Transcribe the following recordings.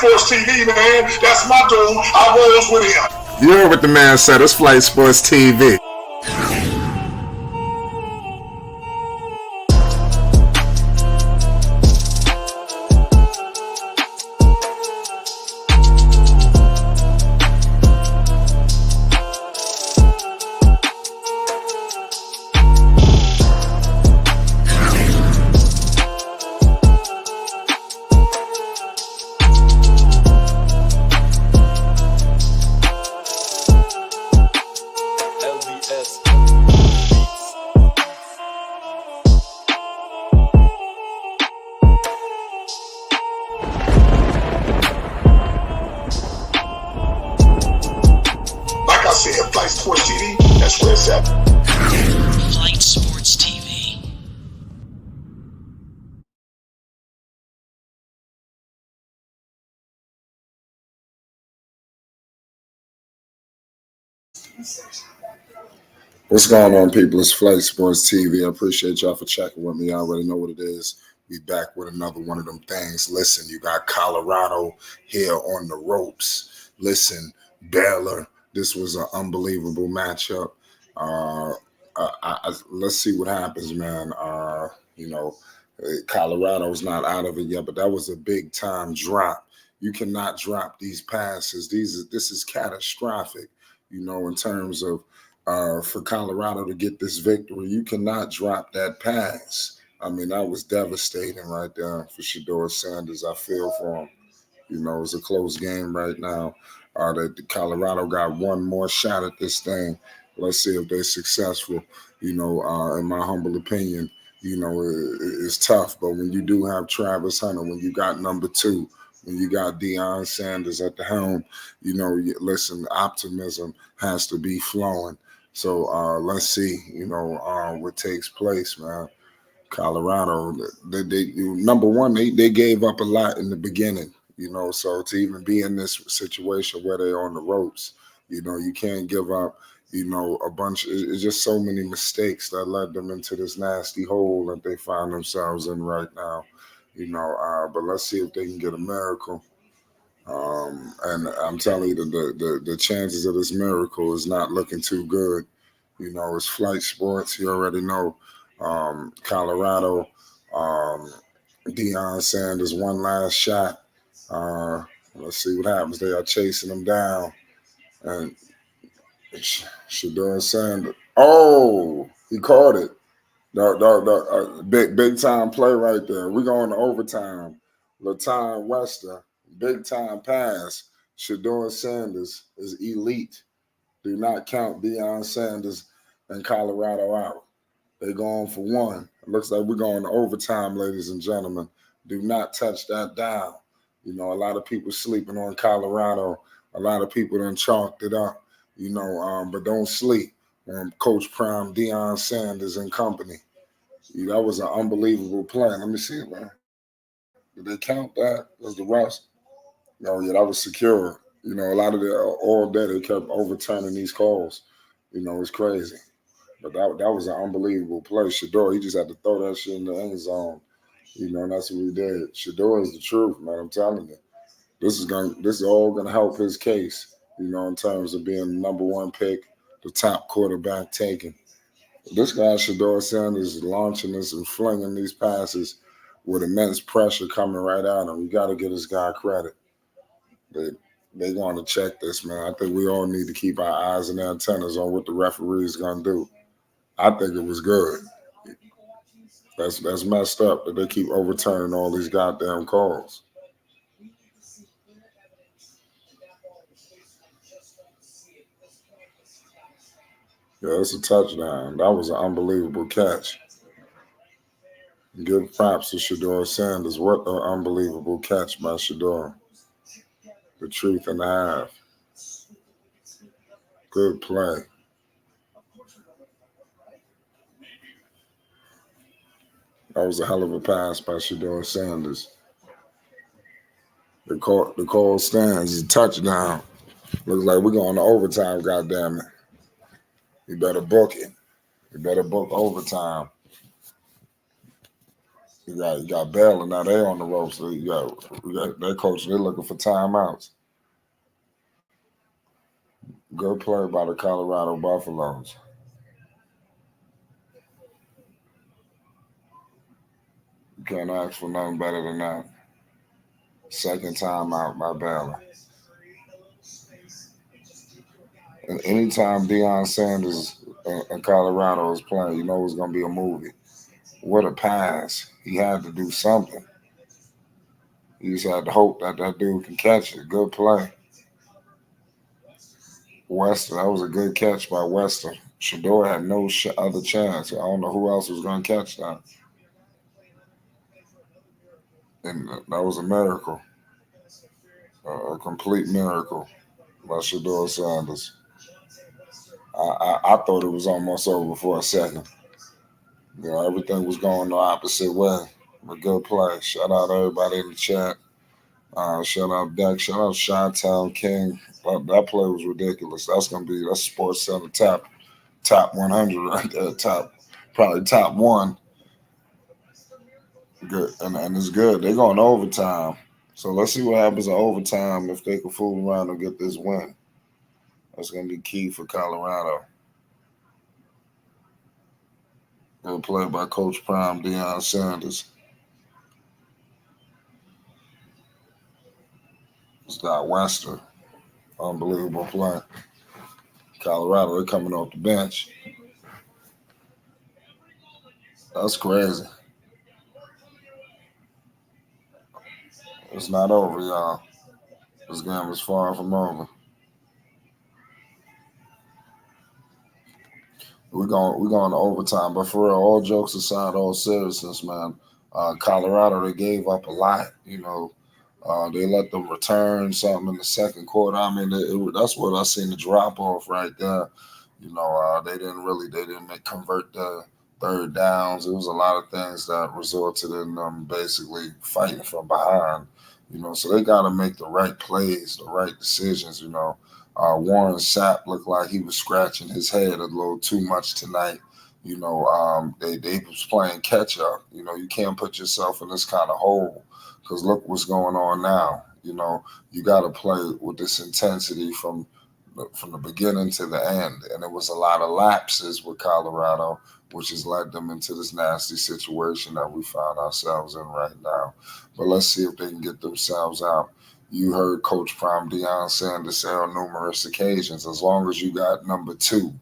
Sports TV, man. That's my dude. I rolls with him. You heard what the man said. It's Flight Sports TV. Flight Sports TV, that's where it's at. Flight Sports TV. What's going on, people? It's Flight Sports TV. I appreciate y'all for checking with me. I already know what it is. We back with another one of them things. Listen, you got Colorado here on the ropes. Listen, Baylor. This was an unbelievable matchup. Let's see what happens, man. Colorado's not out of it yet, but that was a big-time drop. You cannot drop these passes. This is catastrophic, in terms of for Colorado to get this victory. You cannot drop that pass. I mean, that was devastating right there for Shedeur Sanders. I feel for him. It's a close game right now. Colorado got one more shot at this thing. Let's see if they're successful. In my humble opinion, it's tough. But when you do have Travis Hunter, when you got number 2, when you got Deion Sanders at the helm, listen, optimism has to be flowing. So let's see, what takes place, man. Colorado, they number one, they gave up a lot in the beginning. So to even be in this situation where they're on the ropes, you can't give up, a bunch. It's just so many mistakes that led them into this nasty hole that they find themselves in right now, but let's see if they can get a miracle. And I'm telling you, the chances of this miracle is not looking too good. It's Flight Sports. You already know, Colorado, Deion Sanders, one last shot. Let's see what happens. They are chasing him down, and Shedeur Sanders. Oh, he caught it. Big time play right there. We're going to overtime. LaTon Wester, big time pass. Shedeur Sanders is elite. Do not count Deion Sanders and Colorado out. They're going for one. It looks like we're going to overtime, ladies and gentlemen. Do not touch that down. A lot of people sleeping on Colorado. A lot of people done chalked it up, but don't sleep on Coach Prime, Deion Sanders and company. That was an unbelievable play. Let me see it, man. Did they count that as the refs? Oh, yeah, that was secure. A lot of all day they kept overturning these calls. It's crazy. But that was an unbelievable play. Shedeur, he just had to throw that shit in the end zone. And that's what he did. Shedeur is the truth, man. I'm telling you. This is all gonna help his case, in terms of being the number 1 pick, the top quarterback taken. This guy, Shedeur Sanders, is launching this and flinging these passes with immense pressure coming right at him. You gotta give this guy credit. They going to check this, man. I think we all need to keep our eyes and antennas on what the referee is gonna do. I think it was good. That's messed up that they keep overturning all these goddamn calls. Yeah, it's a touchdown. That was an unbelievable catch. Give props to Shedeur Sanders. What an unbelievable catch by Shedeur. The truth and a half. Good play. That was a hell of a pass by Shedeur Sanders. The call stands. It's a touchdown. Looks like we're going to overtime, goddammit. You better book it. You better book overtime. You got Baylor now. They on the ropes. So we got their coach. They're looking for timeouts. Good play by the Colorado Buffaloes. You can't ask for nothing better than that. Second timeout by Baylor. And anytime Deion Sanders in Colorado is playing, you know it's going to be a movie. What a pass. He had to do something. He just had to hope that that dude can catch it. Good play. Wester, that was a good catch by Wester. Shador had no other chance. I don't know who else was going to catch that. And that was a miracle, a complete miracle by Shador Sanders. I thought it was almost over for a second. You know, everything was going the opposite way. But good play. Shout out everybody in the chat. Shout out Deck. Shout out Chi-Town King. That play was ridiculous. That's Sports Center top 100 right there. Probably top one. Good, and it's good. They're going to overtime. So let's see what happens in overtime if they can fool around and get this win. That's going to be key for Colorado. Good play by Coach Prime, Deion Sanders. It's got Wester. Unbelievable play. Colorado, they're coming off the bench. That's crazy. It's not over, y'all. This game is far from over. We're going to overtime. But for real, all jokes aside, all seriousness, man. Colorado, they gave up a lot. You know, they let them return something in the second quarter. I mean, that's what I seen the drop off right there. You know, they didn't convert the third downs. It was a lot of things that resulted in them basically fighting from behind. You know, so they got to make the right plays, the right decisions. You know, Warren Sapp looked like he was scratching his head a little too much tonight. You know, they was playing catch up. You know, you can't put yourself in this kind of hole because look what's going on now. You know, you got to play with this intensity from the beginning to the end, and it was a lot of lapses with Colorado, which has led them into this nasty situation that we find ourselves in right now. But let's see if they can get themselves out. You heard Coach Prime Deion Sanders say on numerous occasions, as long as you got number two,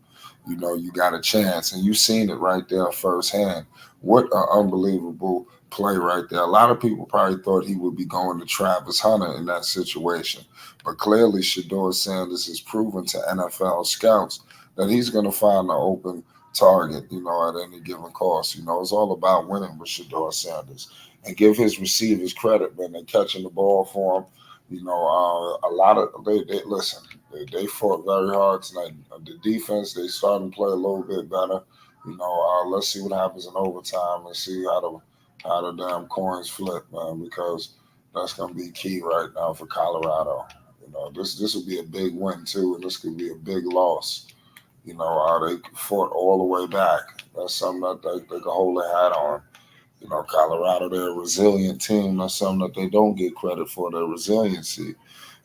you know, you got a chance. And you've seen it right there firsthand. What an unbelievable play right there. A lot of people probably thought he would be going to Travis Hunter in that situation. But clearly, Shador Sanders has proven to NFL scouts that he's going to find an open target, you know, at any given cost. You know, it's all about winning with Shador Sanders. And give his receivers credit, man. They're catching the ball for him. You know, a lot of they listen. They fought very hard tonight. The defense, they starting to play a little bit better. You know, let's see what happens in overtime and see how the damn coins flip, man, because that's going to be key right now for Colorado. You know, this would be a big win too, and this could be a big loss. You know, they fought all the way back. That's something that they could hold their hat on. You know, Colorado, they're a resilient team. That's something that they don't get credit for, their resiliency.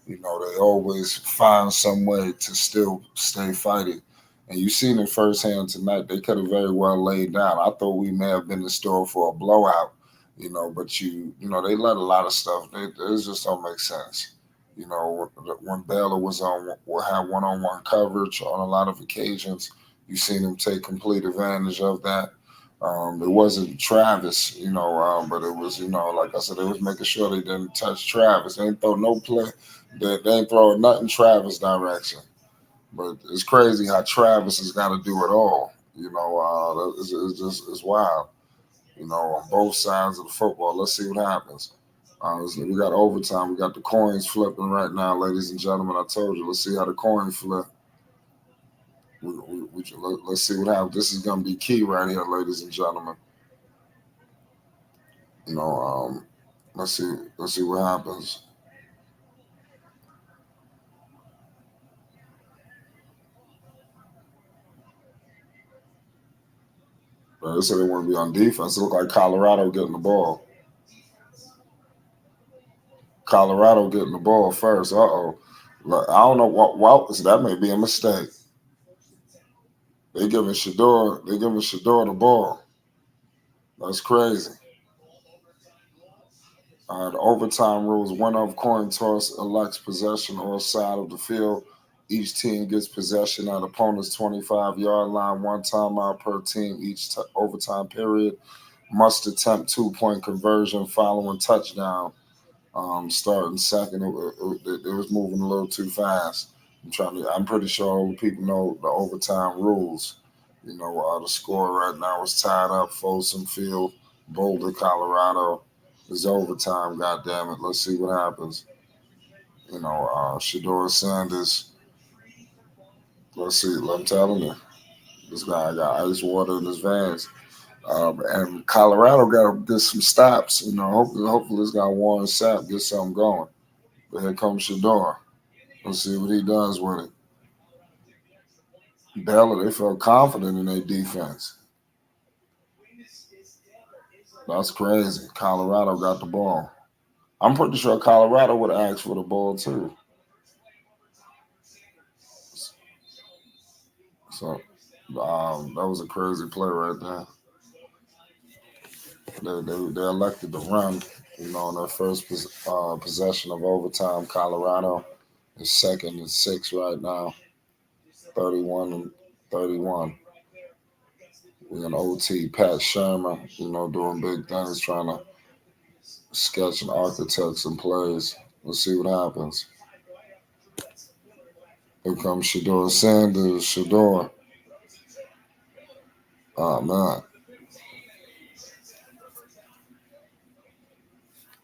You know, they always find some way to still stay fighting. And you seen it firsthand tonight. They could have very well laid down. I thought we may have been in store for a blowout, you know, but they let a lot of stuff. It just don't make sense. You know, when Baylor had one-on-one coverage on a lot of occasions, you seen them take complete advantage of that. It wasn't Travis, you know, but it was, you know, like I said, they was making sure they didn't touch Travis. They didn't throw no play. They ain't throwing nothing Travis direction. But it's crazy how Travis has got to do it all. You know, it's wild. You know, on both sides of the football. Let's see what happens. We got overtime. We got the coins flipping right now, ladies and gentlemen. I told you. Let's see how the coin flip. Let's see what happens. This is going to be key right here, ladies and gentlemen. You know, let's see what happens. They said they want to be on defense. It looked like Colorado getting the ball. Colorado getting the ball first. Uh-oh. Look, I don't know what. Well, that may be a mistake. They giving Shador the ball. That's crazy. The overtime rules: winner of coin toss elects possession or side of the field. Each team gets possession at opponent's 25-yard line. One timeout per team each overtime period. Must attempt 2-point conversion following touchdown. Starting second, it was moving a little too fast. I'm pretty sure all the people know the overtime rules. The score right now is tied up. Folsom Field, Boulder, Colorado. It's overtime. God damn it! Let's see what happens. Shador Sanders. Let's see. I'm telling you, this guy got ice water in his veins. And Colorado got to get some stops. Hopefully this guy Warren Sapp gets something going. But here comes Shador. Let's see what he does with it. Baylor, they felt confident in their defense. That's crazy. Colorado got the ball. I'm pretty sure Colorado would ask for the ball too. So that was a crazy play right there. They elected to run. On their first possession of overtime. Colorado is second and 6 right now. 31-31. We're in OT. Pat Shermer, doing big things, trying to sketch and architect some plays. Let's see what happens. Here comes Shador Sanders. Shador. Oh, man.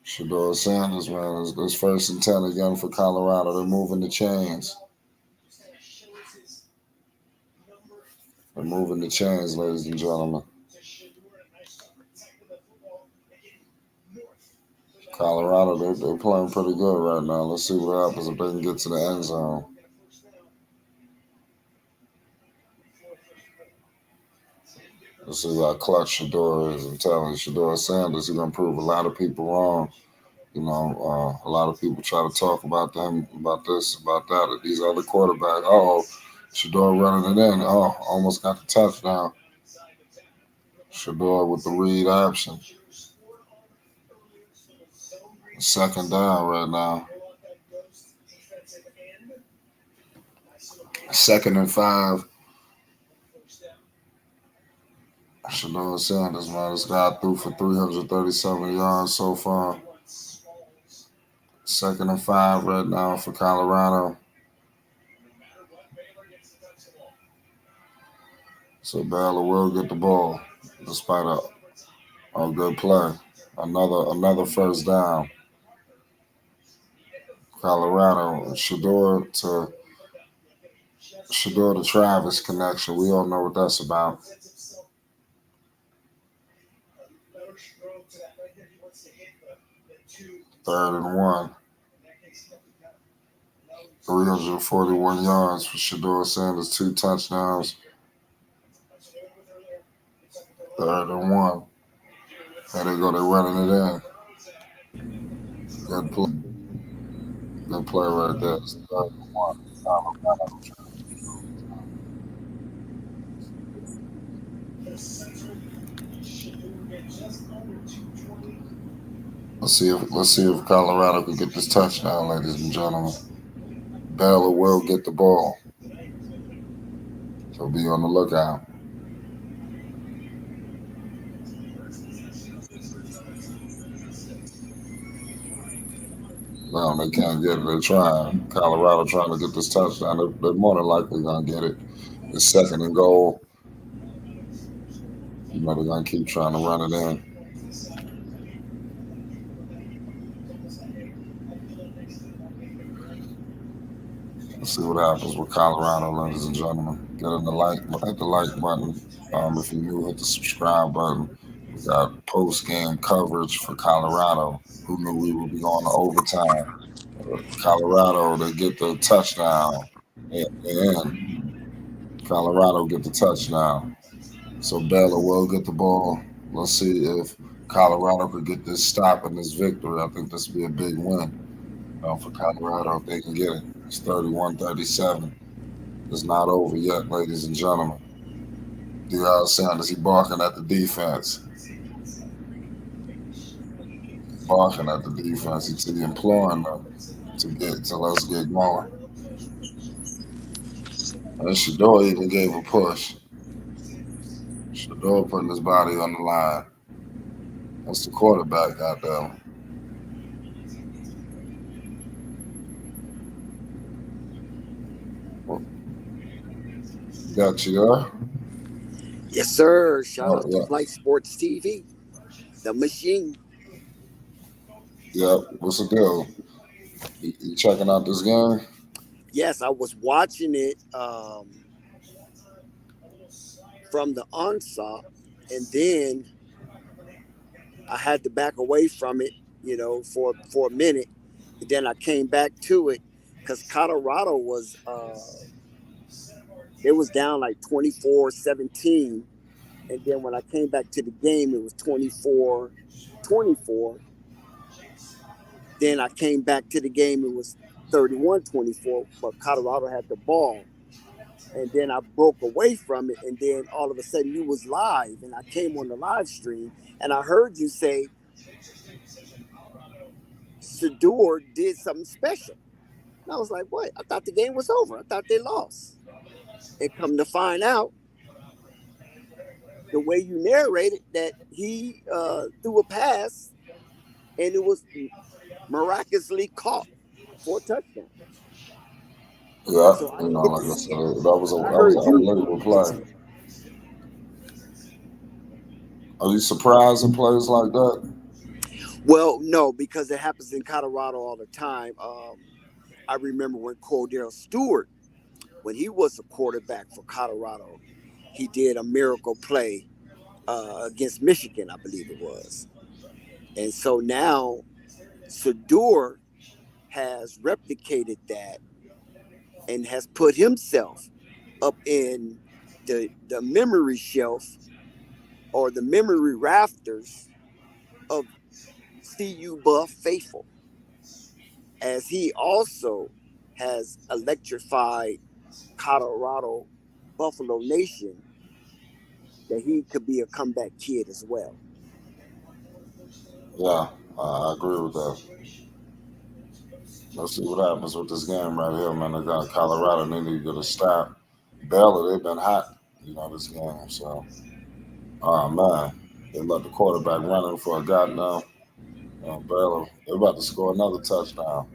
Shador Sanders, man. It's first and 10 again for Colorado. They're moving the chains. They're moving the chains, ladies and gentlemen. Colorado, they're playing pretty good right now. Let's see what happens if they can get to the end zone. Let's see how clutch Shador is. I'm telling you, Shador Sanders, he's going to prove a lot of people wrong. A lot of people try to talk about them, about this, about that, these other quarterbacks. Oh, Shador running it in. Oh, almost got the touchdown. Shador with the read option. Second down right now. 2nd and 5. Shador Sanders, man, this guy threw for 337 yards so far. 2nd and 5 right now for Colorado. So Baylor will get the ball despite a good play. Another first down. Colorado, Shador to Travis connection. We all know what that's about. 3rd and 1. 341 yards for Shador Sanders, 2 touchdowns. 3rd and 1. There they go, they're running it in. Good play. Good play right there. It's 3rd and 1. Let's see if Colorado can get this touchdown, ladies and gentlemen. Baylor will get the ball. So be on the lookout. No, they can't get it. They're trying. Colorado trying to get this touchdown. They're more than likely going to get it. It's 2nd and goal. They're going to keep trying to run it in. Let's see what happens with Colorado, ladies and gentlemen. Hit the like button. If you're new, hit the subscribe button. We got post-game coverage for Colorado. Who knew we would be going to overtime? Colorado, they get the touchdown. And Colorado get the touchdown. So Baylor will get the ball. Let's see if Colorado could get this stop and this victory. I think this would be a big win for Colorado if they can get it. It's 31-37. It's not over yet, ladies and gentlemen. Deion Sanders, he barking at the defense. Barking at the defense. He's imploring them to let's get going. And Shador even gave a push. Shador putting his body on the line. That's the quarterback, goddamn. Got you there? Yes, sir. Shout Oh, out yeah. to Flight Sports TV, the machine. Yeah, what's the deal? You checking out this game? Yes, I was watching it from the onset, and then I had to back away from it, for a minute. And then I came back to it because Colorado was it was down like 24-17. And then when I came back to the game, it was 24-24. Then I came back to the game, it was 31-24, but Colorado had the ball. And then I broke away from it, and then all of a sudden you was live, and I came on the live stream, and I heard you say Sador did something special. And I was like, what? I thought the game was over. I thought they lost. And come to find out, the way you narrated that he threw a pass, and it was miraculously caught for a touchdown. Yeah, So I you didn't know, get like to I see said, it. that was I heard an you unbelievable mention play. it. Are you surprised in plays like that? Well, no, because it happens in Colorado all the time. I remember when Cordell Stewart, when he was a quarterback for Colorado, he did a miracle play against Michigan, I believe it was. And so now Sador has replicated that and has put himself up in the memory shelf or the memory rafters of CU Buff faithful, as he also has electrified Colorado Buffalo Nation that he could be a comeback kid as well. Yeah, I agree with that. Let's see what happens with this game right here, man. They got Colorado, and they need to get a stop. Baylor, they've been hot, this game. So, oh man, they let the quarterback running for a goddamn Baylor. They're about to score another touchdown.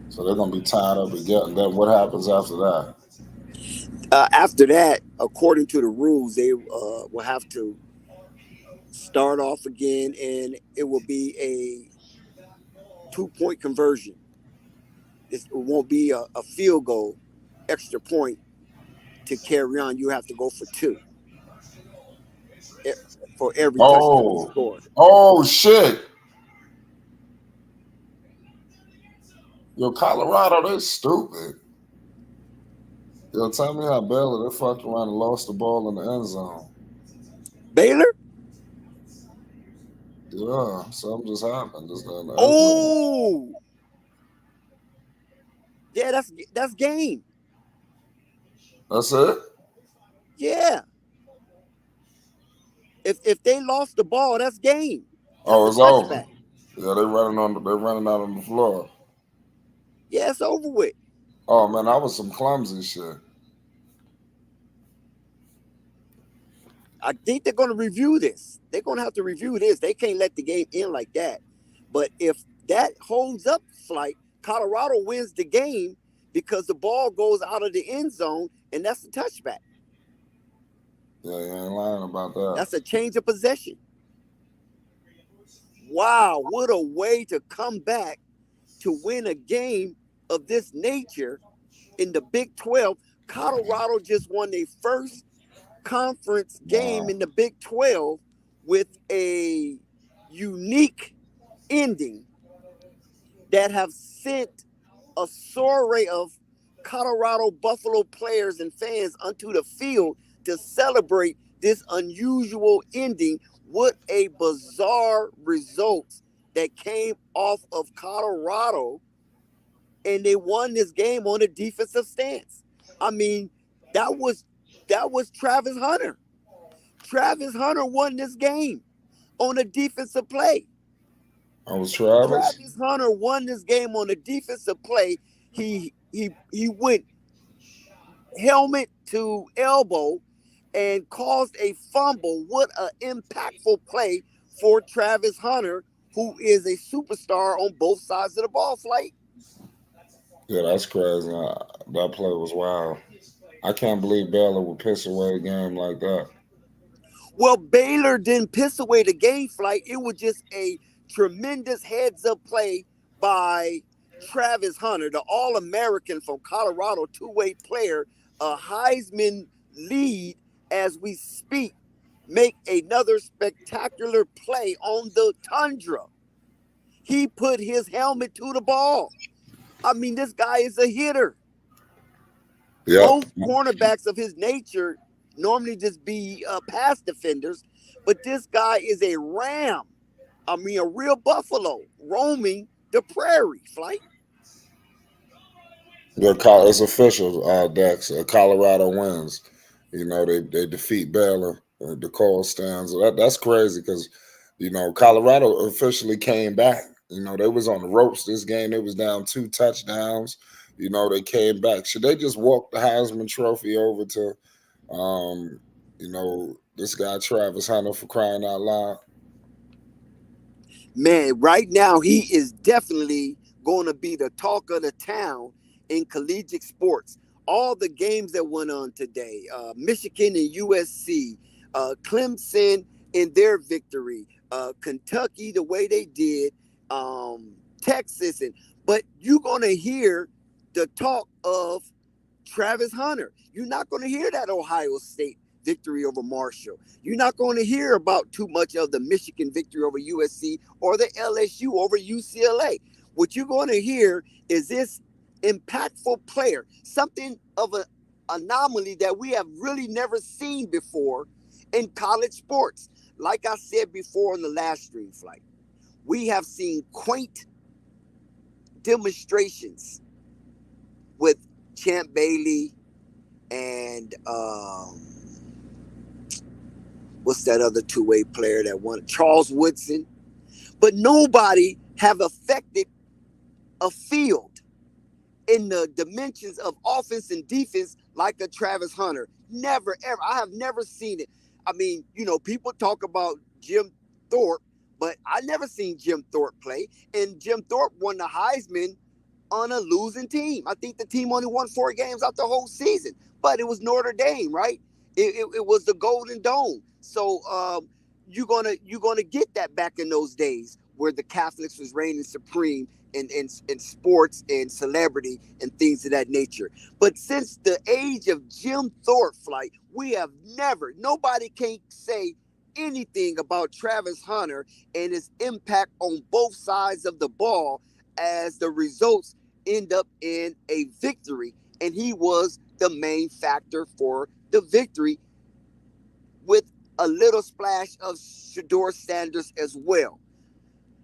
So they're gonna be tied up again. And then what happens after that? After that, according to the rules, they will have to start off again, and it will be a 2-point conversion. It won't be a field goal, extra point to carry on. You have to go for two for every touchdown Oh, scored. oh shit! Yo, Colorado, they stupid. Yo, tell me how Baylor they fucked around and lost the ball in the end zone. Baylor? Yeah, something just happened. Just in the end zone. Oh, yeah, that's game. That's it. Yeah. If they lost the ball, that's game. That's Oh, a it's over. touchback. Yeah, they're running out on the floor. Yeah, it's over with. Oh man, that was some clumsy shit. I think they're going to review this. They're going to have to review this. They can't let the game end like that. But if that holds up, Flight, Colorado wins the game because the ball goes out of the end zone, and that's a touchback. Yeah, you ain't lying about that. That's a change of possession. Wow, what a way to come back to win a game of this nature in the Big 12. Colorado just won their first conference game in the Big 12 with a unique ending that have sent a soiree of Colorado Buffalo players and fans onto the field to celebrate this unusual ending with a bizarre result that came off of Colorado, and they won this game on a defensive stance. I mean, that was Travis Hunter. Travis Hunter won this game on a defensive play. I was Travis. Travis Hunter won this game on a defensive play. He went helmet to elbow and caused a fumble. What an impactful play for Travis Hunter, who is a superstar on both sides of the ball flight. Yeah, that's crazy. That play was wild. I can't believe Baylor would piss away a game like that. Well, Baylor didn't piss away the game flight. It was just a tremendous heads up play by Travis Hunter, the All American from Colorado, two-way player, a Heisman lead as we speak, make another spectacular play on the tundra. He put his helmet to the ball. I mean, this guy is a hitter. Yep. Both cornerbacks of his nature normally just be pass defenders, but this guy is a ram. I mean, a real buffalo roaming the prairie flight. It's official, Dex. Colorado wins. They defeat Baylor. The call stands. That's crazy because, Colorado officially came back. They was on the ropes this game. They was down 2 touchdowns. They came back. Should they just walk the Heisman Trophy over to, this guy Travis Hunter, for crying out loud? Man, right now he is definitely going to be the talk of the town in collegiate sports. All the games that went on today, Michigan and USC, Clemson in their victory, Kentucky the way they did, Texas, but you're going to hear the talk of Travis Hunter. You're not going to hear that Ohio State victory over Marshall. You're not going to hear about too much of the Michigan victory over USC or the LSU over UCLA. What you're going to hear is this impactful player, something of an anomaly that we have really never seen before in college sports. Like I said before in the last stream flight, we have seen quaint demonstrations with Champ Bailey and what's that other two-way player that won? Charles Woodson. But nobody have affected a field in the dimensions of offense and defense like a Travis Hunter. Never, ever. I have never seen it. I mean, people talk about Jim Thorpe, but I never seen Jim Thorpe play. And Jim Thorpe won the Heisman on a losing team. I think the team only won 4 games out the whole season, but it was Notre Dame, right? It was the Golden Dome. So you're gonna get that back in those days where the Catholics was reigning supreme in sports and celebrity and things of that nature. But since the age of Jim Thorpe flight, we have nobody can say anything about Travis Hunter and his impact on both sides of the ball as the results end up in a victory. And he was the main factor for the victory with a little splash of Shedeur Sanders as well.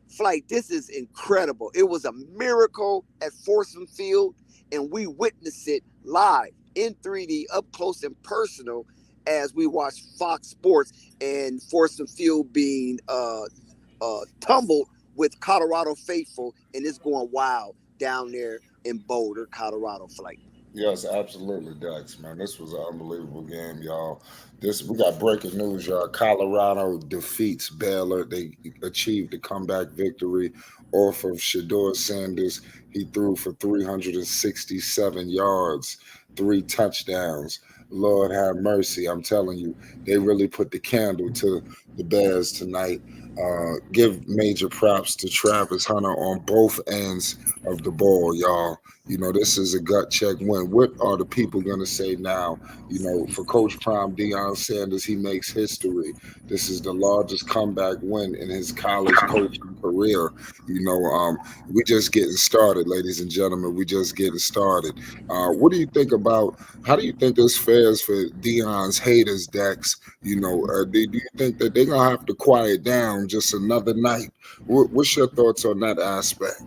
Flight, this is incredible. It was a miracle at Forsman Field, and we witnessed it live in 3D, up close and personal, as we watched Fox Sports and Forsman Field being tumbled with Colorado faithful, and it's going wild down there in Boulder, Colorado. Flight. Yes, absolutely, Dex, man. This was an unbelievable game, y'all. We got breaking news, y'all. Colorado defeats Baylor. They achieved a comeback victory off of Shedeur Sanders. He threw for 367 yards, 3 touchdowns. Lord have mercy. I'm telling you, they really put the candle to the Bears tonight. Give major props to Travis Hunter on both ends of the ball, y'all. This is a gut check win. What are the people going to say now? For Coach Prime, Deion Sanders, he makes history. This is the largest comeback win in his college coaching career. We just getting started, ladies and gentlemen. We just getting started. What do you think about? How do you think this fares for Deion's haters, Dex? Do you think that they're gonna have to quiet down just another night? What's your thoughts on that aspect?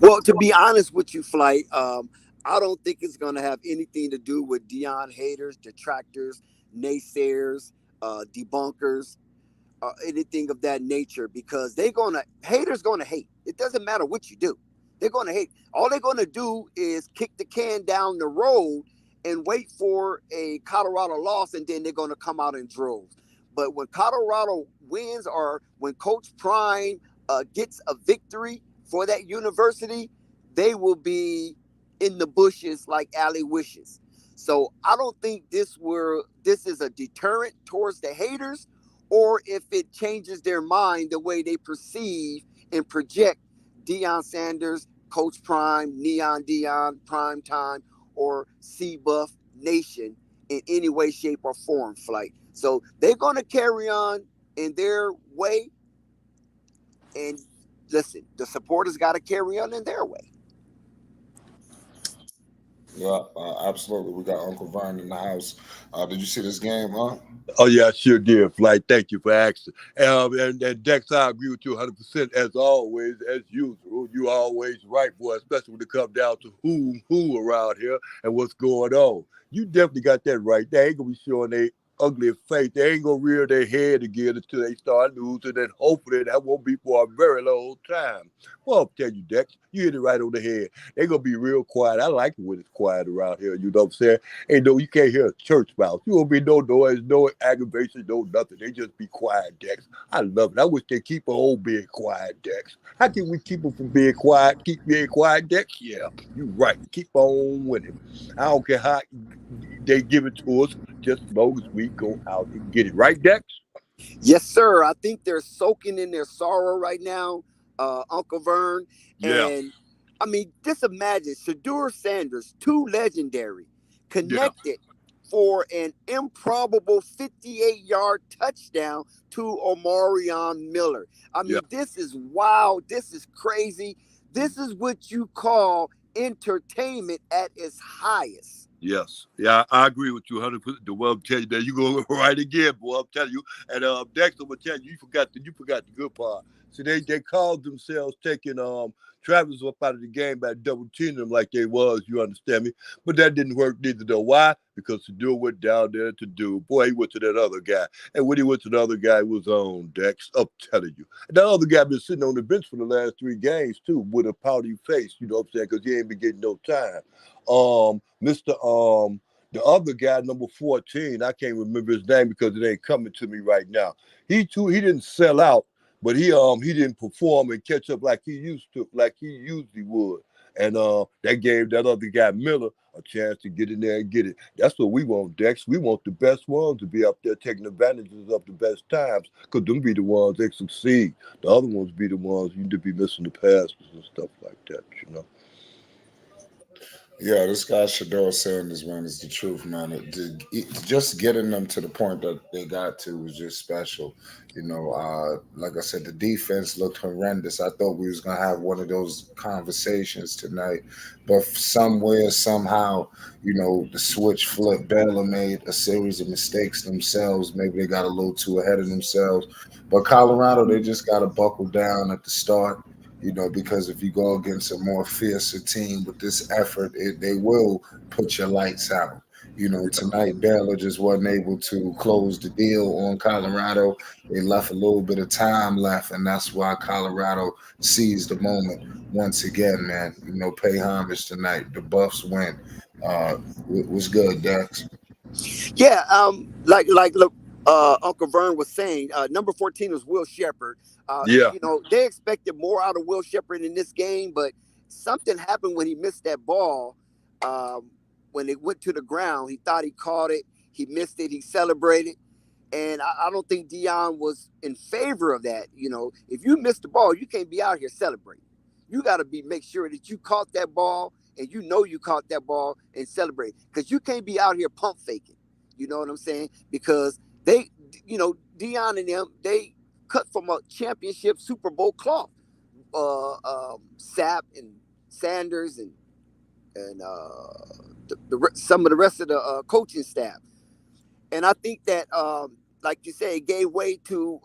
Well, to be honest with you, Flight, I don't think it's going to have anything to do with Deion haters, detractors, naysayers, debunkers, anything of that nature, because haters gonna hate. It doesn't matter what you do. They're gonna hate. All they're gonna do is kick the can down the road and wait for a Colorado loss, and then they're gonna come out in droves. But when Colorado wins, or when Coach Prime gets a victory for that university, they will be in the bushes like Allie wishes. So I don't think this is a deterrent towards the haters, or if it changes their mind the way they perceive and project Deion Sanders, Coach Prime, Neon Deion, Prime Time, or C-Buff Nation in any way, shape, or form, Flight. So they're going to carry on in their way. And listen, the supporters got to carry on in their way. Yeah, absolutely. We got Uncle Vern in the house. Did you see this game, huh? Oh, yeah, I sure did, Flight. Thank you for asking. And Dex, I agree with you 100% as always, as usual. You always right, boy, especially when it comes down to who around here and what's going on. You definitely got that right. They ain't going to be showing their ugly face. They ain't going to rear their head again until they start losing, and hopefully that won't be for a very long time. Well, I'll tell you, Dex, you hit it right on the head. They're going to be real quiet. I like it when it's quiet around here, you know what I'm saying? Ain't no, you can't hear a church mouse. You won't be no noise, no aggravation, no nothing. They just be quiet, Dex. I love it. I wish they keep a whole being quiet, Dex. How can we keep them from being quiet? Keep being quiet, Dex? Yeah, you right. Keep on winning. I don't care how they give it to us, just as long as we go out and get it. Right, Dex? Yes, sir. I think they're soaking in their sorrow right now, Uncle Vern. Yeah. And I mean, just imagine Shadur Sanders, two legendary, Yeah. connected for an improbable 58-yard touchdown to Omarion Miller. I mean, Yeah. this is wild. This is crazy. This is what you call entertainment at its highest. Yes. Yeah, I agree with you 100%. The well, I'm telling you that you go right again, boy. I'm telling you. And Dex, I'm gonna tell you, you forgot the good part. See, they called themselves taking Travis up out of the game by double teaming them like they was, you understand me? But that didn't work neither though. Why? Because Shadur went down there to do. Boy, he went to that other guy. And when he went to the other guy, it was on Dex. I'm telling you. And that other guy been sitting on the bench for the last 3 games too, with a pouty face, you know what I'm saying? Because he ain't been getting no time. Mr. The other guy, number 14, I can't remember his name because it ain't coming to me right now. He too, he didn't sell out, but he didn't perform and catch up like he used to, like he usually would. And that gave that other guy Miller a chance to get in there and get it. That's what we want, Dex. We want the best ones to be up there taking advantages of the best times, because them be the ones that succeed. The other ones be the ones you need to be missing the passes and stuff like that, you know. Yeah, this guy Shador Sanders, man, is the truth, man. Just getting them to the point that they got to was just special. Like I said, the defense looked horrendous. I thought we was gonna have one of those conversations tonight, but somewhere, somehow, the switch flipped. Baylor made a series of mistakes themselves. Maybe they got a little too ahead of themselves. But Colorado, they just got to buckle down at the start. Because if you go against a more fiercer team with this effort, they will put your lights out. Tonight Baylor just wasn't able to close the deal on Colorado. They left a little bit of time left, and that's why Colorado seized the moment once again, man. Pay homage tonight. The Buffs win. Was good, Dex. Yeah, look, Uncle Vern was saying, number 14 was Will Shepherd. Yeah. They expected more out of Will Shepherd in this game, but something happened when he missed that ball. When it went to the ground, he thought he caught it. He missed it. He celebrated. And I don't think Deion was in favor of that. If you miss the ball, you can't be out here celebrating. You got to make sure that you caught that ball and you know you caught that ball and celebrate, because you can't be out here pump faking. You know what I'm saying? Because they, Deion and them, they cut from a championship Super Bowl cloth. Sapp and Sanders and some of the rest of the coaching staff. And I think that, like you say, it gave way to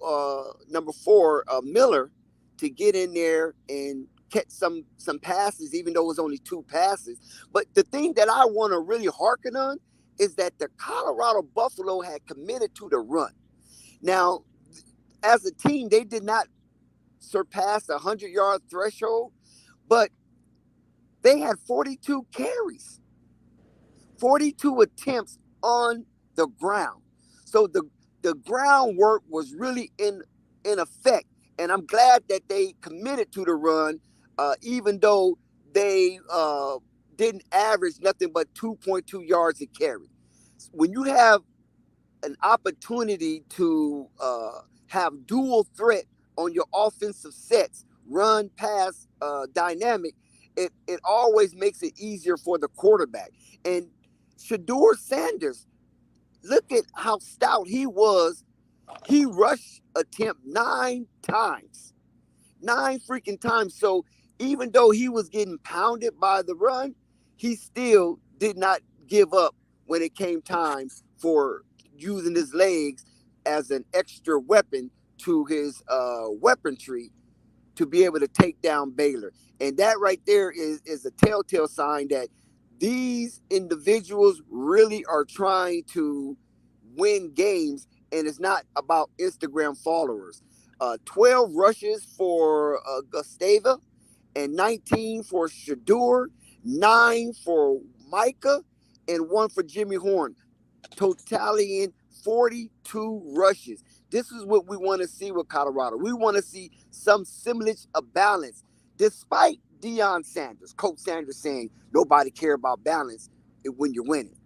number 4, Miller, to get in there and catch some passes, even though it was only 2 passes. But the thing that I want to really harken on is that the Colorado Buffalo had committed to the run. Now, as a team, they did not surpass the 100-yard threshold, but they had 42 carries, 42 attempts on the ground. So the groundwork was really in effect. And I'm glad that they committed to the run, even though they didn't average nothing but 2.2 yards a carry. When you have an opportunity to have dual threat on your offensive sets, run, pass, dynamic, it always makes it easier for the quarterback. And Shedeur Sanders, look at how stout he was. He rushed attempt 9 times. 9 freaking times. So even though he was getting pounded by the run, he still did not give up when it came time for using his legs as an extra weapon to his weaponry to be able to take down Baylor. And that right there is a telltale sign that these individuals really are trying to win games, and it's not about Instagram followers. 12 rushes for Gustave, and 19 for Shedeur, 9 for Micah, and 1 for Jimmy Horn. Totaling 42 rushes. This is what we want to see with Colorado. We want to see some semblance of balance, despite Deion Sanders, Coach Sanders, saying nobody care about balance when you're winning.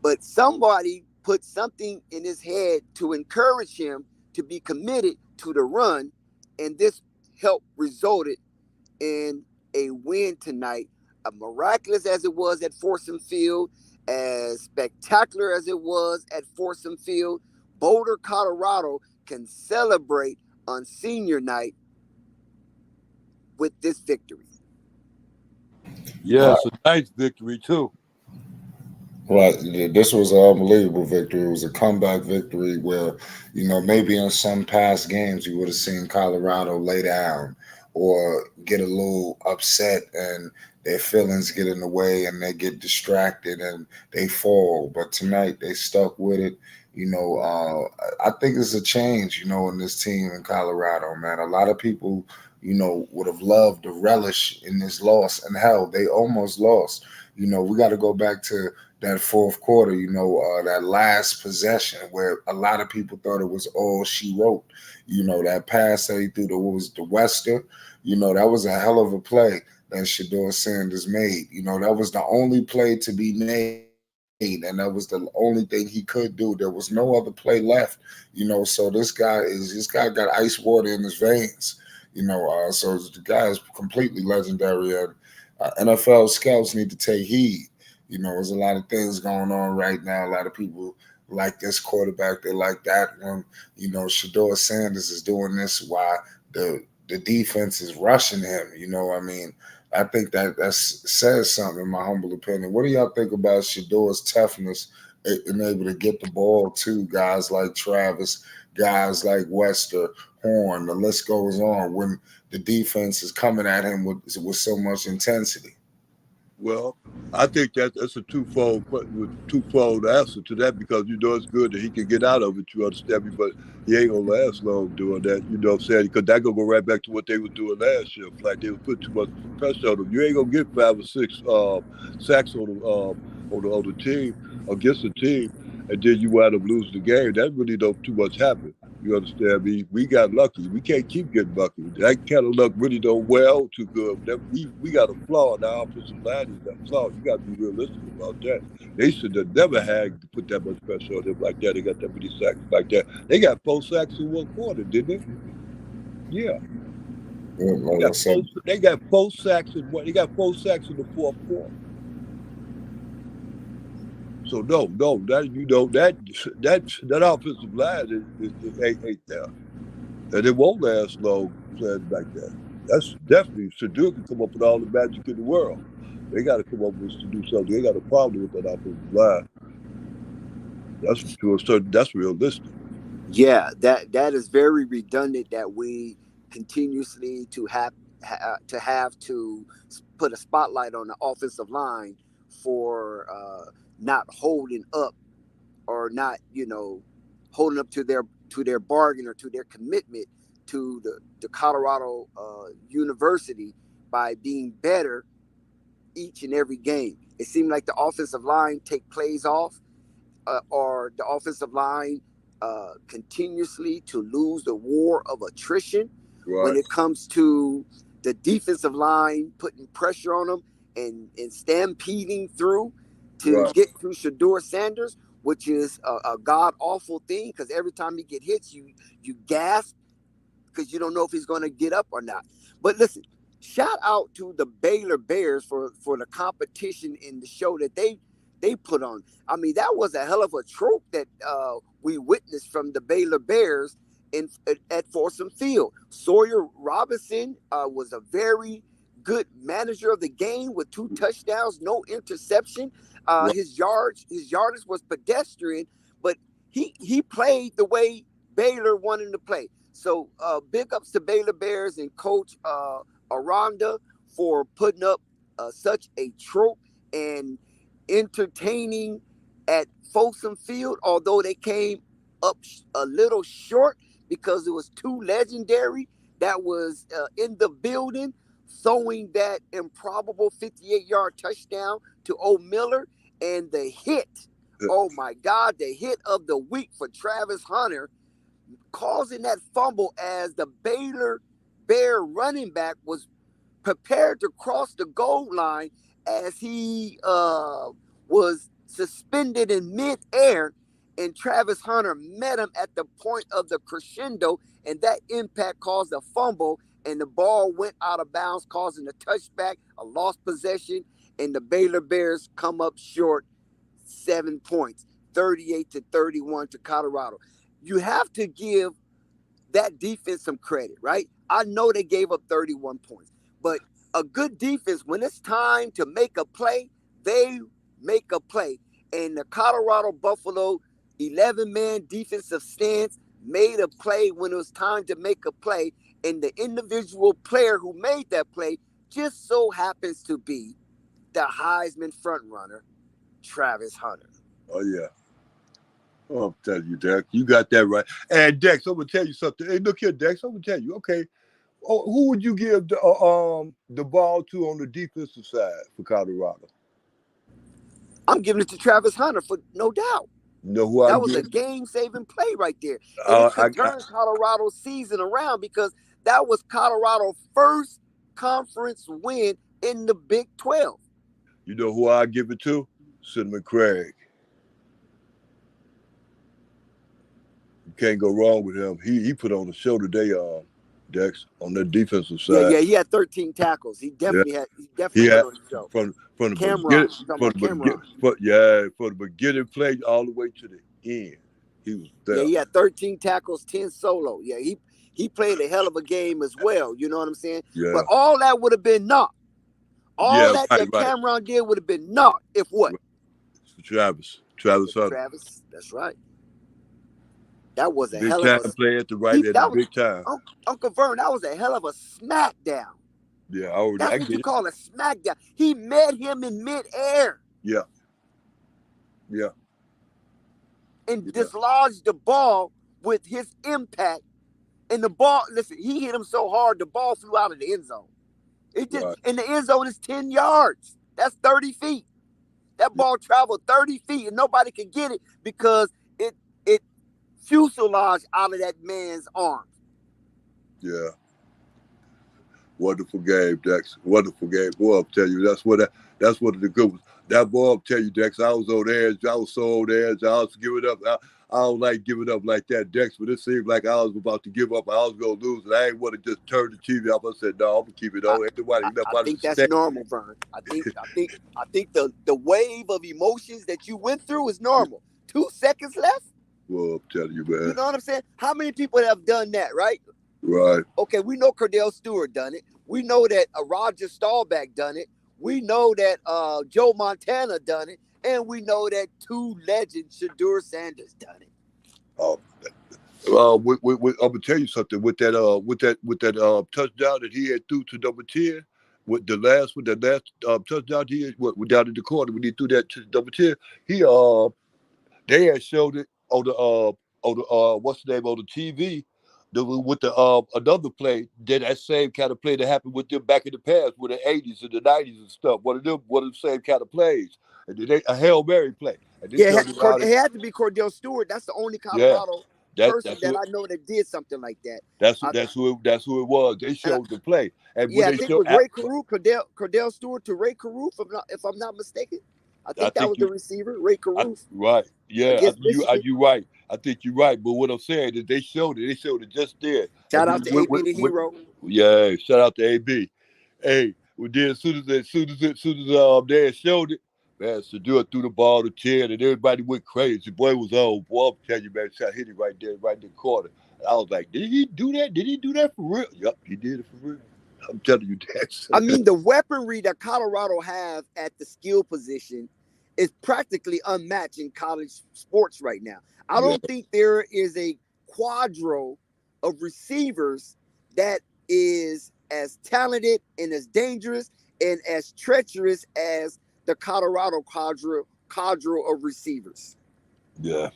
But somebody put something in his head to encourage him to be committed to the run, and this helped resulted in a win tonight. Miraculous as it was at Folsom Field, as spectacular as it was at Folsom Field, Boulder, Colorado can celebrate on senior night with this victory. Yeah, it's a nice victory too. Right. This was an unbelievable victory. It was a comeback victory where, maybe in some past games you would have seen Colorado lay down or get a little upset and their feelings get in the way and they get distracted and they fall. But tonight they stuck with it. I think it's a change, in this team in Colorado, man. A lot of people, would have loved to relish in this loss. And hell, they almost lost. We got to go back to that fourth quarter, that last possession where a lot of people thought it was all she wrote. That pass that he threw to Wester, that was a hell of a play that Shedeur Sanders made. That was the only play to be made, and that was the only thing he could do. There was no other play left, so this guy got ice water in his veins, so the guy is completely legendary. And NFL scouts need to take heed. There's a lot of things going on right now. A lot of people like this quarterback, they like that one. Shedeur Sanders is doing this while the defense is rushing him. I think that says something, in my humble opinion. What do y'all think about Shedeur's toughness and able to get the ball to guys like Travis, guys like Wester, Horn? The list goes on when the defense is coming at him with so much intensity. Well, I think that's a twofold answer to that, because it's good that he can get out of it. You understand me? But he ain't gonna last long doing that. You know what I'm saying? Because that gonna go right back to what they were doing last year. Like they would put too much pressure on him. You ain't gonna get 5 or 6 sacks on the team against the team, and then you wind up losing the game. That really don't too much happen. You understand me? We got lucky. We can't keep getting lucky. That kind of luck really don't wear out too good. We got a flaw in our offensive line. Is that flaw? You got to be realistic about that. They should have never had to put that much pressure on them like that. They got that many sacks like that. They got 4 sacks in 1 quarter, didn't they? Yeah. Like I said, They got 4 sacks in what? They got 4 sacks in the fourth quarter. So no, that that offensive line ain't there, and it won't last long playing like that. That's definitely Shadur can come up with all the magic in the world. They got to come up with to do something. They got a problem with that offensive line. That's to a certain. That's realistic. Yeah, that is very redundant that we continuously to have to put a spotlight on the offensive line for not holding up or not, holding up to their bargain or to their commitment to the Colorado University by being better each and every game. It seemed like the offensive line take plays off, or the offensive line continuously to lose the war of attrition when it comes to the defensive line putting pressure on them and stampeding through to get through Shedeur Sanders, which is a god awful thing because every time he get hits, you gasp because you don't know if he's going to get up or not. But listen, shout out to the Baylor Bears for the competition in the show that they put on. I mean, that was a hell of a trope that we witnessed from the Baylor Bears at Folsom Field. Sawyer Robinson was a very good manager of the game with 2 touchdowns, no interception. His yardage was pedestrian, but he played the way Baylor wanted him to play. So big ups to Baylor Bears and Coach Aranda for putting up such a trope and entertaining at Folsom Field, although they came up a little short because it was 2 legendary that was in the building throwing that improbable 58-yard touchdown to O. Miller, and the hit, oh my God, the hit of the week for Travis Hunter, causing that fumble as the Baylor Bear running back was prepared to cross the goal line as he was suspended in midair, and Travis Hunter met him at the point of the crescendo, and that impact caused a fumble, and the ball went out of bounds, causing a touchback, a lost possession, and the Baylor Bears come up short 7 points, 38-31 to Colorado. You have to give that defense some credit, right? I know they gave up 31 points, but a good defense, when it's time to make a play, they make a play. And the Colorado Buffalo 11-man defensive stance made a play when it was time to make a play. And the individual player who made that play just so happens to be the Heisman frontrunner, Travis Hunter. Oh, yeah. Oh, I'm telling you, Dex, you got that right. And Dex, I'm gonna tell you something. Hey, look here, Dex, I'm gonna tell you. Okay, who would you give the ball to on the defensive side for Colorado? I'm giving it to Travis Hunter for no doubt. You know who that was a game-saving play right there. And it could turn Colorado's season around because that was Colorado's first conference win in the Big 12. You know who I give it to? Cinnamon Craig. You can't go wrong with him. He put on the show today, Dex, on the defensive side. Yeah, he had 13 tackles. He definitely had put on the show. From the Cameron. For the beginning play all the way to the end. He was there. Yeah, he had 13 tackles, 10 solo. Yeah, he played a hell of a game as well. You know what I'm saying? Yeah. But all that would have been naught. That Cameron did would have been naught if what? Travis Hunter. Travis, that's right. That was a big hell time of a play at the right at the big time. Uncle Vern, that was a hell of a smackdown. Yeah, that's what you call a smackdown. He met him in midair. Yeah. And dislodged the ball with his impact. And the ball, listen, he hit him so hard, the ball flew out of the end zone. And the end zone is 10 yards. That's 30 feet. That ball traveled 30 feet and nobody could get it because it fuselage out of that man's arm. Yeah. Wonderful game, Dex. Wonderful game. Boy, I'll tell you, that's That's one of the good ones. That boy, I'll tell you, Dex, I was on edge. I was so on edge. I was giving up. I don't like giving up like that, Dex, but it seemed like I was about to give up. I was going to lose, and I ain't want to just turn the TV off. I said, no, I'm going to keep it on. I think that's normal, Vern. I think the wave of emotions that you went through is normal. 2 seconds left. Well, I'm telling you, man. You know what I'm saying? How many people have done that, right? Right. Okay, we know Cordell Stewart done it. We know that Roger Staubach done it. We know that Joe Montana done it, and we know that 2 legends, Shadur Sanders, done it. I'm gonna tell you something with that touchdown that he had threw to number 10. With the last touchdown he had, down in the corner when he threw that to number 10, they had showed it on the what's the name on the TV. With another play, that same kind of play that happened with them back in the past, with the 80s and the 90s and stuff. One of the same kind of plays, and then a Hail Mary play. And it had to be Cordell Stewart. That's the only Colorado person that I know that did something like that. That's who it was. They showed the play, and I think it was Ray Carew, Cordell Stewart to Ray Carew, if I'm not mistaken. I think that was the receiver, Ray Carew. Right. Yeah. You're right. I think you're right. But what I'm saying is they showed it. They showed it just there. Shout out to AB the hero. Yeah. Shout out to AB. Hey, we did as soon as they had showed it, man, Shadur threw the ball to 10 and everybody went crazy. Boy was on. Boy, I'm telling you, man, shot hit it right there, right in the corner. And I was like, did he do that? Did he do that for real? Yup, he did it for real. I'm telling you that. I mean, the weaponry that Colorado have at the skill position is practically unmatched in college sports right now. I don't think there is a quadro of receivers that is as talented and as dangerous and as treacherous as the Colorado cadre of receivers. Yeah.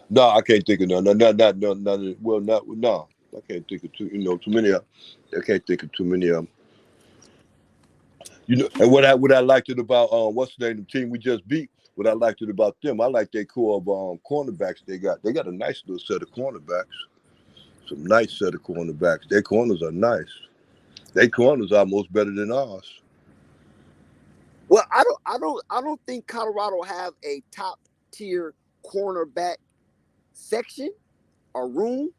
No, I can't think of none. No. Well, no. I can't think of too many of them. I can't think of too many of them. You know, and what I liked it about what's the name of the team we just beat. What I liked it about them, I like their core of cornerbacks they got. They got a nice little set of cornerbacks. Some nice set of cornerbacks. Their corners are nice. Their corners are almost better than ours. Well, I don't think Colorado have a top tier cornerback section or room.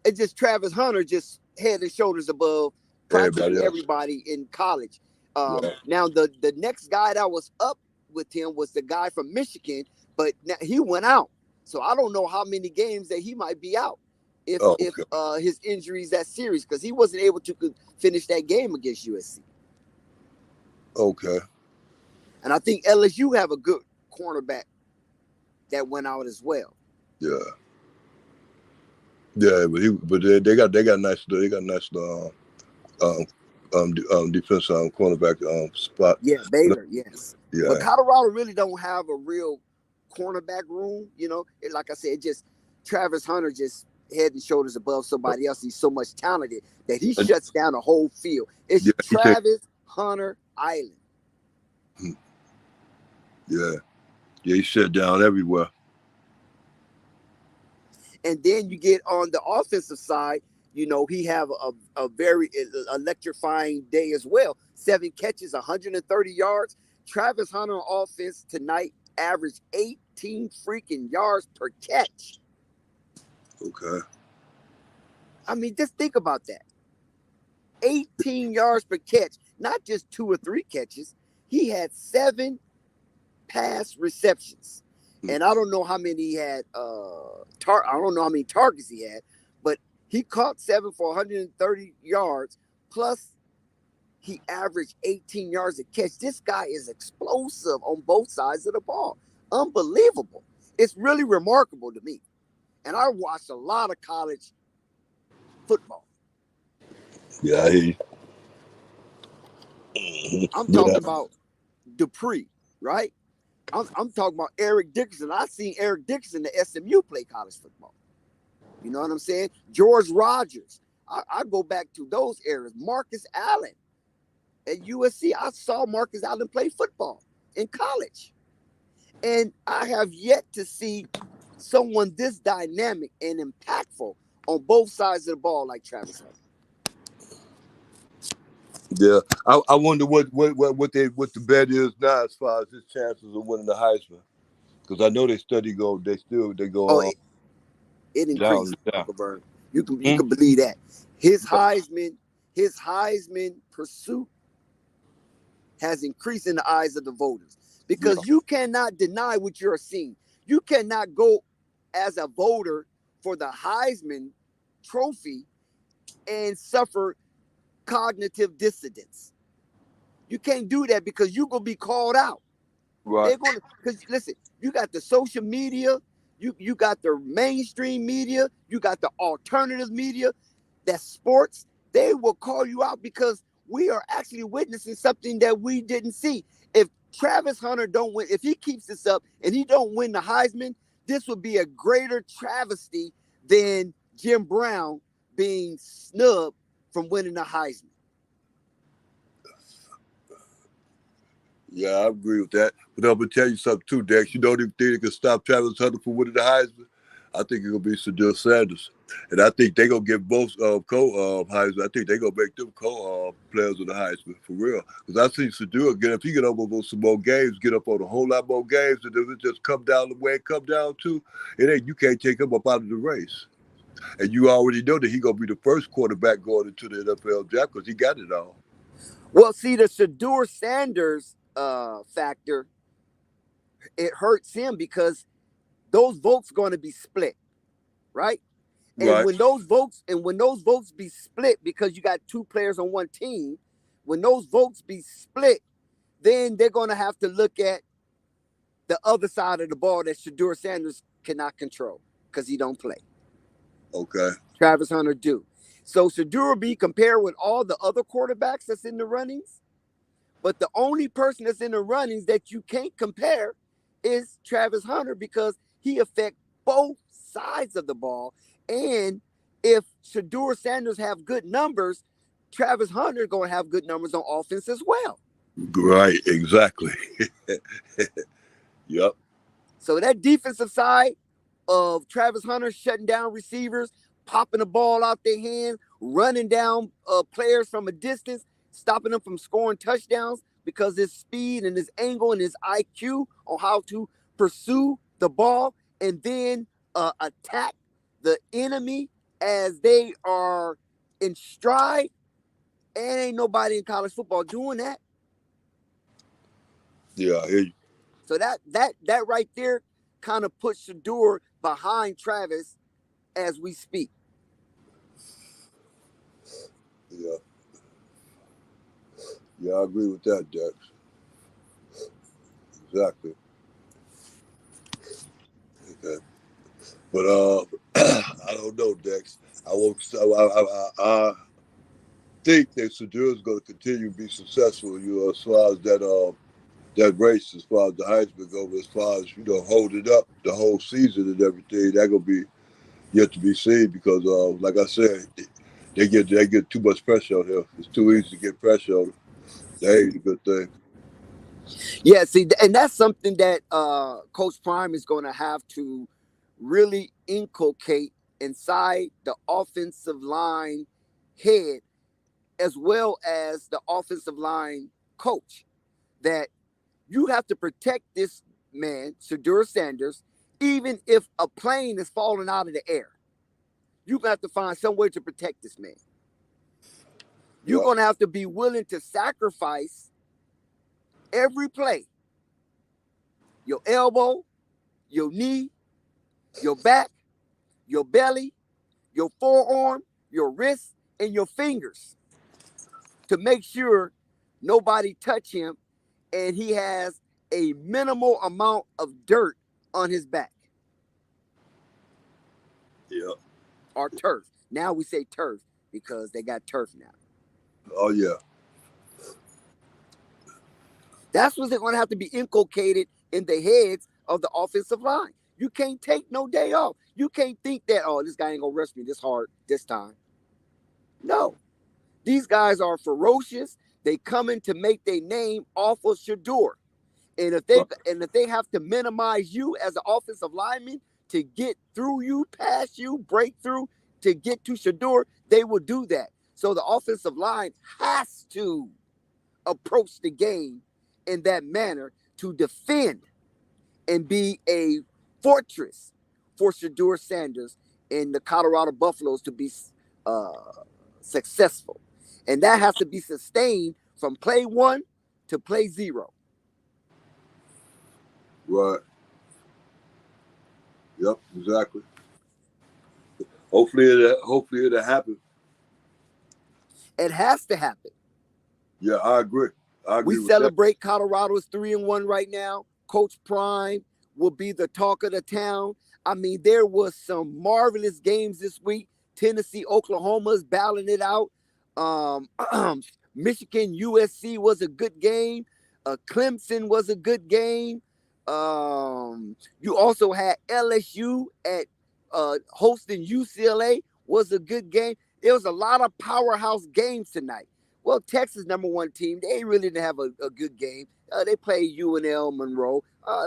It's just Travis Hunter just head and shoulders above practically everybody in college. Now the next guy that was up with him was the guy from Michigan, but now he went out. So I don't know how many games that he might be out if his injury is that serious, because he wasn't able to finish that game against USC. Okay. And I think LSU have a good cornerback that went out as well. Yeah. Yeah, but they got nice defense cornerback spot. Yeah, Baylor, yes. Yeah. But Colorado really don't have a real cornerback room. You know, like I said, just Travis Hunter just head and shoulders above somebody else. He's so much talented that he shuts down the whole field. It's Travis Hunter Island. Yeah, he shut down everywhere. And then you get on the offensive side, you know, he have a very electrifying day as well. 7 catches, 130 yards. Travis Hunter on offense tonight averaged 18 freaking yards per catch. Okay. I mean, just think about that. 18 yards per catch, not just 2 or 3 catches. He had 7 pass receptions. And I don't know how many he had. I don't know how many targets he had, but he caught 7 for 130 yards. Plus, he averaged 18 yards a catch. This guy is explosive on both sides of the ball. Unbelievable. It's really remarkable to me. And I watched a lot of college football. Yeah, I hear you. I'm talking about Dupree, right? I'm talking about Eric Dickerson. I've seen Eric Dickerson at SMU play college football. You know what I'm saying? George Rogers. I go back to those eras. Marcus Allen at USC. I saw Marcus Allen play football in college. And I have yet to see someone this dynamic and impactful on both sides of the ball like Travis Hunter. Yeah, I wonder what the bet is now as far as his chances of winning the Heisman, because I know they Oh, go it down increased, down. Uncle Vern. You Hmm? can believe that. His Heisman pursuit has increased in the eyes of the voters Yeah, because you cannot deny what you're seeing. You cannot go as a voter for the Heisman trophy and suffer cognitive dissonance. You can't do that because you're gonna be called out. right. They're gonna because listen, you got the social media, you got the mainstream media, you got the alternative media, that sports, they will call you out because we are actually witnessing something that we didn't see. If Travis Hunter don't win, if he keeps this up and he don't win the Heisman, this would be a greater travesty than Jim Brown being snubbed from winning the Heisman. Yeah, I agree with that. But I'm gonna tell you something too, Dex. You don't even think it can stop Travis Hunter from winning the Heisman? I think it's gonna be Shadur Sanders, and I think they're gonna give both co Heisman. I think they're gonna make them co players of the Heisman for real. Because I see Shadur get if he get up on some more games, get up on a whole lot more games, and if it just come down the way it come down to, it ain't you can't take him up out of the race. And you already know that he gonna be the first quarterback going into the NFL draft because he got it all. Well, see, the Shadur Sanders factor, it hurts him because those votes going to be split, right? And Right. when those votes be split because you got two players on one team, when those votes be split, then they're going to have to look at the other side of the ball that Shadur Sanders cannot control because he don't play. Okay. Travis Hunter do. So Shadur will be compared with all the other quarterbacks that's in the runnings, but the only person that's in the runnings that you can't compare is Travis Hunter because he affects both sides of the ball. And if Shadur Sanders have good numbers, Travis Hunter is going to have good numbers on offense as well. Right. Exactly. Yep. So that defensive side of Travis Hunter shutting down receivers, popping the ball out their hands, running down players from a distance, stopping them from scoring touchdowns because his speed and his angle and his IQ on how to pursue the ball and then attack the enemy as they are in stride. And ain't nobody in college football doing that. Yeah. I hear you. So that right there kind of puts Shadur behind Travis as we speak. Yeah. Yeah. I agree with that, Dex. Exactly. Okay. But I don't know, Dex. I won't. I think that Shadur is going to continue to be successful. As far as that race, as far as the Heisman goes, as far as hold it up the whole season and everything, that gonna be yet to be seen because, like I said, they get too much pressure on him. It's too easy to get pressure on him. That ain't a good thing. Yeah, see, and that's something that Coach Prime is going to have to really inculcate inside the offensive line head as well as the offensive line coach. That you have to protect this man, Shadur Sanders, even if a plane is falling out of the air. You're going to have to find some way to protect this man. You're Yep. going to have to be willing to sacrifice every play. Your elbow, your knee, your back, your belly, your forearm, your wrist, and your fingers to make sure nobody touch him and he has a minimal amount of dirt on his back Yep. or turf. Now we say turf because they got turf now. Oh yeah. That's what's going to have to be inculcated in the heads of the offensive line. You can't take no day off. You can't think that, oh, this guy ain't going to rush me this hard this time. No. These guys are ferocious. They coming to make their name off of Shadur. And if they have to minimize you as an offensive lineman to get through you, pass you, break through to get to Shadur, they will do that. So the offensive line has to approach the game in that manner to defend and be a fortress for Shedeur Sanders and the Colorado Buffaloes to be successful. And that has to be sustained from play 1 to play 0. Right. Yep, exactly. Hopefully it'll happen. It has to happen. Yeah, I agree. We celebrate Colorado's 3-1 right now. Coach Prime will be the talk of the town. I mean, there was some marvelous games this week. Tennessee, Oklahoma's battling it out. Michigan, USC was a good game. Clemson was a good game. You also had LSU at hosting UCLA was a good game. There was a lot of powerhouse games tonight. Well, Texas, #1 team, they really didn't have a good game. They played UNL Monroe.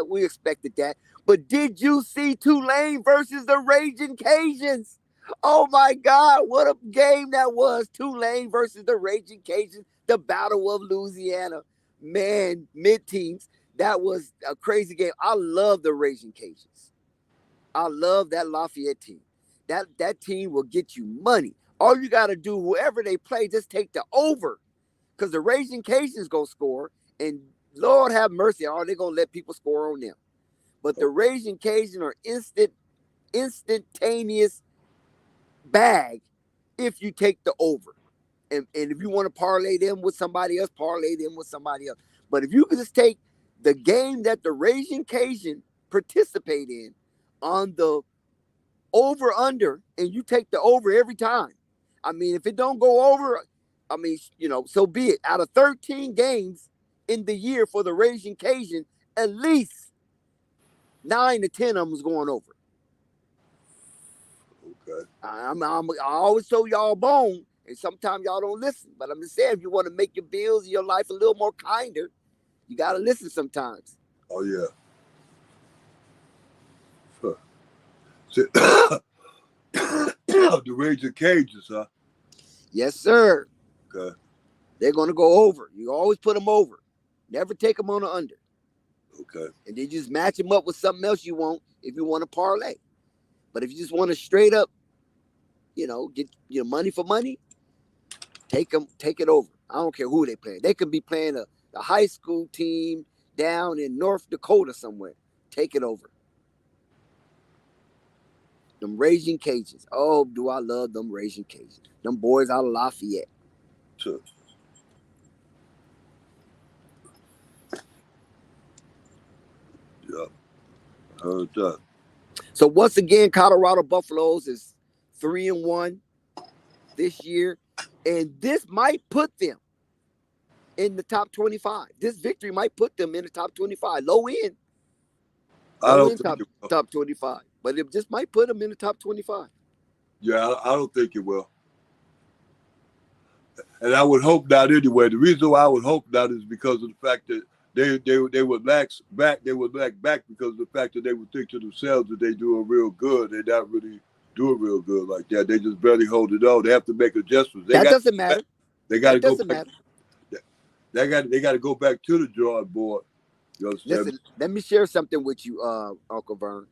We expected that. But did you see Tulane versus the Raging Cajuns? Oh, my God, what a game that was. Tulane versus the Raging Cajuns, the Battle of Louisiana. Man, mid-teens, that was a crazy game. I love the Raging Cajuns. I love that Lafayette team. That team will get you money. All you got to do, whoever they play, just take the over. Because the Raging Cajuns going to score. And Lord have mercy, they're going to let people score on them. But the Raging Cajuns are instantaneous bag if you take the over. And if you want to parlay them with somebody else, parlay them with somebody else. But if you can just take the game that the Raging Cajun participate in on the over-under, and you take the over every time. I mean, if it don't go over, I mean, so be it. Out of 13 games in the year for the Raging Cajun, at least 9 to 10 of them is going over. Okay. I always show y'all bone, and sometimes y'all don't listen. But I'm just saying, if you want to make your bills and your life a little more kinder, you got to listen sometimes. Oh, yeah. The Raging Cajuns, huh? Yes, sir. Okay. They're going to go over. You always put them over. Never take them on the under. Okay. And then just match them up with something else you want if you want to parlay. But if you just want to straight up, get your money for money, take it over. I don't care who they play. They could be playing a high school team down in North Dakota somewhere. Take it over. Them Raging Cajuns. Oh, do I love them Raging Cajuns. Them boys out of Lafayette. Sure. Yeah. I heard that. So once again, Colorado Buffaloes is 3-1 this year. And this might put them in the top 25. This victory might put them in the top 25. Low end. I don't think top 25. But it just might put them in the top 25. Yeah, I don't think it will. And I would hope not anyway. The reason why I would hope not is because of the fact that they would lack back. They would lack back because of the fact that they would think to themselves that they doing real good. They're not really doing real good like that. They just barely hold it on. They have to make adjustments. That doesn't matter. They got to go. Doesn't matter. They got to go back to the drawing board. You understand? Listen, let me share something with you, Uncle Vern.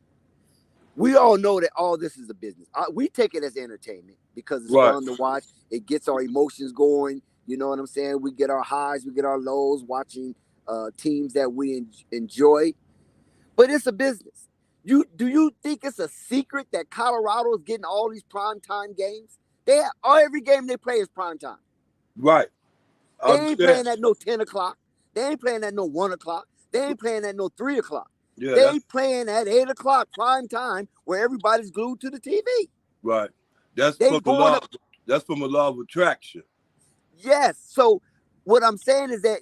We all know that all this is a business. We take it as entertainment because it's fun to watch. It gets our emotions going. You know what I'm saying? We get our highs, we get our lows watching teams that we enjoy. But it's a business. Do you think it's a secret that Colorado is getting all these primetime games? Every game they play is primetime. Right. They ain't playing at no 10 o'clock. They ain't playing at no 1 o'clock. They ain't playing at no 3 o'clock. Yeah, they playing at 8 o'clock prime time where everybody's glued to the TV. Right. That's from a law of attraction. Yes. So what I'm saying is that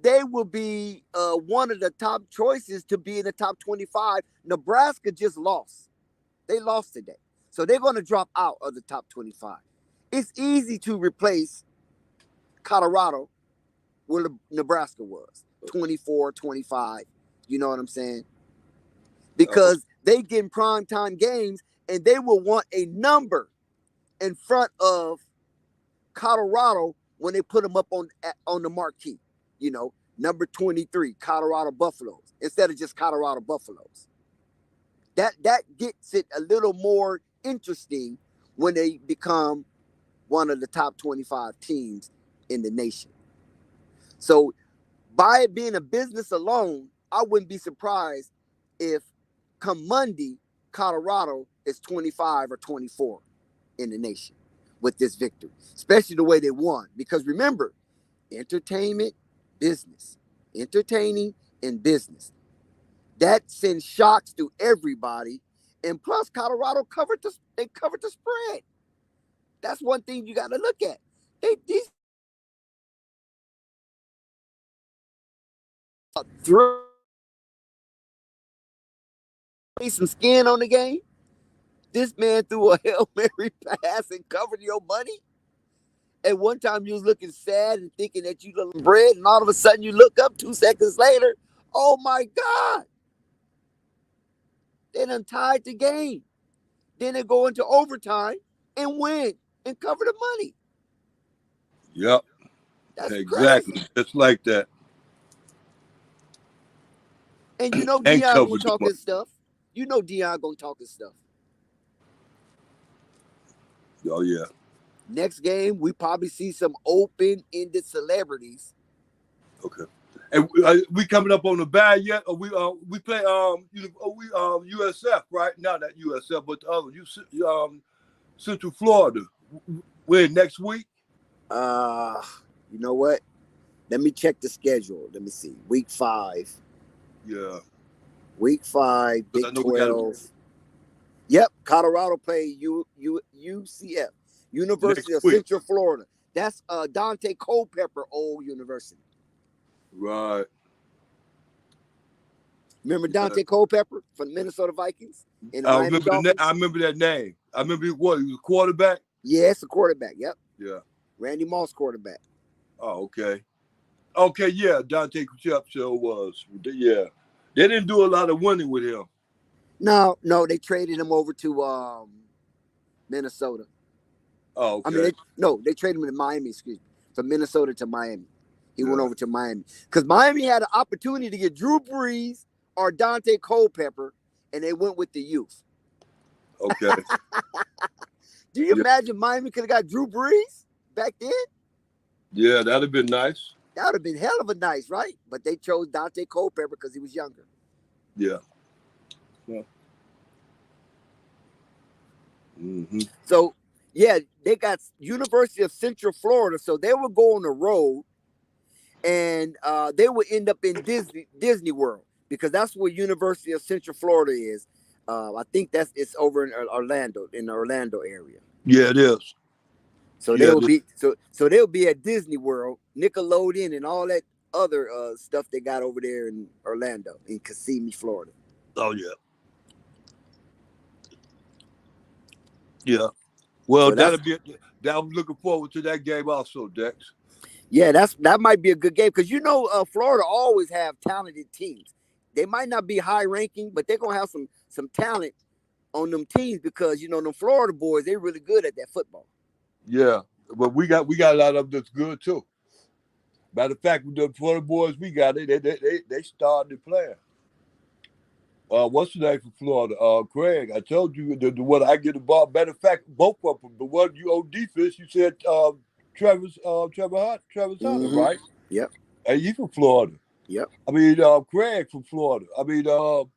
they will be one of the top choices to be in the top 25. Nebraska just lost. They lost today. So they're going to drop out of the top 25. It's easy to replace Colorado where Nebraska was, 24, 25. You know what I'm saying? Because they get in primetime games and they will want a number in front of Colorado when they put them up on the marquee. Number 23, Colorado Buffaloes, instead of just Colorado Buffaloes. That gets it a little more interesting when they become one of the top 25 teams in the nation. So by it being a business alone, I wouldn't be surprised if come Monday, Colorado is 25 or 24 in the nation with this victory, especially the way they won. Because remember, entertainment, business, entertaining and business. That sends shocks to everybody. And plus, Colorado covered the spread. That's one thing you got to look at. These threw some skin on the game. This man threw a Hail Mary pass and covered your money. And one time you was looking sad and thinking that you look bread, and all of a sudden you look up 2 seconds later. Oh my God. They done tied the game. Then they go into overtime and win and cover the money. Yep. That's exactly. crazy. Just like that. And you know And Deion covered gonna the talk money. his stuff. You know Deion gonna talk his stuff. Oh yeah. Next game, we probably see some open-ended celebrities. Okay. And we coming up on the bye yet? Or we play USF right? Not that USF, but the other Central Florida. When next week? You know what? Let me check the schedule. Let me see. Week 5. Yeah. Week 5, But I Big know we gotta- 12. Yep, Colorado play UCF, University Next of week. Central Florida. That's Dante Culpepper old university. Right. Remember Dante Culpepper from the Minnesota Vikings and the I Miami remember Dolphins? I remember that name. I remember he was a quarterback. Yeah, it's a quarterback. Yep, Yeah. Randy Moss quarterback. Oh, okay. Okay, yeah. Dante Culpepper was. Yeah. They didn't do a lot of winning with him. No, they traded him over to Minnesota. Oh, okay. I mean, they traded him to Miami. Excuse me, from Minnesota to Miami. He went over to Miami because Miami had an opportunity to get Drew Brees or Dante Culpepper, and they went with the youth. Okay. Do you imagine Miami could have got Drew Brees back then? Yeah, that'd have been nice. That would have been hell of a nice, right? But they chose Dante Culpepper because he was younger. Yeah. Yeah. Mm-hmm. So, yeah, they got University of Central Florida. So they would go on the road, and they would end up in Disney World because that's where University of Central Florida is. I think it's over in Orlando, in the Orlando area. Yeah, it is. So Yeah, they'll be at Disney World, Nickelodeon, and all that other stuff they got over there in Orlando, in Kissimmee, Florida. Oh yeah. Yeah. Well, So I'm looking forward to that game also, Dex. Yeah, that might be a good game because Florida always have talented teams. They might not be high ranking, but they're gonna have some talent on them teams because them Florida boys, they're really good at that football. Yeah, but we got a lot of them that's good too. Matter of fact, with the Florida boys, we got it. They started playing. What's the name for Florida? Craig. I told you the one I get the ball. Matter of fact, both of them. The one you on defense, you said Trevor Hunter, right? Yep. And you from Florida. Yep. I mean, Craig from Florida. I mean, Sadur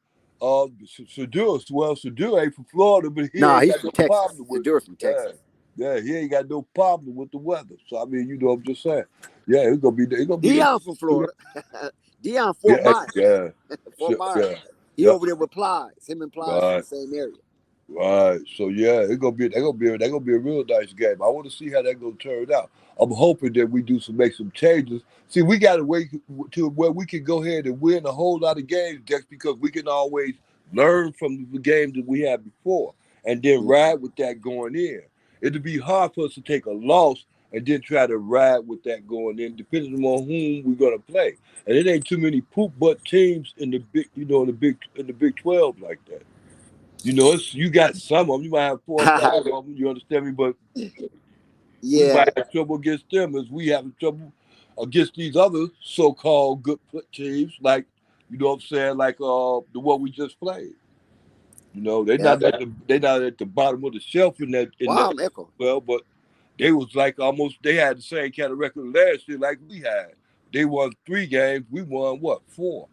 ain't from Florida, but he's from Texas. Sadur from Texas. Yeah, he ain't got no problem with the weather. So I mean, I'm just saying. Yeah, it's gonna be. Deion from Florida. Deion Fort Myers. Yeah. Fort Myers. Yeah. He over there with Plies. Him and Plies from the same area. Right. So yeah, they're gonna be a real nice game. I want to see how that's gonna turn out. I'm hoping that we make some changes. See, we gotta wait to where we can go ahead and win a whole lot of games just because we can always learn from the games that we had before and then ride with that going in. It'd be hard for us to take a loss and then try to ride with that going in, depending on whom we're gonna play. And it ain't too many poop butt teams in the Big 12 like that. You got some of them. You might have 4 or 5 of them. You understand me? But We Yeah, might have trouble against them as we having trouble against these other so-called good teams, like you know what I'm saying, like the one we just played. You know, yeah. they not at the bottom of the shelf in Wow, that I'm echoing. well, but they was like almost they had the same kind of record last year like we had. They won 3 games, we won what 4.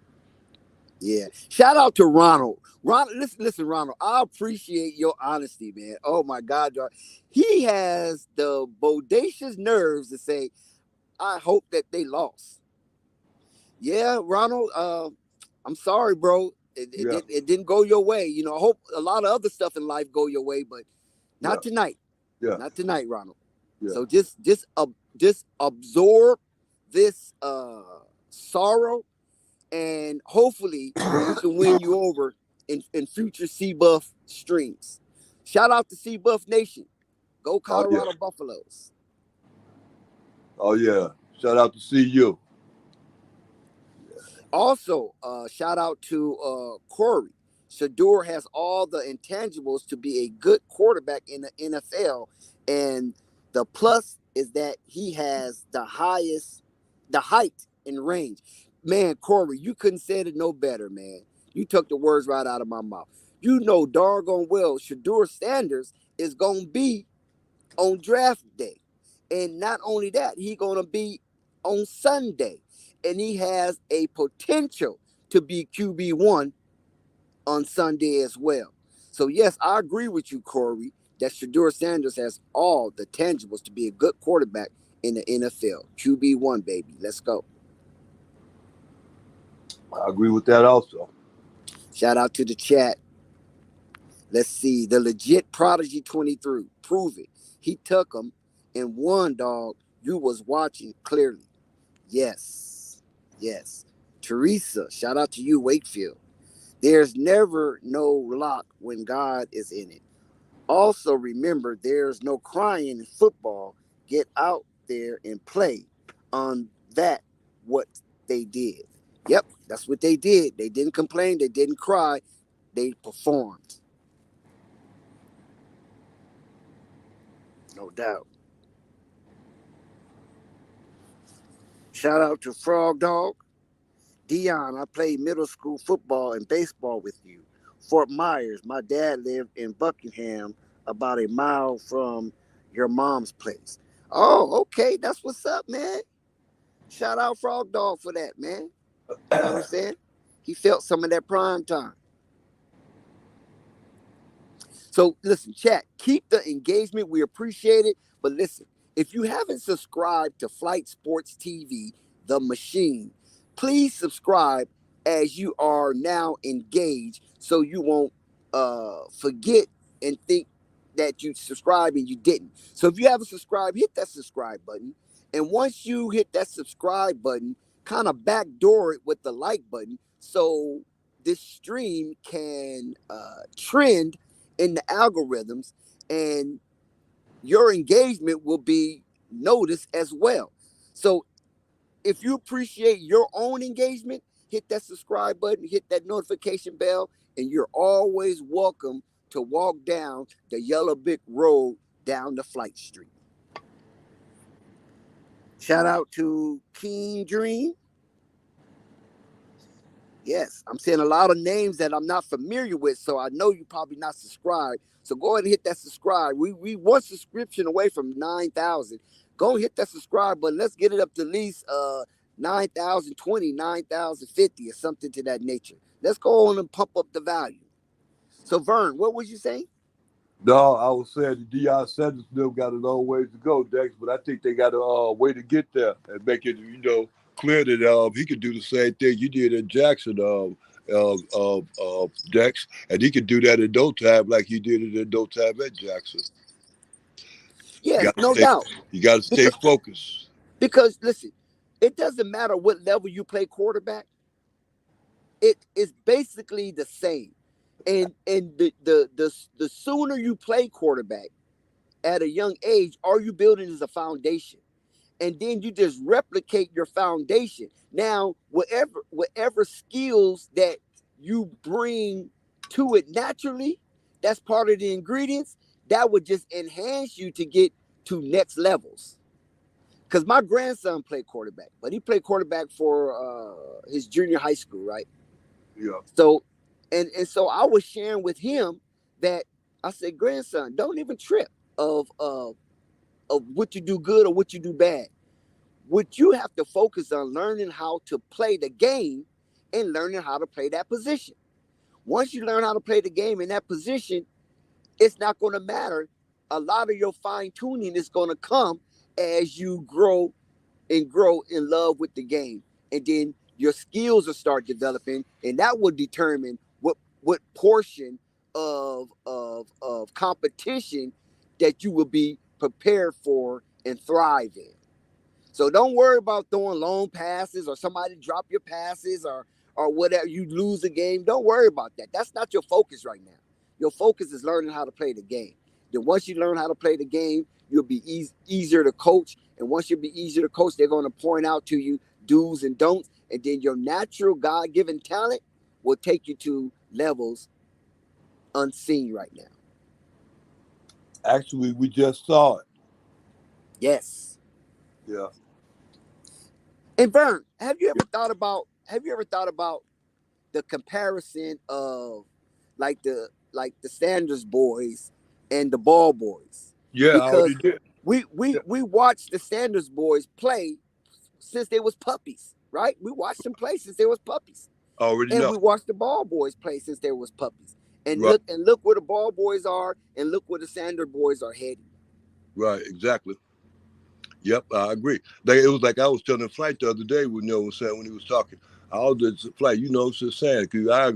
Yeah. Shout out to Ronald. Ronald, listen, Ronald. I appreciate your honesty, man. Oh my God, dog. He has the bodacious nerves to say, "I hope that they lost." Yeah, Ronald. I'm sorry, bro. Yeah, It didn't go your way. You know, I hope a lot of other stuff in life go your way, but yeah, not tonight. yeah, Not tonight, Ronald. yeah. So just absorb this sorrow, and hopefully we can win you over in future C Buff streams. Shout out to C Buff Nation. Go Oh yeah, Colorado Buffaloes. oh yeah. Shout out to CU. Also, shout out to Corey. Shador has all the intangibles to be a good quarterback in the NFL, and the plus is that he has the height and range. Man, Corey, you couldn't say it no better, man. You took the words right out of my mouth. You know doggone well Shador Sanders is gonna be on draft day. And not only that, he's going to be on Sunday. And he has a potential to be QB1 on Sunday as well. So, yes, I agree with you, Corey, that Shador Sanders has all the tangibles to be a good quarterback in the NFL. QB1, baby. Let's go. I agree with that also. Shout out to the chat. Let's see. The legit Prodigy 23. Prove it. He took him and won, dog. You was watching clearly. Yes. Yes. Teresa, shout out to you, Wakefield. There's never no lock when God is in it. Also, remember, there's no crying in football. Get out there and play on that, what they did. Yep, that's what they did. They didn't complain. They didn't cry. They performed. No doubt. Shout out to Frog Dog. Deion, I played middle school football and baseball with you. Fort Myers, my dad lived in Buckingham, about a mile from your mom's place. Oh, okay. That's what's up, man. Shout out Frog Dog for that, man. You know what I'm saying? He felt some of that prime time. So listen, chat, keep the engagement. We appreciate it. But listen, if you haven't subscribed to Flight Sports TV, the machine, please subscribe as you are now engaged so you won't forget and think that you subscribed and you didn't. So if you haven't subscribed, hit that subscribe button. And once you hit that subscribe button, kind of backdoor it with the like button so this stream can trend in the algorithms and your engagement will be noticed as well. So if you appreciate your own engagement, hit that subscribe button, hit that notification bell, and you're always welcome to walk down the Yellow Brick Road down the Flight Street. Shout out to Keen Dream. Yes, I'm seeing a lot of names that I'm not familiar with, so I know you're probably not subscribed. So go ahead and hit that subscribe. We one subscription away from 9,000. Go and hit that subscribe button. Let's get it up to at least 9,020, 9,050 or something to that nature. Let's go on and pump up the value. So Vern, what was you saying? No, I was saying the Deion Sanders still got a long ways to go, Dex, but I think they got a way to get there and make it, clear that he could do the same thing you did in Jackson, Dex, and he could do that in no time like he did it in no time at Jackson. Yes, no doubt. You got to stay focused. Because listen, it doesn't matter what level you play quarterback. It is basically the same. And the sooner you play quarterback at a young age, all you building is a foundation. And then you just replicate your foundation. Now, whatever skills that you bring to it naturally, that's part of the ingredients, that would just enhance you to get to next levels. Because my grandson played quarterback, but he played quarterback for his junior high school, right? Yeah. So, and so I was sharing with him that I said, grandson, don't even trip of what you do good or what you do bad. What you have to focus on learning how to play the game and learning how to play that position. Once you learn how to play the game in that position, it's not going to matter. A lot of your fine tuning is going to come as you grow in love with the game, and then your skills will start developing, and that will determine what portion of competition that you will be prepared for and thrive in. So don't worry about throwing long passes or somebody drop your passes or whatever. You lose the game. Don't worry about that. That's not your focus right now. Your focus is learning how to play the game. Then once you learn how to play the game, you'll be easier to coach. And once you'll be easier to coach, they're going to point out to you do's and don'ts. And then your natural God-given talent will take you to levels unseen right now. Actually, we just saw it. Yes. Yeah. And Vern, have you ever thought about the comparison of like the Sanders boys and the Ball boys? Yeah, I already Because did. we watched the Sanders boys play since they was puppies, right? We watched them play since they was puppies. Already And know. we watched the Ball boys play since they was puppies. And Right. look where the Ball boys are, and look where the Sanders boys are heading. Right, exactly. Yep, I agree. It was like I was telling Flight the other day when when he was talking. I was just Flight, it's just saying because I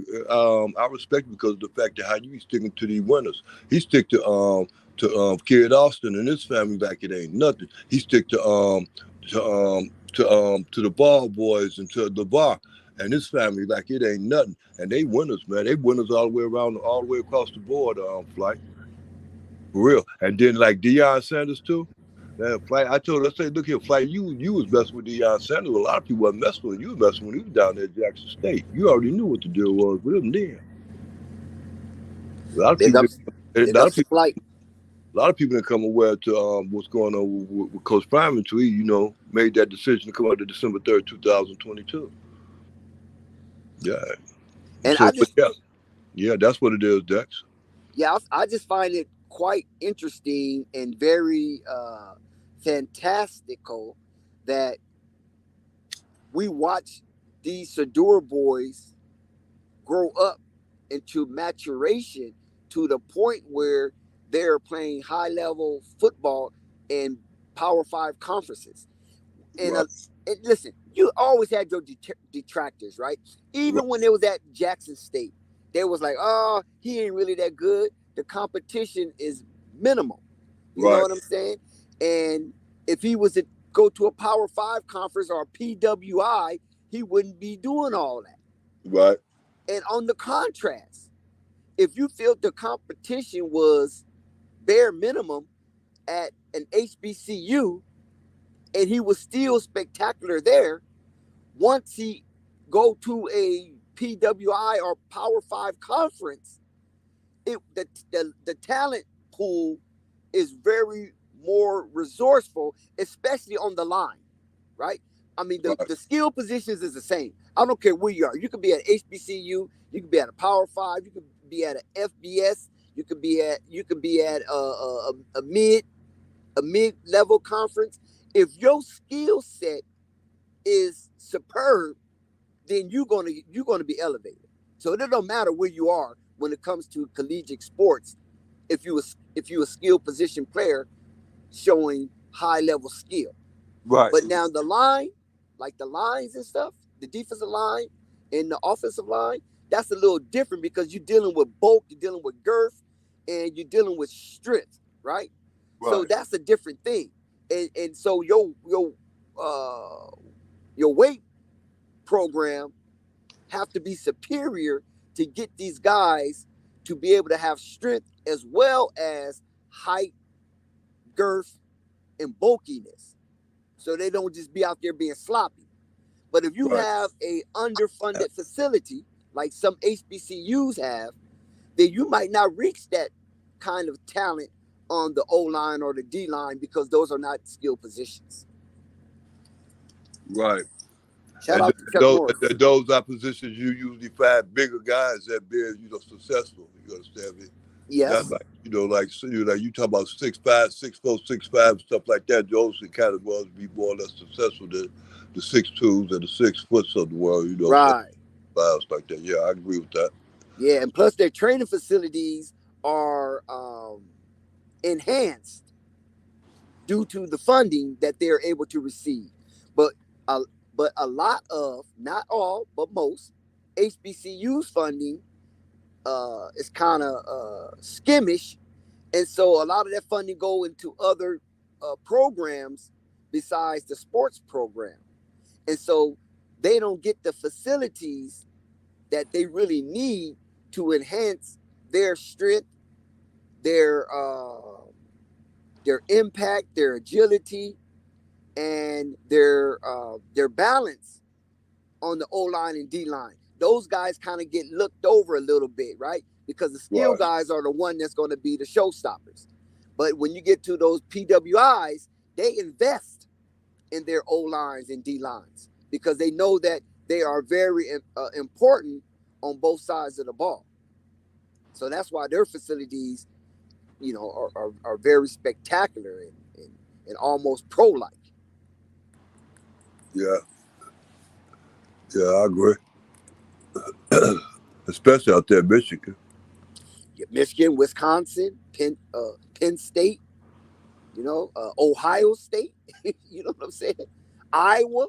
respect him because of the fact that how you be sticking to these winners. He stick to Kid Austin and his family back. It ain't nothing. He stick to the Ball boys and to the bar and his family like it ain't nothing. And they winners, man. They winners all the way around, all the way across the board. Flight for real. And then like Deion Sanders too. That Flight, I said, look here, Flight, you was messing with Deion Sanders. A lot of people wasn't messing with him. You was messing when he was down there at Jackson State. You already knew what the deal was with him then. A lot of Big people, ups to Flight. a lot of people didn't come aware to what's going on with Coach Prime until he, made that decision to come out to December 3rd, 2022. Yeah. And So, but yeah, that's what it is, Dex. Yeah, I just find it quite interesting and very fantastical that we watch these Sador boys grow up into maturation to the point where they're playing high-level football in Power 5 conferences. And, Right. And listen, you always had your detractors, right? Even when it was at Jackson State, they was like, oh, he ain't really that good. The competition is minimal. You know what I'm saying? And if he was to go to a Power 5 conference or a PWI, he wouldn't be doing all that. Right. And on the contrast, if you felt the competition was bare minimum at an HBCU and he was still spectacular there, once he go to a PWI or Power 5 conference, the talent pool is very more resourceful, especially on the line, right? I mean, the skill positions is the same. I don't care where you are. You could be at HBCU, you could be at a Power 5, you could be at an FBS, you could be at a mid-level conference. If your skill set is superb, then you're gonna be elevated. So it don't matter where you are when it comes to collegiate sports. If you a skilled position player showing high level skill, right? But now the line, like the lines and stuff, the defensive line and the offensive line, that's a little different because you're dealing with bulk, you're dealing with girth, and you're dealing with strength, right? So that's a different thing. And so your weight program have to be superior to get these guys to be able to have strength as well as height, girth, and bulkiness. So they don't just be out there being sloppy. But if you have a underfunded facility like some HBCUs have, then you might not reach that kind of talent on the O line or the D line because those are not skill positions. Right. Shout And out to Chuck Norris. those are positions you usually find bigger guys that be, successful. You understand me? Not Yes. like, you talk about 6'5", 6'4", 6'5", stuff like that. Those are kind of ones be more or less successful than the 6'2s and the 6 foot of the world. Right. Styles like that. Yeah, I agree with that. Yeah, and plus their training facilities are enhanced due to the funding that they're able to receive. But a lot of, not all, but most HBCU's funding is kind of skimmish, and so a lot of that funding go into other programs besides the sports program, and so they don't get the facilities that they really need to enhance their strength, their impact, their agility, and their balance on the O line and D line. Those guys kind of get looked over a little bit, right? Because the skill Right. guys are the one that's going to be the showstoppers. But when you get to those PWIs, they invest in their O lines and D lines because they know that they are very important on both sides of the ball. So that's why their facilities, are very spectacular and almost pro-like. Yeah. Yeah, I agree. Especially out there in Michigan. Michigan, Wisconsin, Penn State, Ohio State, you know what I'm saying? Iowa,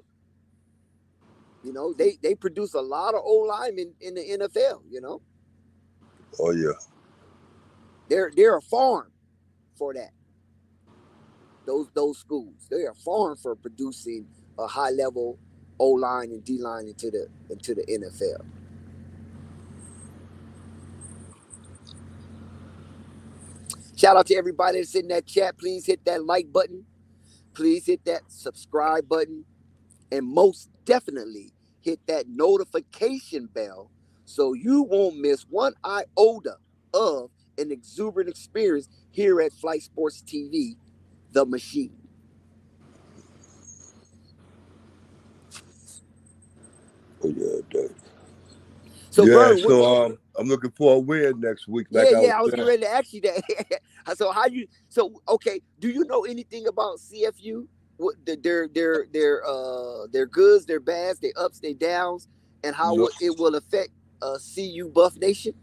they produce a lot of O linemen in the NFL, Oh yeah. They're a farm for that. Those schools, they're a farm for producing a high level O line and D line into the NFL. Shout out to everybody that's in that chat. Please hit that like button. Please hit that subscribe button. And most definitely hit that notification bell so you won't miss one iota of an exuberant experience here at Flight Sports TV, the machine. Oh yeah, that. So, Yeah, Vern, so I'm looking for a win next week. Like I was getting ready to ask you that. So okay, do you know anything about CFU? What their goods, their bads, their ups, their downs, and how No. it will affect CU Buff Nation?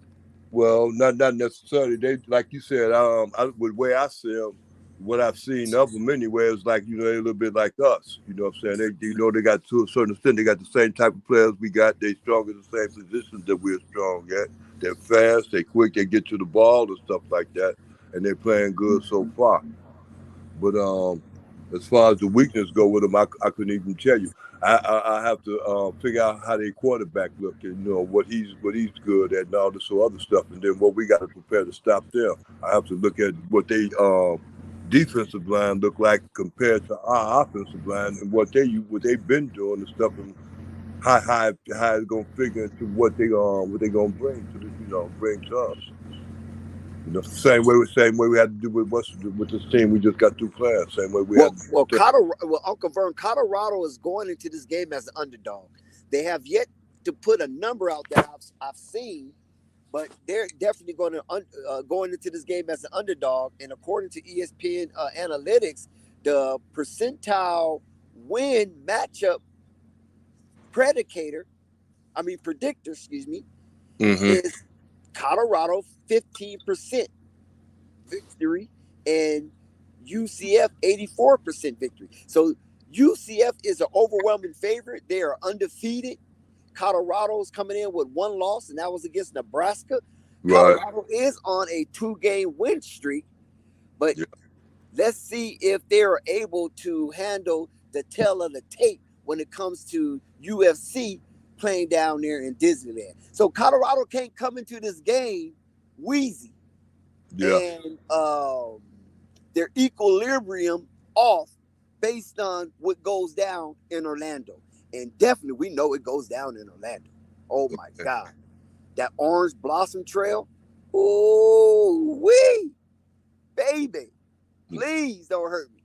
Well, not necessarily. They, like you said, with the way I see them, what I've seen of them anyway, is like, they're a little bit like us. You know what I'm saying? They got, to a certain extent, they got the same type of players we got. They strong in the same positions that we're strong at. They're fast, they quick, they get to the ball and stuff like that, and they're playing good so far. But as far as the weakness go with them, I couldn't even tell you. I have to figure out how their quarterback look and what he's good at and all this other stuff, and then what we got to prepare to stop them. I have to look at what they defensive line look like compared to our offensive line and what they've been doing and stuff, and how it's gonna figure into what they gonna bring to bring to us. Same way we had to do with this team we just got through playing. Same way we had to do. Uncle Vern, Colorado is going into this game as an underdog. They have yet to put a number out that I've seen, but they're definitely going into this game as an underdog. And according to ESPN analytics, the percentile win matchup predictor, is Colorado 15% victory and UCF 84% victory. So UCF is an overwhelming favorite. They are undefeated. Colorado's coming in with one loss, and that was against Nebraska. Right. Colorado is on a 2-game win streak, but let's see if they're able to handle the tail of the tape when it comes to UFC playing down there in Disneyland. So Colorado can't come into this game wheezy and their equilibrium off based on what goes down in Orlando. And definitely we know it goes down in Orlando. Oh my God. That Orange Blossom Trail. Oh, wee. baby, please don't hurt me.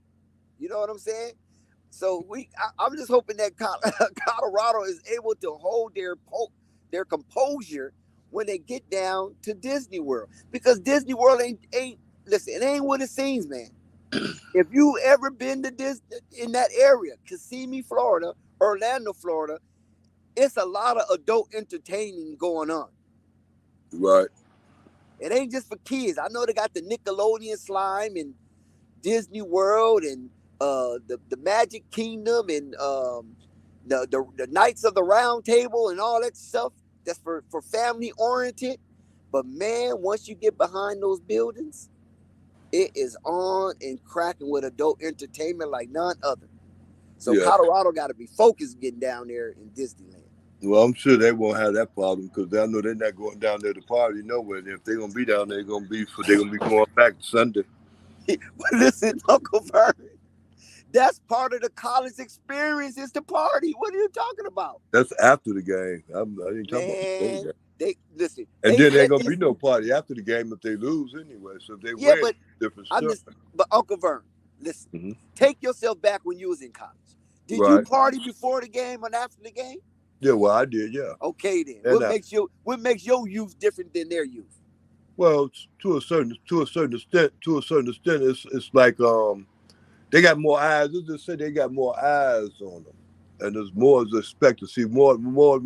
You know what I'm saying? So I'm just hoping that Colorado is able to hold their composure when they get down to Disney World, because Disney World ain't listen, it ain't what it seems, man. If you ever been to Disney in that area, Kissimmee, Florida, Orlando, Florida, it's a lot of adult entertaining going on. Right. It ain't just for kids. I know they got the Nickelodeon slime and Disney World and the Magic Kingdom and the Knights of the Round Table and all that stuff that's for family oriented. But man, once you get behind those buildings, it is on and cracking with adult entertainment like none other. So Yeah. Colorado got to be focused getting down there in Disneyland. Well, I'm sure they won't have that problem because I know they're not going down there to party nowhere. And if they're gonna be down there, they're gonna be going back Sunday. Listen, Uncle Vern, that's part of the college experience is the party. What are you talking about? That's after the game. I ain't talking about before the Man, game. they listen. And They then there ain't set gonna these, be no party after the game if they lose anyway. So if they yeah, win, but different I'm story. just, but Uncle Vern, listen, Mhm. take yourself back when you was in college. Did you Right. party before the game and after the game? Yeah, well, I did, yeah. Okay, then. And What makes your youth different than their youth? well, to a certain extent, it's like they got more eyes. Let's just say they got more eyes on them, and there's more to expect to see more that more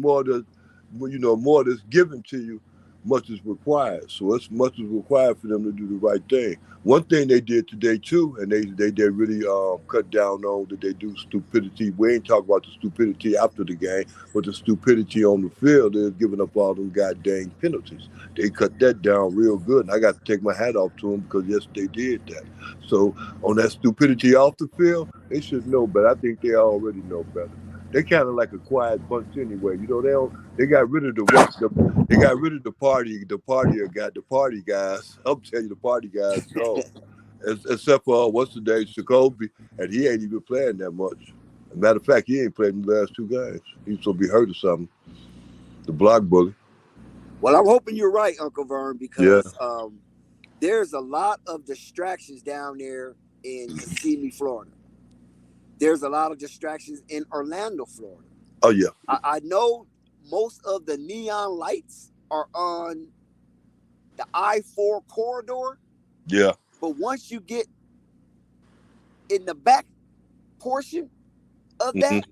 that's given to you, much is required. So it's much is required for them to do the right thing. One thing they did today too, and they really cut down on that they do stupidity. We ain't talking about the stupidity after the game, but the stupidity on the field is giving up all them goddamn penalties. They cut that down real good, and I got to take my hat off to them because yes, they did that. So on that stupidity off the field, they should know better. I think they already know better. They kind of like a quiet bunch anyway. You know, they got rid of they got rid of the party guys. I'm telling you, the party guys. So except for what's the name, Jacoby, and he ain't even playing that much. As a matter of fact, he ain't played in the last two games. He's supposed to be hurt or something. The block bully. Well, I'm hoping you're right, Uncle Vern, Yeah. because there's a lot of distractions down there in Kissimmee, Florida. There's a lot of distractions in Orlando, Florida. Oh yeah. I know most of the neon lights are on the I-4 corridor, Yeah. but once you get in the back portion of Hmm. that,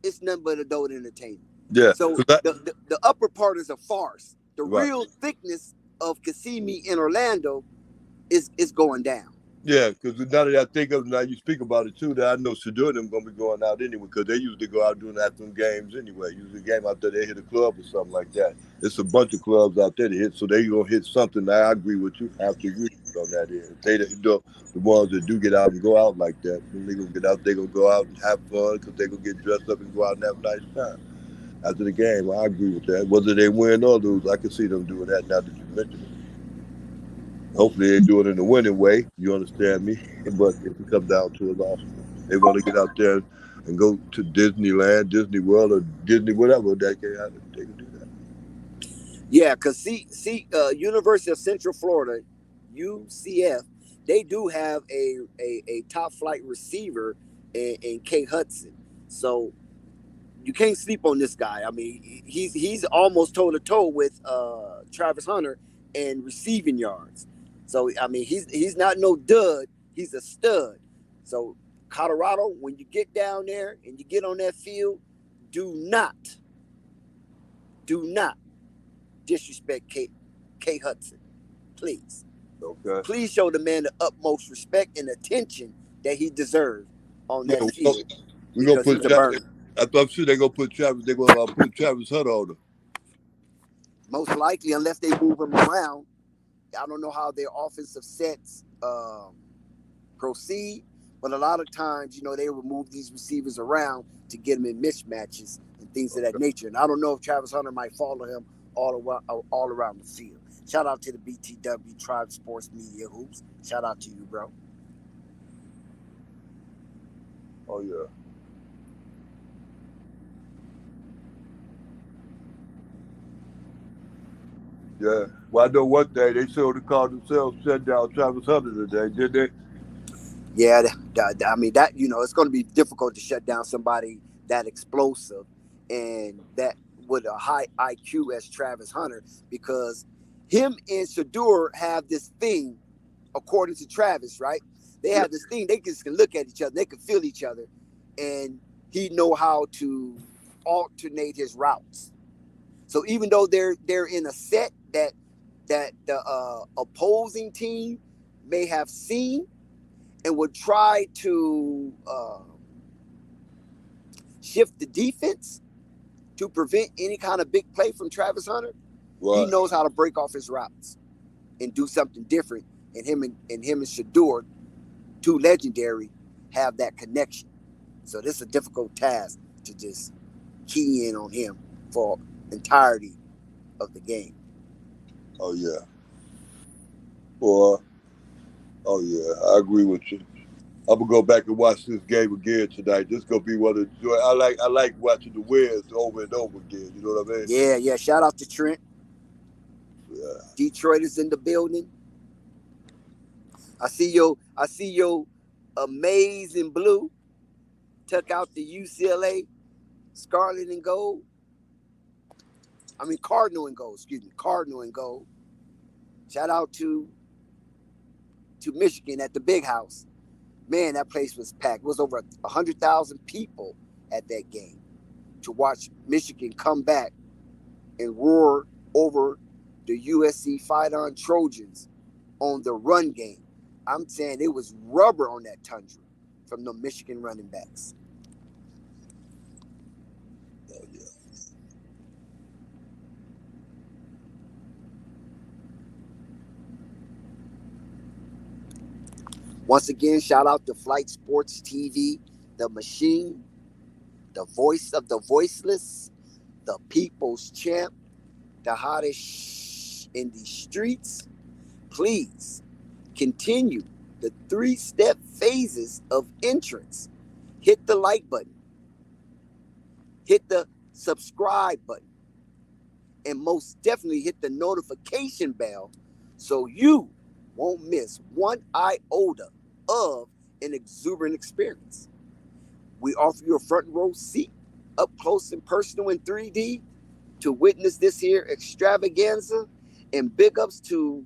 it's nothing but adult entertainment. Yeah. So the upper part is a farce. The Right. real thickness of Kissimmee in Orlando is going down. Yeah, because now that I think of it, now you speak about it too, that I know Shadur and them going to be going out anyway because they usually go out doing after them games anyway. Usually a game out there, they hit a club or something like that. It's a bunch of clubs out there to hit, so they going to hit something. Now, I agree with you. I have to agree on that end. They the ones that do get out and go out like that, when they going to get out, they going to go out and have fun because they going to get dressed up and go out and have a nice time. After the game, I agree with that. Whether they win or lose, I can see them doing that now that you mention it. Hopefully they do it in a winning way. You understand me? But if it comes down to a loss, they want to get out there and go to Disneyland, Disney World, or Disney whatever. They can do that. Yeah, because University of Central Florida, UCF, they do have a top flight receiver in K Hudson. So you can't sleep on this guy. I mean, he's almost toe to toe with Travis Hunter in receiving yards. So I mean, he's not no dud. He's a stud. So Colorado, when you get down there and you get on that field, do not disrespect K Hudson, please. Okay. Please show the man the utmost respect and attention that he deserves on that Yeah, field. we're gonna Because put he's a burner. I'm sure they're gonna put Travis. They're gonna put Travis Hunter on him. Most likely, unless they move him around. I don't know how their offensive sets proceed, but a lot of times, they will move these receivers around to get them in mismatches and things of that nature. And I don't know if Travis Hunter might follow him all around the field. Shout out to the BTW Tribe Sports Media Hoops. Shout out to you, bro. Oh yeah. Yeah. Well, I know one thing. They sort of called themselves shut down Travis Hunter today, did they? Yeah, I mean that it's going to be difficult to shut down somebody that explosive and that with a high IQ as Travis Hunter, because him and Shador have this thing, according to Travis, right? They Yeah. have this thing. They just can look at each other. They can feel each other, and he know how to alternate his routes. So even though they're in a set that the opposing team may have seen and would try to shift the defense to prevent any kind of big play from Travis Hunter, he Right. knows how to break off his routes and do something different. And him and Shador, two legendary, have that connection. So this is a difficult task to just key in on him for entirety of the game. Oh yeah. Well, oh yeah. I agree with you. I'm gonna go back and watch this game again tonight. This gonna be one of the joy. I like watching the wins over and over again. You know what I mean? Yeah. Shout out to Trent. Yeah. Detroit is in the building. I see your amazing blue. Took out the UCLA Scarlet and Gold. I mean Cardinal and Gold. Excuse me, Cardinal and Gold. Shout out to Michigan at the Big House. Man, that place was packed. It was over 100,000 people at that game to watch Michigan come back and roar over the USC Fight-On Trojans on the run game. I'm saying it was rubber on that tundra from the Michigan running backs. Oh yeah. Once again, shout out to Flight Sports TV, the machine, the voice of the voiceless, the people's champ, the hottest in the streets. Please continue the 3-step phases of entrance. Hit the like button, hit the subscribe button, and most definitely hit the notification bell so you won't miss one iota of an exuberant experience. We offer you a front row seat, up close and personal in 3D, to witness this here extravaganza. And big ups to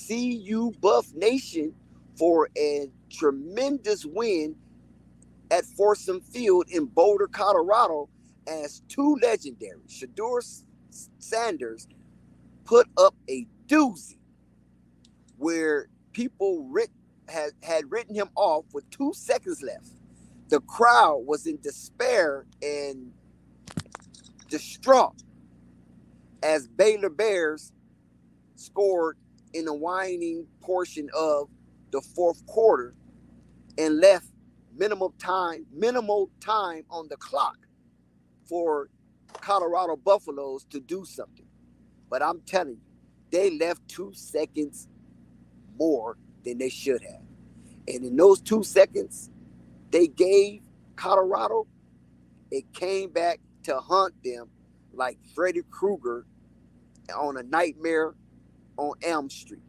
CU Buff Nation for a tremendous win at Folsom Field in Boulder, Colorado, as two legendaries, Shador Sanders, put up a doozy where people had written him off with 2 seconds left. The crowd was in despair and distraught as Baylor Bears scored in the waning portion of the fourth quarter and left minimal time on the clock for Colorado Buffaloes to do something. But I'm telling you, they left 2 seconds more than they should have. And in those 2 seconds they gave Colorado, it came back to haunt them like Freddy Krueger on A Nightmare on Elm Street.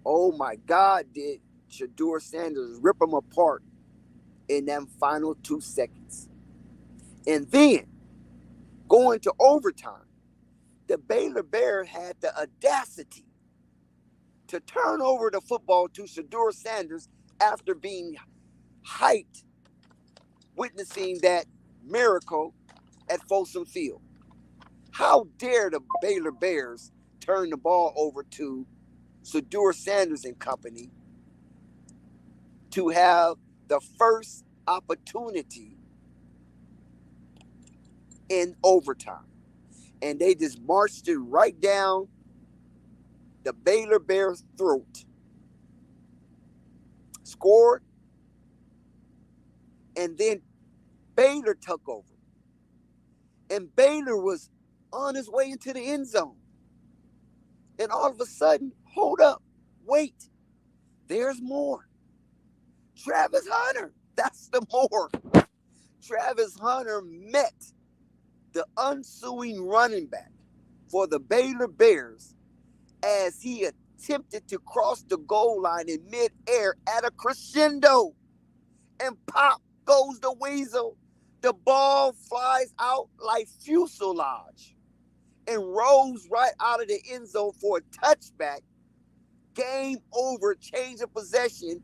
Oh my God, did Shador Sanders rip them apart in them final 2 seconds. And then, going to overtime, the Baylor Bears had the audacity to turn over the football to Shador Sanders after being hyped, witnessing that miracle at Folsom Field. How dare the Baylor Bears turn the ball over to Shador Sanders and company to have the first opportunity in overtime. And they just marched it right down the Baylor Bears' throat, scored, and then Baylor took over. And Baylor was on his way into the end zone. And all of a sudden, hold up, wait, there's more. Travis Hunter, that's the more. Travis Hunter met the unsuing running back for the Baylor Bears as he attempted to cross the goal line in midair at a crescendo. And pop goes the weasel. The ball flies out like fuselage and rolls right out of the end zone for a touchback. Game over, change of possession.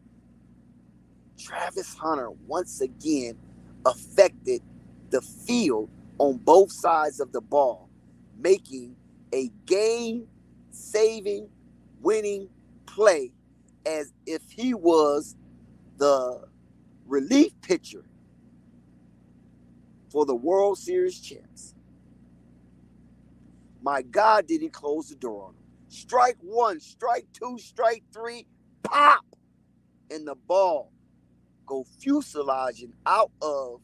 Travis Hunter once again affected the field on both sides of the ball, making a game-saving, winning play as if he was the relief pitcher for the World Series champs. My God, did he close the door on him. Strike one, strike two, strike three, pop! And the ball go fuselaging out of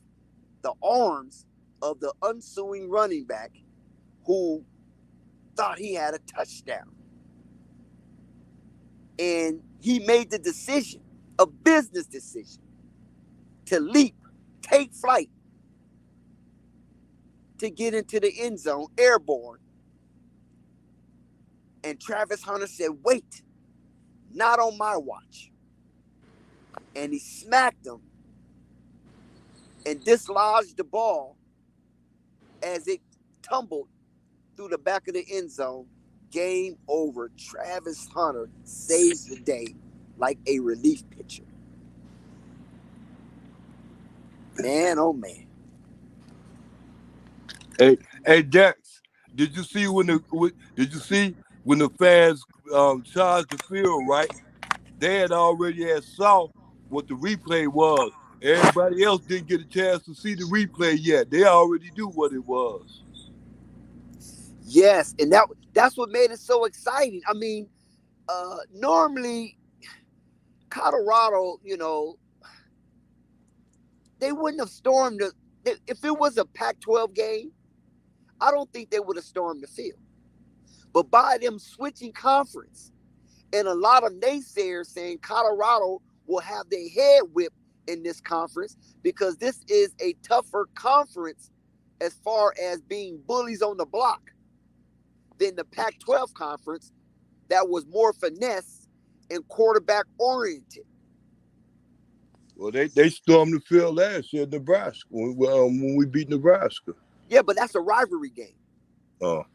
the arms of the ensuing running back who thought he had a touchdown. And he made the decision, a business decision, to leap, take flight, to get into the end zone, airborne. And Travis Hunter said, wait, not on my watch. And he smacked him and dislodged the ball as it tumbled through the back of the end zone. Game over. Travis Hunter saves the day like a relief pitcher. Man, oh man. Hey, Dex, did you see when the fans charged the field, right? They had already saw what the replay was. Everybody else didn't get a chance to see the replay yet. They already knew what it was. Yes, and that's what made it so exciting. I mean, normally Colorado, they wouldn't have stormed if it was a Pac-12 game. I don't think they would have stormed the field. But by them switching conference, and a lot of naysayers saying Colorado will have their head whipped in this conference because this is a tougher conference as far as being bullies on the block than the Pac-12 conference that was more finesse and quarterback oriented. Well, they stormed the field last year in Nebraska when we beat Nebraska. Yeah, but that's a rivalry game. Oh, okay.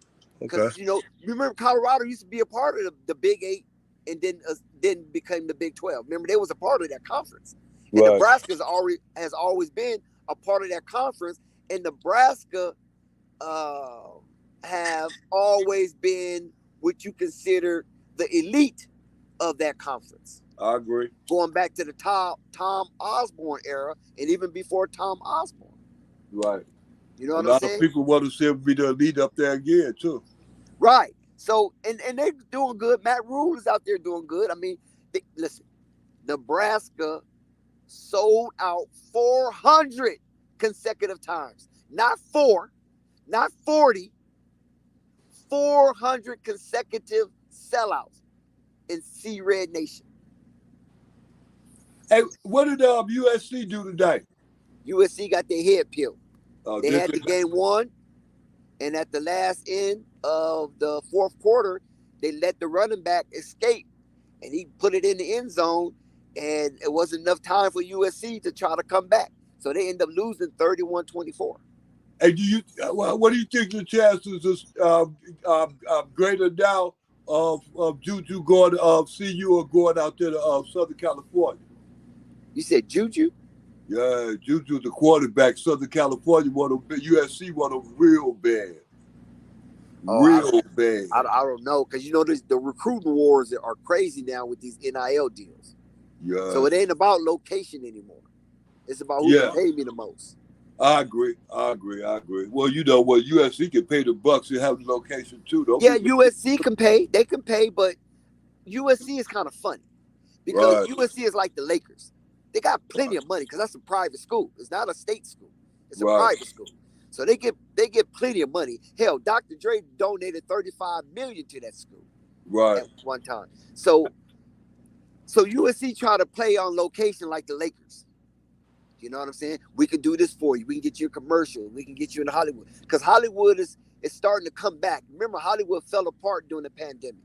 Because, remember Colorado used to be a part of the Big 8 and then became the Big 12. Remember, they was a part of that conference. And right. Nebraska has always been a part of that conference. And Nebraska have always been what you consider the elite of that conference. I agree. Going back to the Tom Osborne era and even before Tom Osborne. Right. You know what I'm saying? A lot of people want to see him be the elite up there again, too. Right. So, and they're doing good. Matt Rule is out there doing good. I mean, listen, Nebraska sold out 400 consecutive times. Not 4, not 40, 400 consecutive sellouts in C-Red Nation. Hey, what did USC do today? USC got their head peeled. They had the they? game won, and at the last end of the fourth quarter, they let the running back escape, and he put it in the end zone, and it wasn't enough time for USC to try to come back. So they end up losing 31-24. Hey, what do you think the chances is greater now of Juju going to CU or going out there to Southern California? You said Juju? Yeah, Juju, the quarterback, Southern California, USC want him real bad. Real bad. I don't know, because the recruiting wars are crazy now with these NIL deals. Yeah. So it ain't about location anymore. It's about who can pay me the most. I agree. Well, USC can pay the bucks and have the location too, though. Yeah, USC can pay. They can pay, but USC is kind of funny because USC is like the Lakers. They got plenty of money because that's a private school. It's not a state school. It's a private school. So they get plenty of money. Hell, Dr. Dre donated $35 million to that school. Right. At one time. So USC try to play on location like the Lakers. You know what I'm saying? We can do this for you. We can get you a commercial. We can get you in Hollywood. Because Hollywood is starting to come back. Remember, Hollywood fell apart during the pandemic.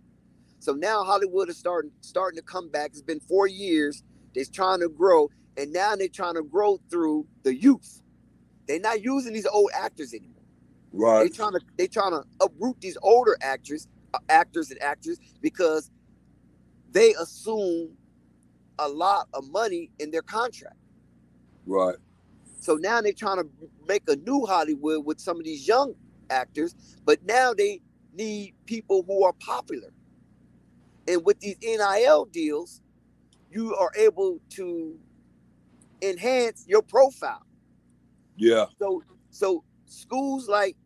So now Hollywood is starting to come back. It's been 4 years. They're trying to grow, and now they're trying to grow through the youth. They're not using these old actors anymore. Right. They're trying to uproot these older actors and actresses because they assume a lot of money in their contract. Right. So now they're trying to make a new Hollywood with some of these young actors, but now they need people who are popular. And with these NIL deals, you are able to enhance your profile. Yeah. So schools like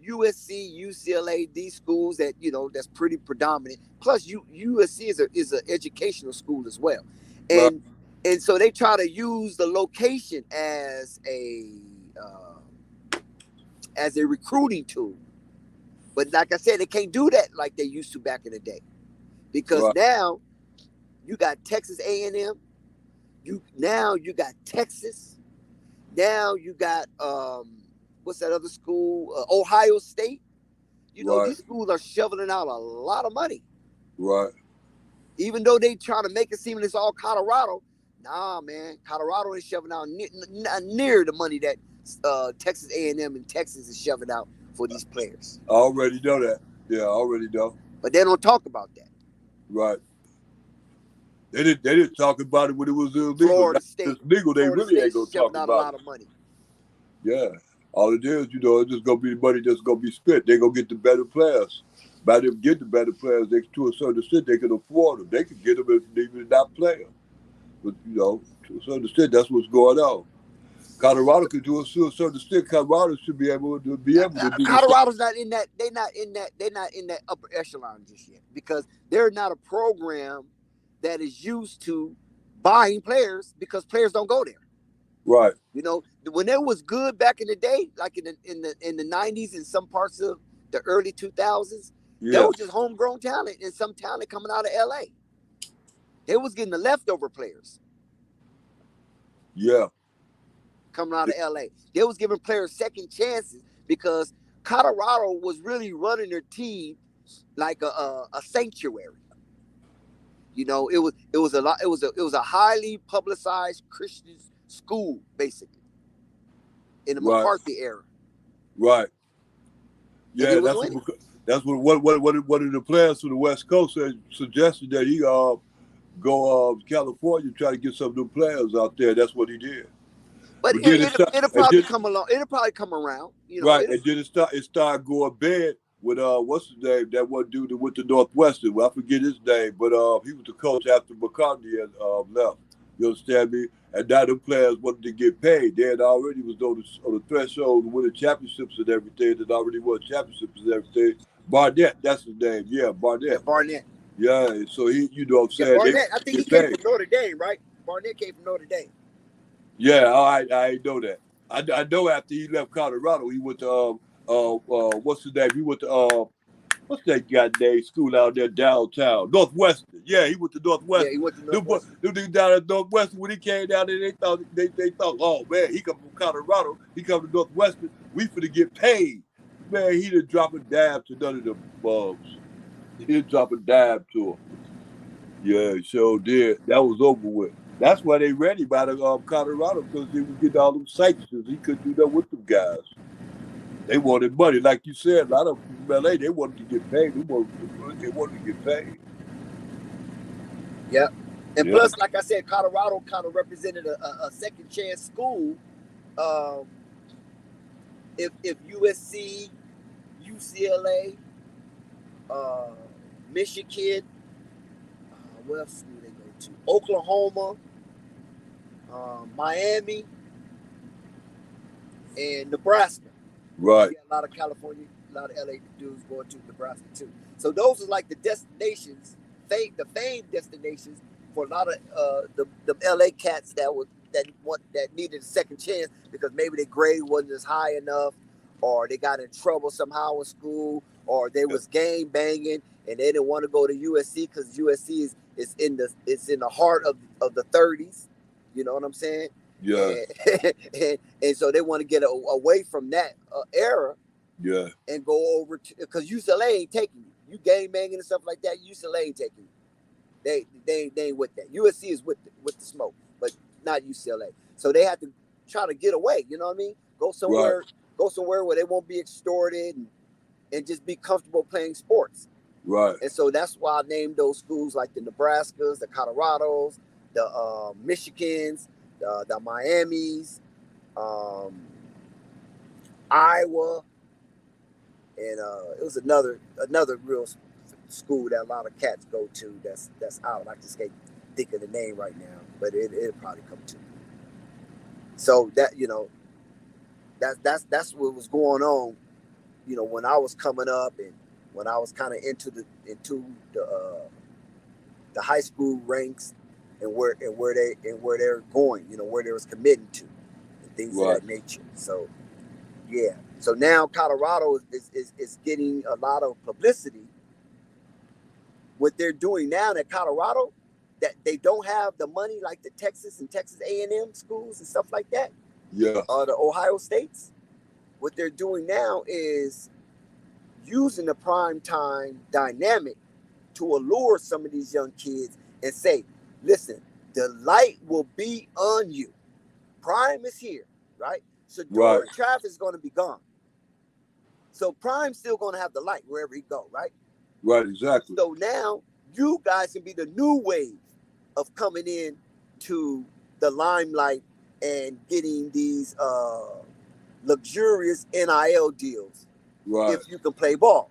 USC, UCLA, these schools that that's pretty predominant. Plus, USC is an educational school as well, and so they try to use the location as a recruiting tool. But like I said, they can't do that like they used to back in the day, because now you got Texas A&M, you got Texas, now you got what's that other school? Ohio State. These schools are shoveling out a lot of money. Right. Even though they trying to make it seem it's all Colorado, nah, man, Colorado is shoving out near the money that Texas A&M and Texas is shoving out for these players. I already know that. Yeah, I already know. But they don't talk about that. Right. They didn't talk about it when it was illegal. Florida State. It's legal. They really ain't gonna talk about a lot of money. Yeah. All it is, it's just gonna be the money that's gonna be spent. They're gonna get the better players. By them getting the better players, they to a certain extent they can afford them. They can get them if they even not play them. But to a certain extent, that's what's going on. Colorado could do it to a certain extent. Colorado should be able to do. Colorado's not in that. They're not in that upper echelon just yet, because they're not a program that is used to buying players, because players don't go there. Right. When it was good back in the day, like in the 90s and some parts of the early 2000s, there was just homegrown talent and some talent coming out of LA. They was getting the leftover players. Yeah. Coming out of LA. They was giving players second chances, because Colorado was really running their team like a sanctuary. It was a highly publicized Christian school, basically, in the McCarthy era. Right. Yeah, that's what one of the players from the West Coast suggested, that he go to California, try to get some new players out there. That's what he did. But it'll probably come along. It'll probably come around. Right, and then it started going bad with what's his name? That one dude that went to Northwestern. Well, I forget his name, but he was the coach after McCartney had left. You understand me? And now the players wanted to get paid. They had already was on the threshold to win championships and everything. That already won championships and everything. Barnett, that's his name. Yeah, Barnett. Yeah, Barnett. Yeah, so he, what I'm saying. Barnett, I think he came from Notre Dame, right? Barnett came from Notre Dame. Yeah, I know that. I know after he left Colorado, he went to what's his name? He went to what's that goddamn school out there downtown? Northwestern. Yeah, he went to Northwestern. Yeah, he went to Northwestern. Them niggas down at Northwestern, when he came down there, they thought, oh man, he come from Colorado, he come to Northwestern, we finna get paid. Man, he didn't drop a dime to none of them bums. He didn't drop a dime to him. Yeah, he sure did. That was over with. That's why they read him out of Colorado, because they was getting all them sanctions. He couldn't do that with them guys. They wanted money. Like you said, a lot of them from LA, they wanted to get paid. They wanted to get paid. Yeah. And plus, like I said, Colorado kind of represented a second chance school. If USC, UCLA, Michigan, what else do they go to? Oklahoma, Miami, and Nebraska. Right. A lot of California, a lot of LA dudes going to Nebraska too. So those are like the destinations, the famed destinations for a lot of the LA cats that needed a second chance, because maybe their grade wasn't as high enough, or they got in trouble somehow in school, or they was gang banging and they didn't want to go to USC because USC is in the heart of the 30s. You know what I'm saying? Yeah. And so they want to get away from that era. Yeah. And go over to, because UCLA ain't taking you. You game banging and stuff like that, UCLA ain't taking you. They ain't with that. USC is with the smoke, but not UCLA. So they have to try to get away. You know what I mean? Go somewhere where they won't be extorted and just be comfortable playing sports. Right. And so that's why I named those schools like the Nebraskas, the Colorados, the Michigans, the Miamis, Iowa, and it was another real school that a lot of cats go to. That's out. I just can't think of the name right now, but it'll probably come to me. So that that's what was going on. When I was coming up and when I was kind of into the high school ranks and where they're going, where they was committing to and things of that nature. So yeah. So now Colorado is getting a lot of publicity. What they're doing now at Colorado, that they don't have the money like the Texas and Texas A&M schools and stuff like that. Yeah. The Ohio States. What they're doing now is using the prime time dynamic to allure some of these young kids and say, listen, the light will be on you. Prime is here, right? So traffic is going to be gone. So Prime's still going to have the light wherever he go, right? Right, exactly. So now you guys can be the new wave of coming in to the limelight and getting these luxurious NIL deals if you can play ball.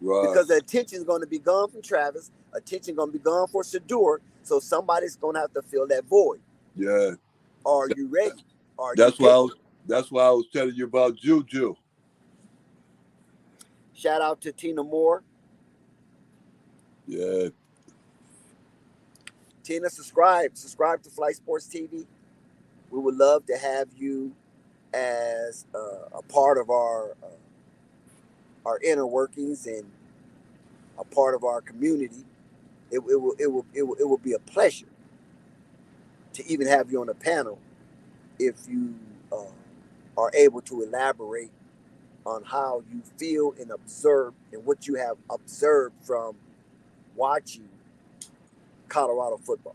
Right. Because the attention is going to be gone from Travis, attention going to be gone for Shedeur, so somebody's going to have to fill that void. Yeah. Are you ready? That's why I was telling you about Juju. Shout out to Tina Moore. Yeah. Tina, subscribe to Flight Sports TV. We would love to have you as a part of our inner workings and a part of our community. It will be a pleasure to even have you on the panel if you are able to elaborate on how you feel and observe and what you have observed from watching Colorado football.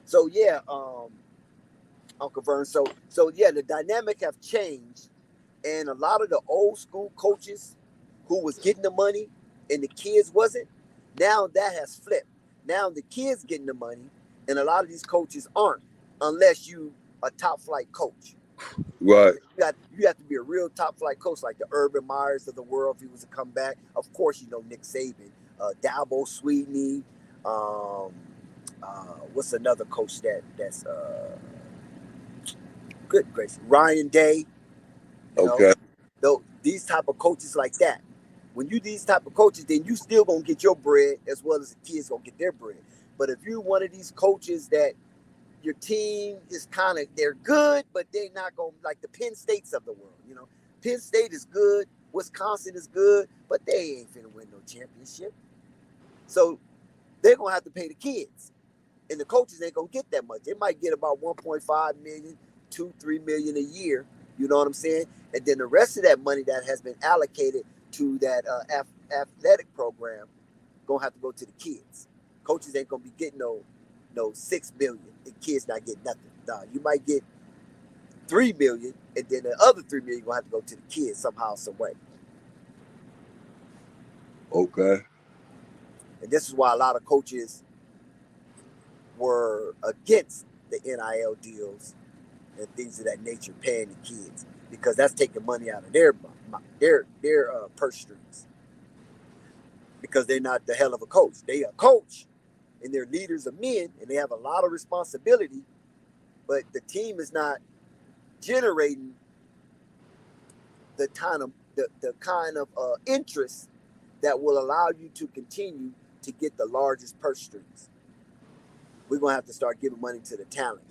So yeah, Uncle Vern. So yeah, the dynamic have changed, and a lot of the old school coaches who was getting the money and the kids wasn't. Now that has flipped. Now the kids getting the money, and a lot of these coaches aren't, unless you a top flight coach. Right. You have to be a real top flight coach, like the Urban Meyers of the world. If he was to come back, of course Nick Saban, Dabo Swinney. What's another coach that's good gracious, Ryan Day. These type of coaches like that. When you these type of coaches, then you still gonna get your bread as well as the kids gonna get their bread. But if you're one of these coaches that your team is they're good, but they're not gonna, like the Penn States of the world. Penn State is good, Wisconsin is good, but they ain't finna win no championship. So they're gonna have to pay the kids, and the coaches ain't gonna get that much. They might get about 1.5 million, 2-3 million a year. You know what I'm saying? And then the rest of that money that has been allocated to that athletic program gonna have to go to the kids. Coaches ain't gonna be getting no 6 million. The kids not getting nothing. Nah, you might get 3 million, and then the other 3 million gonna have to go to the kids somehow, some way. Okay. And this is why a lot of coaches were against the NIL deals and things of that nature, paying the kids, because that's taking money out of their purse strings. Because they're not the hell of a coach. They a coach, and they're leaders of men, and they have a lot of responsibility, but the team is not generating the kind of interest that will allow you to continue to get the largest purse strings. We're gonna have to start giving money to the talent.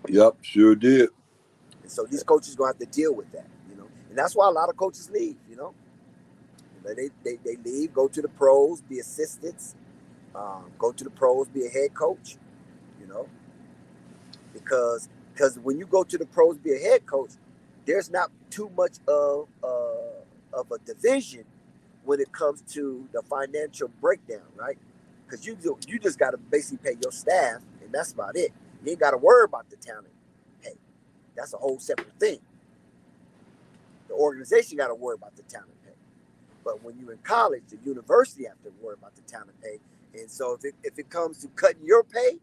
Yep, sure did. And so these coaches gonna have to deal with that, and that's why a lot of coaches leave. They leave, go to the pros, be assistants, go to the pros, be a head coach, because Because when you go to the pros, be a head coach, there's not too much of a division when it comes to the financial breakdown, right? Because you just got to basically pay your staff, and that's about it. You ain't got to worry about the talent pay. That's a whole separate thing. The organization got to worry about the talent pay. But when you're in college, the university have to worry about the talent pay. And so if it comes to cutting your pay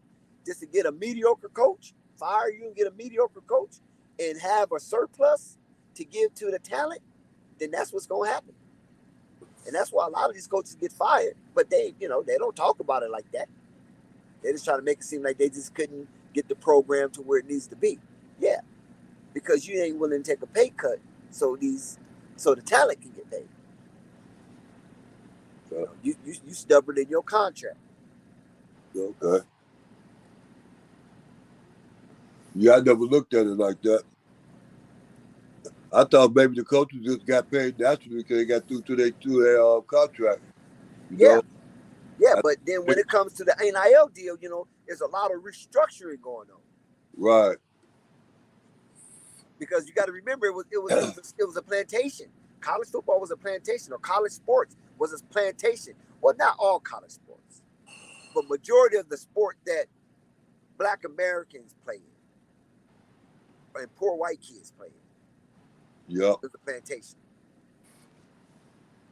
just to get a mediocre coach, fire you and get a mediocre coach, and have a surplus to give to the talent, then that's what's going to happen. And that's why a lot of these coaches get fired, but they don't talk about it like that. They just try to make it seem like they just couldn't get the program to where it needs to be. Yeah, because you ain't willing to take a pay cut so the talent can get paid. You stubborn in your contract. Okay. Yeah, I never looked at it like that. I thought maybe the coaches just got paid naturally because they got through to their contract. Yeah, but then when it comes to the NIL deal, there's a lot of restructuring going on. Right. Because you got to remember, it was a plantation. College football was a plantation, or college sports was a plantation. Well, not all college sports, but majority of the sport that Black Americans play in, and poor white kids play in. Yeah. It was a plantation.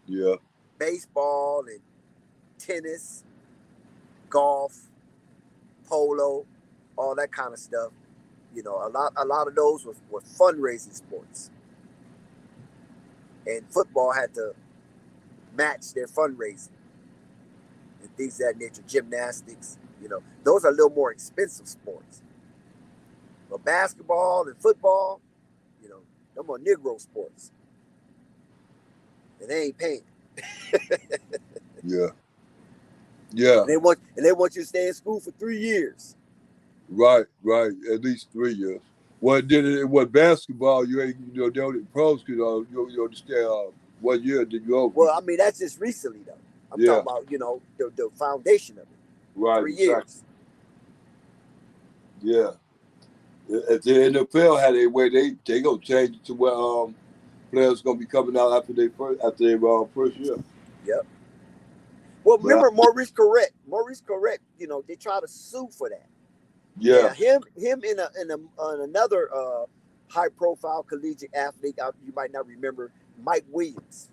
Yeah. Baseball and tennis, golf, polo, all that kind of stuff. A lot of those were fundraising sports. And football had to match their fundraising and things of that nature. Gymnastics, those are a little more expensive sports. But basketball and football, them are Negro sports. And they ain't paying. Yeah. Yeah. And they want you to stay in school for 3 years. Right. At least 3 years. Well, basketball, you ain't, the only pros could, you understand what year did you open? Well, I mean, that's just recently, though. I'm talking about, the foundation of it. Right. 3 years. Yeah. If the NFL had a way, they gonna change it to where players gonna be coming out after their first year. Yep. Well, remember Maurice Correct, they try to sue for that. Yeah. Him in another high-profile collegiate athlete, you might not remember, Mike Williams.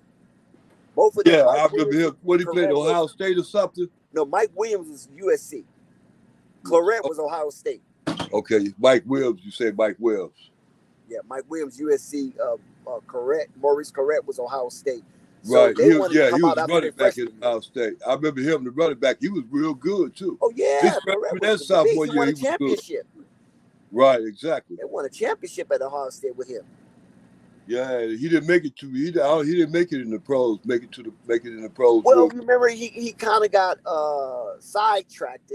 Both of them. Yeah, I remember him. What, he played Ohio State or something? No, Mike Williams was USC. Claret was Ohio State. Okay, Mike Williams. You said Mike Williams. Yeah, Mike Williams, USC. Maurice Correct was Ohio State. So right. He was running back at Ohio State. I remember him, the running back. He was real good too. Oh yeah, that sophomore year, he won a championship. Right, exactly. They won a championship at Ohio State with him. Yeah, he didn't make it to. He didn't make it in the pros. Make it in the pros. Well, remember he kind of got sidetracked.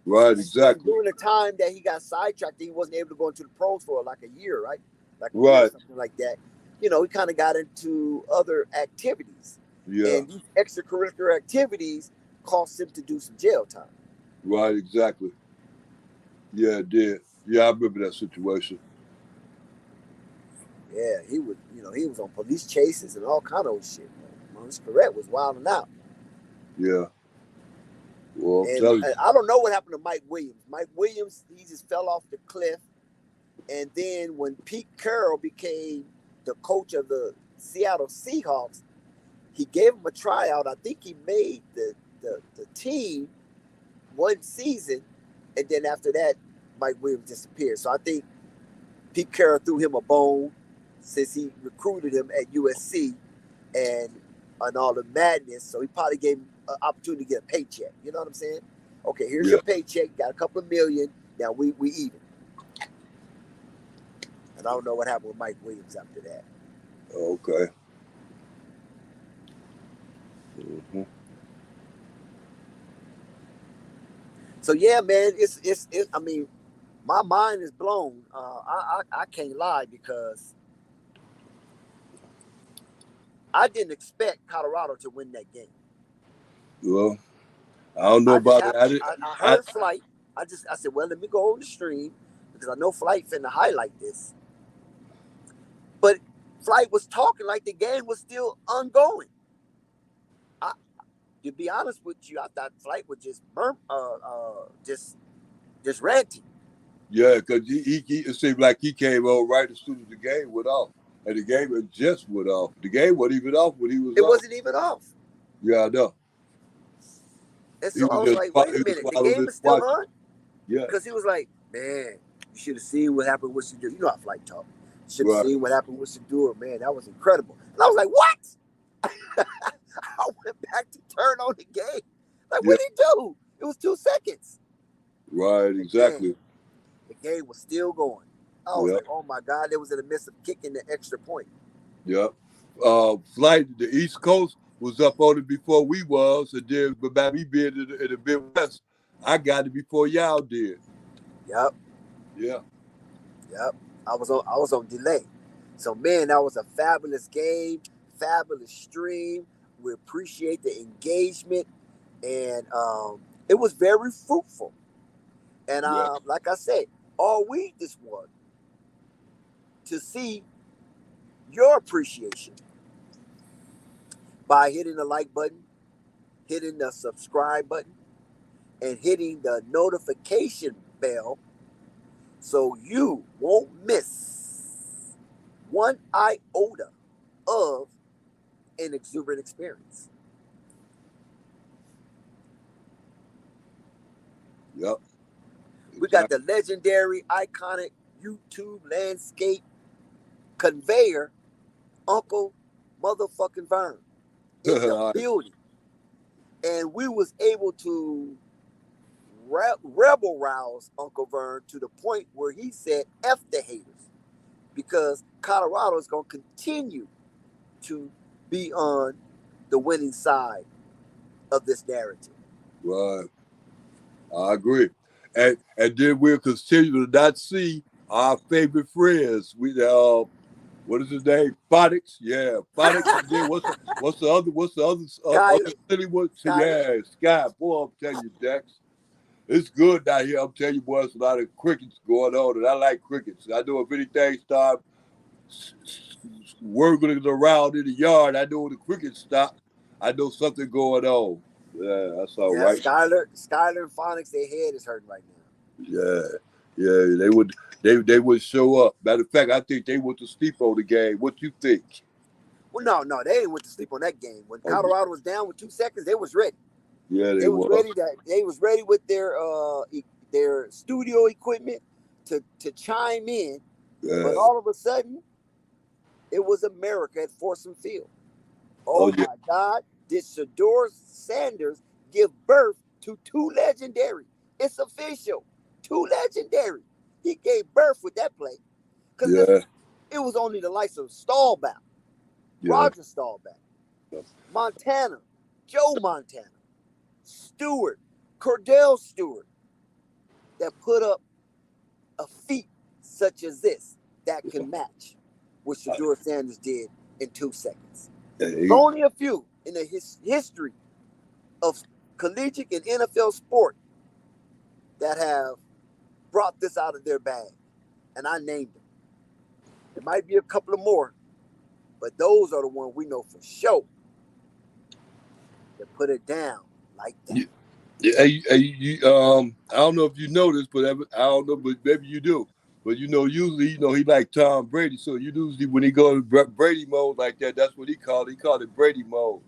Right, exactly. During the time that he got sidetracked, he wasn't able to go into the pros for like a year, right? Right. Something like that. He kind of got into other activities. Yeah. And these extracurricular activities cost him to do some jail time. Right, exactly. Yeah, it did. Yeah, I remember that situation. Yeah, he was on police chases and all kind of shit. Maurice Correct was wilding out. Yeah. Well, and I don't know what happened to Mike Williams. Mike Williams, he just fell off the cliff. And then when Pete Carroll became the coach of the Seattle Seahawks, he gave him a tryout. I think he made the team one season, and then after that, Mike Williams disappeared. So I think Pete Carroll threw him a bone since he recruited him at USC and all the madness. So he probably gave him an opportunity to get a paycheck. You know what I'm saying? Okay, here's your paycheck. Got a couple of million. Now we even. And I don't know what happened with Mike Williams after that. Okay. Mm-hmm. So yeah, man, it's I mean, my mind is blown. I can't lie because I didn't expect Colorado to win that game. Well, I don't know about it. I heard flight. I said, well, let me go on the stream. because I know Flight finna highlight this. But Flight was talking like the game was still ongoing. To be honest with you, I thought Flight was just ranting. Yeah, because he it seemed like he came on right as soon as the game went off. And the game had just went off. The game wasn't even off when he was It off. wasn't even off. Yeah, I know. And so I was like, wait a minute, the game is still on? Yeah. Because he was like, man, you should have seen what happened with Shadur. You know how Flight talk. You should have seen what happened with Shadur. Man, that was incredible. And I was like, what? I went back to turn on the game. Like, what did he do? It was 2 seconds. Right, exactly. Man, the game was still going. I was like, oh my God, they was in the midst of kicking the extra point. Yep. Flight, the East Coast was up on it before we was, and then but by me being in the Midwest, I got it before y'all did. Yep. Yeah. Yep. I was on delay. So man, that was a fabulous game, fabulous stream. We appreciate the engagement, and it was very fruitful. And like I said, all we just want to see your appreciation by hitting the like button, hitting the subscribe button, and hitting the notification bell so you won't miss one iota of an exuberant experience. Yep. We got the legendary, iconic YouTube landscape conveyor, Uncle motherfucking Vern, in the building. And we was able to rebel rouse Uncle Vern to the point where he said, F the haters, because Colorado is going to continue to be on the winning side of this narrative. Right. I agree. And then we'll continue to not see our favorite friends. We what is his name? Phonics. Yeah, Phonics. And then what's the other silly one? Yeah, Sky. Boy, I'm telling you, Dex. It's good down here. I'm telling you, boy, there's a lot of crickets going on, and I like crickets. I know if anything start whirling around in the yard, I know when the crickets stop, I know something going on. Yeah, that's all right. Skyler and Phonics, their head is hurting right now. Yeah, they would show up. Matter of fact, I think they went to sleep on the game. What you think? Well, no, they didn't went to sleep on that game. When Colorado was down with 2 seconds, they was ready. Yeah, they was ready. They was ready with their studio equipment to chime in. Yeah. But all of a sudden, it was America at Folsom Field. Oh my God! Did Shedeur Sanders give birth to 2 legendary? It's official. 2 legendary. He gave birth with that play. Because it was only the likes of Staubach, Roger Staubach, Montana, Joe Montana, Stewart, Cordell Stewart, that put up a feat such as this that can match what Shedeur Sanders did in 2 seconds. Only a few in the history of collegiate and NFL sport that have brought this out of their bag, and I named them. There might be a couple of more, but those are the ones we know for sure that put it down like that. I don't know if you know this, but I don't know, but maybe you do. But usually, he like Tom Brady. So usually when he goes Brady mode like that, that's what he called it. He called it Brady mode.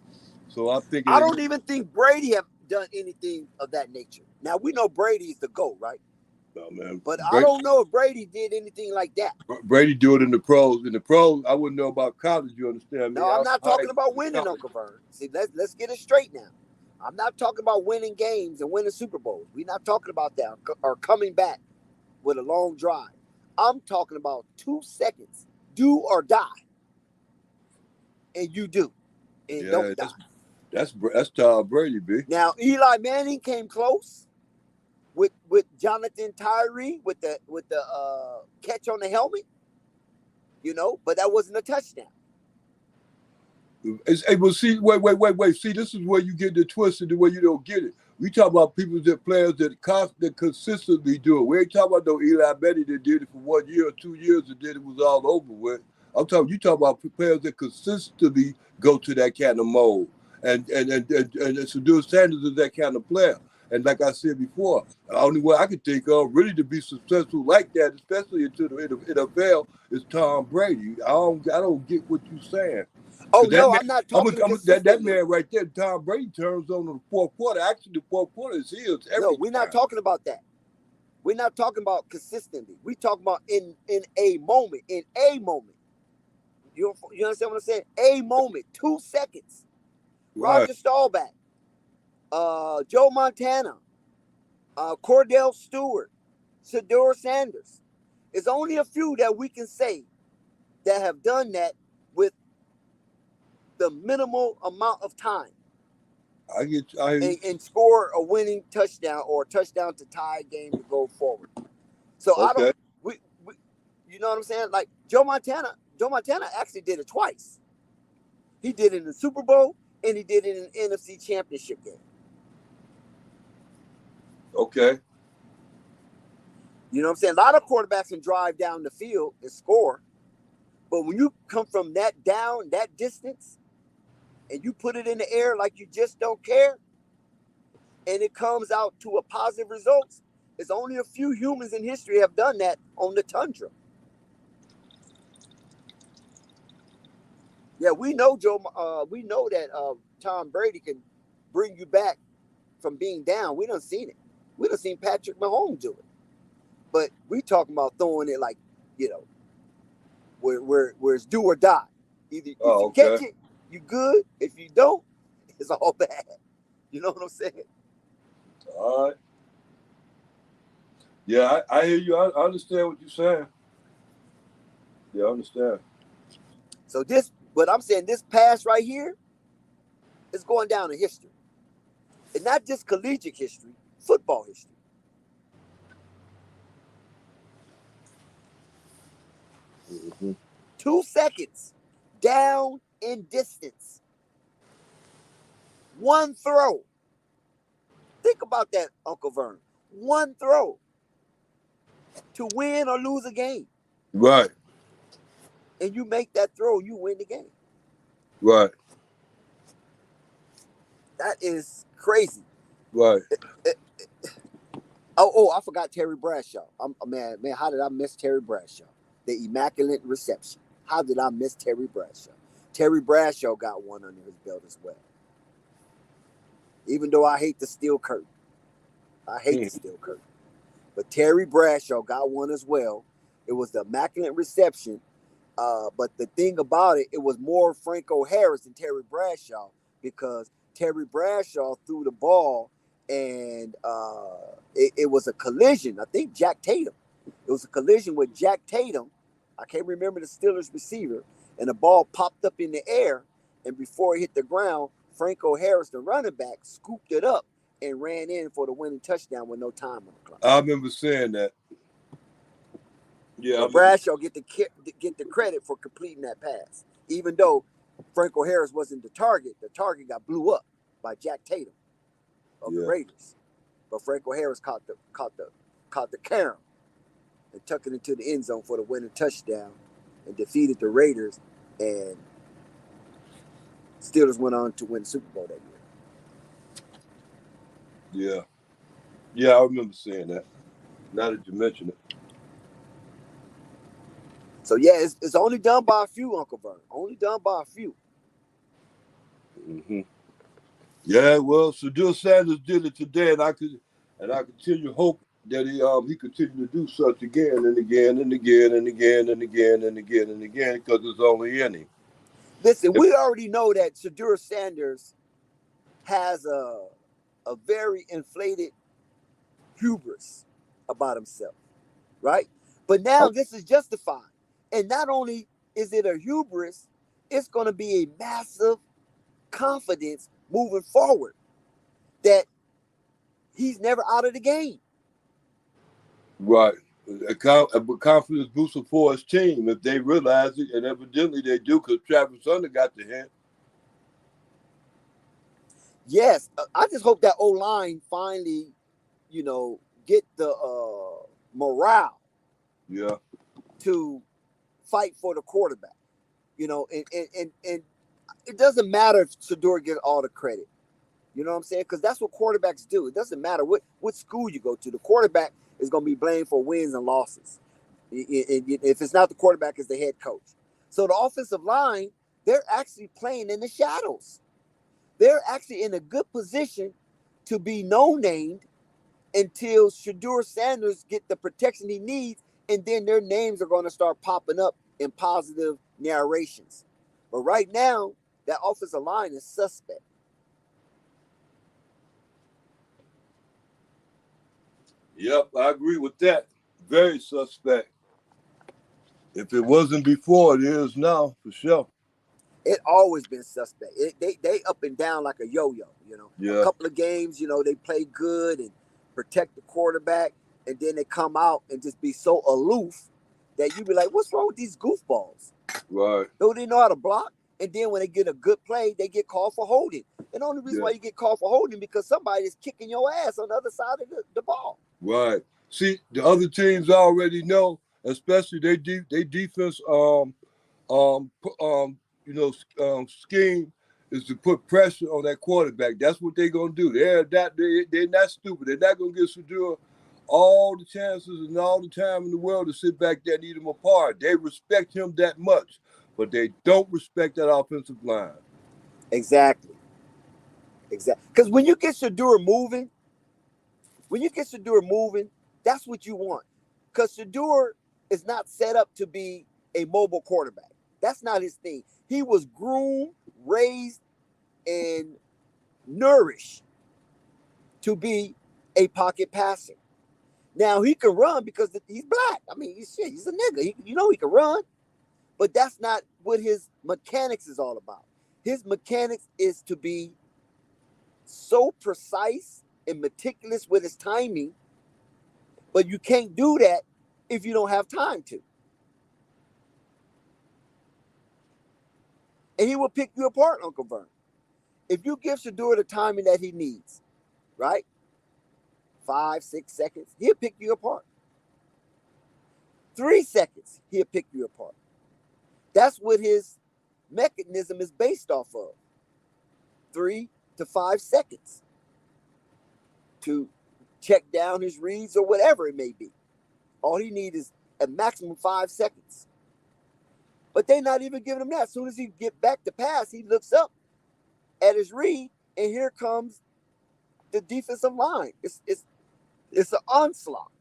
So I'm thinking. I don't even think Brady have done anything of that nature. Now we know Brady is the GOAT, right? No, man. But I don't know if Brady did anything like that. Brady do it in the pros. In the pros, I wouldn't know about college. You understand me? No, I'm not talking about winning, Uncle Vern. See, let's get it straight now. I'm not talking about winning games and winning Super Bowls. We're not talking about that or coming back with a long drive. I'm talking about 2 seconds, do or die, and you do, and don't die. That's Tom Brady, B. Now Eli Manning came close with Jonathan Tyree with the catch on the helmet, but that wasn't a touchdown. Well, see, wait. See, this is where you get the twisted the way you don't get it. We talk about players that consistently do it. We ain't talking about no Eli Manning that did it for 1 year or 2 years and then it was all over with. You talk about players that consistently go to that kind of mode. And Shedeur Sanders is that kind of player. And like I said before, the only way I can think of really to be successful like that, especially into the NFL, is Tom Brady. I don't get what you're saying. Oh that no, man, I'm not talking that man right there, Tom Brady, turns on in the fourth quarter. Actually, the fourth quarter is his. No, we're not talking about that. We're not talking about consistently. We talking about in a moment. In a moment. You understand what I'm saying? A moment, 2 seconds. Right. Roger Staubach, Joe Montana, Cordell Stewart, Shedeur Sanders. It's only a few that we can say that have done that with the minimal amount of time. And score a winning touchdown or a touchdown to tie a game to go forward. So okay. we you know what I'm saying? Like Joe Montana actually did it twice. He did it in the Super Bowl and he did it in the NFC Championship game. Okay. You know what I'm saying? A lot of quarterbacks can drive down the field and score. But when you come from that down, that distance, and you put it in the air like you just don't care, and it comes out to a positive result, there's only a few humans in history have done that on the tundra. Yeah, we know that Tom Brady can bring you back from being down. We done seen it. We done seen Patrick Mahomes do it. But we talking about throwing it like, where it's do or die. Either if you catch it, you good. If you don't, it's all bad. You know what I'm saying? All right. Yeah, I hear you. I understand what you're saying. Yeah, I understand. So but I'm saying this pass right here is going down in history. And not just collegiate history, football history. Mm-hmm. 2 seconds down in distance. One throw. Think about that, Uncle Vern. One throw to win or lose a game. Right. And you make that throw, you win the game. Right. That is crazy. Right. I forgot Terry Bradshaw. Man, how did I miss Terry Bradshaw? The immaculate reception. How did I miss Terry Bradshaw? Terry Bradshaw got one under his belt as well. Even though I hate the steel curtain. The steel curtain. But Terry Bradshaw got one as well. It was the immaculate reception. But the thing about it was more Franco Harris than Terry Bradshaw, because Terry Bradshaw threw the ball and it was a collision. I think Jack Tatum. It was a collision with Jack Tatum. I can't remember the Steelers receiver. And the ball popped up in the air. And before it hit the ground, Franco Harris, the running back, scooped it up and ran in for the winning touchdown with no time on the clock. I remember saying that. Yeah, Bradshaw get the credit for completing that pass, even though Franco Harris wasn't the target. The target got blew up by Jack Tatum of the Raiders, but Franco Harris caught the carom and tucked it into the end zone for the winning touchdown and defeated the Raiders, and Steelers went on to win the Super Bowl that year. Yeah, I remember saying that. Now that you mention it. So yeah, it's only done by a few, Uncle Vern. Only done by a few. Mm-hmm. Yeah, well, Shedeur Sanders did it today, and I continue to hope that he continue to do such again and again and again and again and again and again and again, because it's only in him. Listen, we already know that Shedeur Sanders has a very inflated hubris about himself, right? But now this is justified. And not only is it a hubris, it's going to be a massive confidence moving forward that he's never out of the game. Right. A confidence booster for his team if they realize it, and evidently they do, because Travis Hunter got the hint. Yes, I just hope that O-line finally, get the morale Yeah. to fight for the quarterback. And it doesn't matter if Shador gets all the credit. You know what I'm saying? Because that's what quarterbacks do. It doesn't matter what school you go to. The quarterback is going to be blamed for wins and losses. If it's not the quarterback, it's the head coach. So the offensive line, they're actually playing in the shadows. They're actually in a good position to be no-named until Shador Sanders get the protection he needs, and then their names are going to start popping up in positive narrations. But right now, that offensive line is suspect. Yep, I agree with that. Very suspect. If it wasn't before, it is now for sure. It always been suspect. They up and down like a yo-yo. A Yeah. couple of games, they play good and protect the quarterback, and then they come out and just be so aloof that you be like, what's wrong with these goofballs? Right. Don't they know how to block? And then when they get a good play, they get called for holding. And the only reason why you get called for holding because somebody is kicking your ass on the other side of the ball. Right. See, the other teams already know, especially they defense scheme is to put pressure on that quarterback. That's what they're gonna do. They're not stupid. They're not gonna get Shador all the chances and all the time in the world to sit back there and eat him apart. They respect him that much, but they don't respect that offensive line. Exactly. Because when you get Shador moving, that's what you want. Because Shador is not set up to be a mobile quarterback. That's not his thing. He was groomed, raised, and nourished to be a pocket passer. Now he can run because he's black. I mean, he's a nigga. He can run, but that's not what his mechanics is all about. His mechanics is to be so precise and meticulous with his timing, but you can't do that if you don't have time to. And he will pick you apart, Uncle Vern. If you give Shador the timing that he needs, right? 5, 6 seconds, he'll pick you apart. 3 seconds, he'll pick you apart. That's what his mechanism is based off of. 3 to 5 seconds to check down his reads or whatever it may be. All he needs is a maximum 5 seconds. But they're not even giving him that. As soon as he get back to pass, he looks up at his read, and here comes the defensive line. It's an onslaught.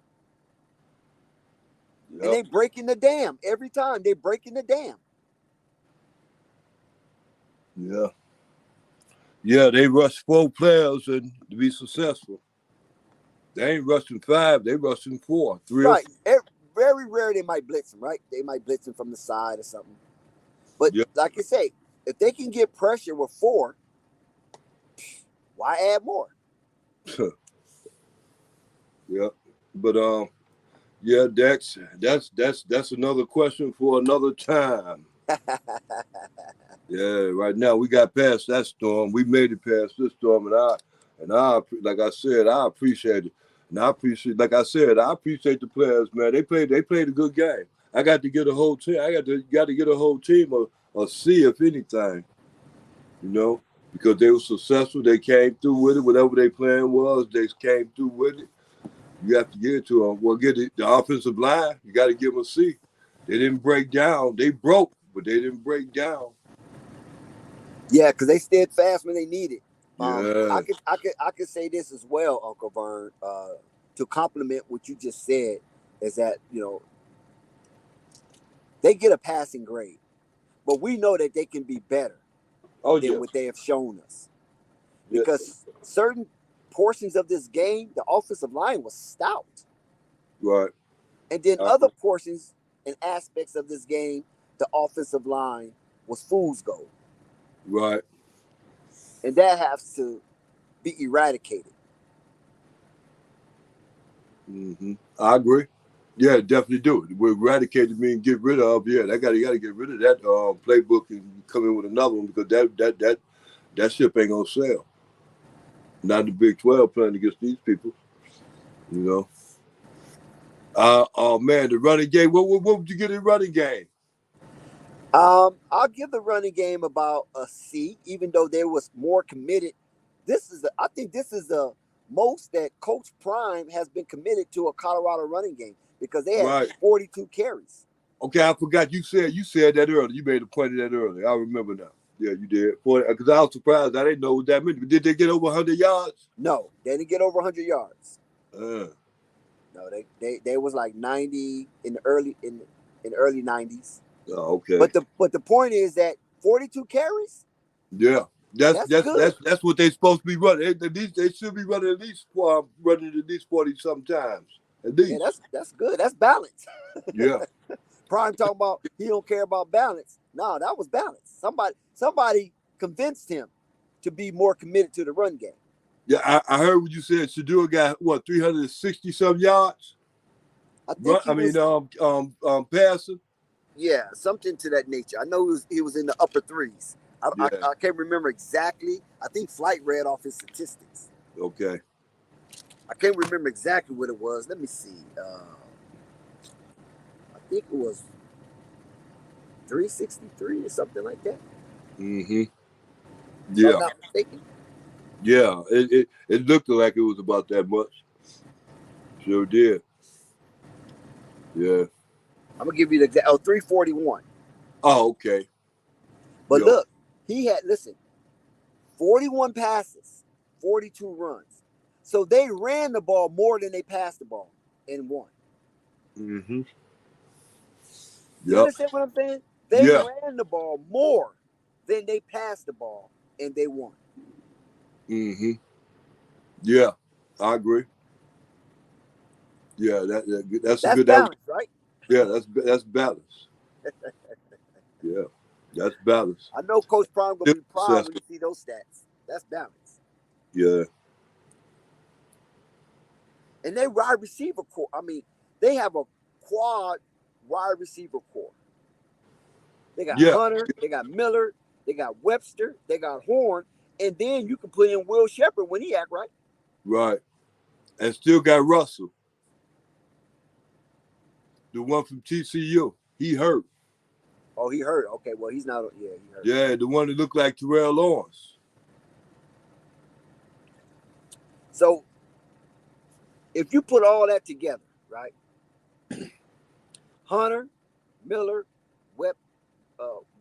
Yep. And they breaking the dam every time. They breaking the dam. Yeah. Yeah, they rush 4 players and to be successful. They ain't rushing 5, they rushing 4, 3 right. Very rare they might blitz him, right? They might blitz him from the side or something. But like I say, if they can get pressure with 4, why add more? Yeah. But yeah, Dex, that's another question for another time. Yeah, right now we got past that storm. We made it past this storm, and I like I said, I appreciate it. And I appreciate, like I said, I appreciate the players, man. They played a good game. I got to get a whole team. got to get a whole team a C, if anything, because they were successful. They came through with it. Whatever their plan was, they came through with it. You have to get it to them. Well, get it. The offensive line, you got to give them a C. They didn't break down. They broke, but they didn't break down. Yeah, because they stayed fast when they needed. Yeah. I could say this as well, Uncle Vern, to complement what you just said, is that they get a passing grade, but we know that they can be better than what they have shown us. Because certain portions of this game, the offensive line was stout. Right. And then other portions and aspects of this game, the offensive line was fool's gold. Right. And that has to be eradicated. Mm-hmm. I agree. Yeah, definitely do it. We eradicate mean get rid of. Yeah, you got to get rid of that playbook and come in with another one because that ship ain't gonna sell. Not the Big 12 playing against these people. You know. Oh man, the running game. What would you get in running game? I'll give the running game about a C, even though they was more committed. I think this is the most that Coach Prime has been committed to a Colorado running game because they had 42 carries. Okay, I forgot you said that earlier. You made a point of that earlier. I remember now. Yeah, you did. Because I was surprised. I didn't know that many. Did they get over 100 yards? No, they didn't get over 100 yards. No, they was like 90 in the early 90s. Oh, okay. But the point is that 42 carries. Yeah, that's good. That's what they supposed to be running. They should be running at least 40 sometimes. At least. Yeah, that's good. That's balance. Yeah. Prime talking about he don't care about balance. No, that was balance. Somebody convinced him to be more committed to the run game. Yeah, I heard what you said. Shadua got 360 some yards. Passing. Yeah, something to that nature. I know he was in the upper threes. I can't remember exactly. I think Flight read off his statistics. Okay. I can't remember exactly what it was. Let me see. I think it was 363 or something like that. Mm-hmm. Yeah. If I'm not mistaken. Yeah, it looked like it was about that much. Sure did. Yeah. I'm gonna give you the exact 341. Oh, okay. But look, he had 41 passes, 42 runs. So they ran the ball more than they passed the ball and won. Mm-hmm. You understand what I'm saying? They ran the ball more than they passed the ball and they won. Mm-hmm. Yeah, I agree. Yeah, that's a good balance, right? Yeah, that's balance. Yeah, that's balance. I know Coach Prime gonna be proud when you see those stats. That's balance. Yeah. And they wide receiver core. I mean, they have a quad wide receiver core. They got Hunter, they got Miller, they got Webster, they got Horn, and then you can put in Will Shepherd when he act right. Right. And still got Russell. The one from TCU. He hurt. Oh, he hurt. Okay, well, he's not. Yeah, he hurt. Yeah, the one that looked like Terrell Lawrence. So, if you put all that together, right? Hunter, Miller,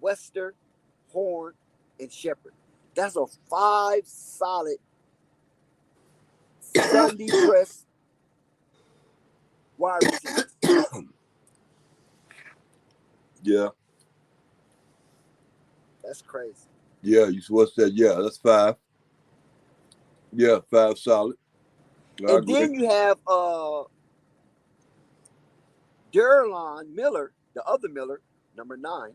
Webster, Horn, and Shepherd. That's a 5 solid 70 press wide receivers. Yeah. That's crazy. Yeah, what's that? Yeah, that's 5. Yeah, 5 solid. And then you have Derlon Miller, the other Miller, number 9.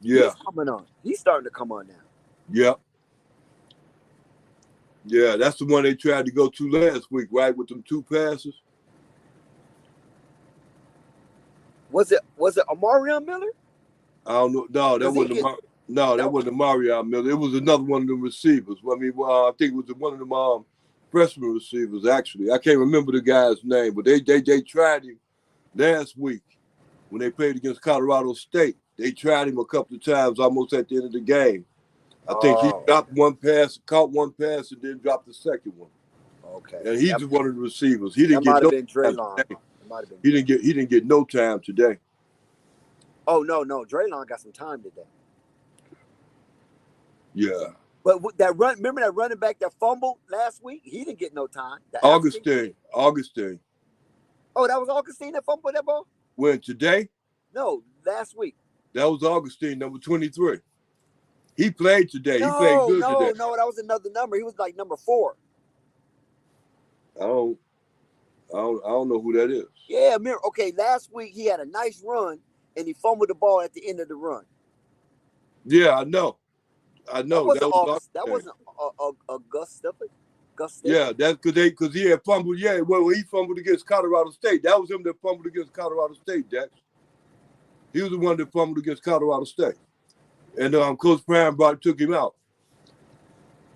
Yeah. He's coming on. He's starting to come on now. Yeah. Yeah, that's the one they tried to go to last week, right? With them 2 passes. Was it Amarion Miller? I don't know. No, that wasn't Amarion Miller. It was another one of the receivers. I mean, I think it was one of them freshman receivers, actually. I can't remember the guy's name, but they tried him last week when they played against Colorado State. They tried him a couple of times almost at the end of the game. I think he dropped one pass, caught one pass, and then dropped the second one. Okay. And he's one of the receivers. He didn't get no time today. He didn't get no time today. Oh no, Draylon got some time today. Yeah. But remember that running back that fumbled last week? He didn't get no time. Augustine. Oh, that was Augustine that fumbled that ball? When, today? No, last week. That was Augustine, number 23. He played today. He played good today. No, that was another number. He was like number 4. I don't know who that is. Yeah, okay, last week he had a nice run and he fumbled the ball at the end of the run. Yeah, I know. That wasn't Augusta. Yeah, that's because he had fumbled. Yeah, well, he fumbled against Colorado State. That was him that fumbled against Colorado State, Dex. He was the one that fumbled against Colorado State. And Coach Prime took him out.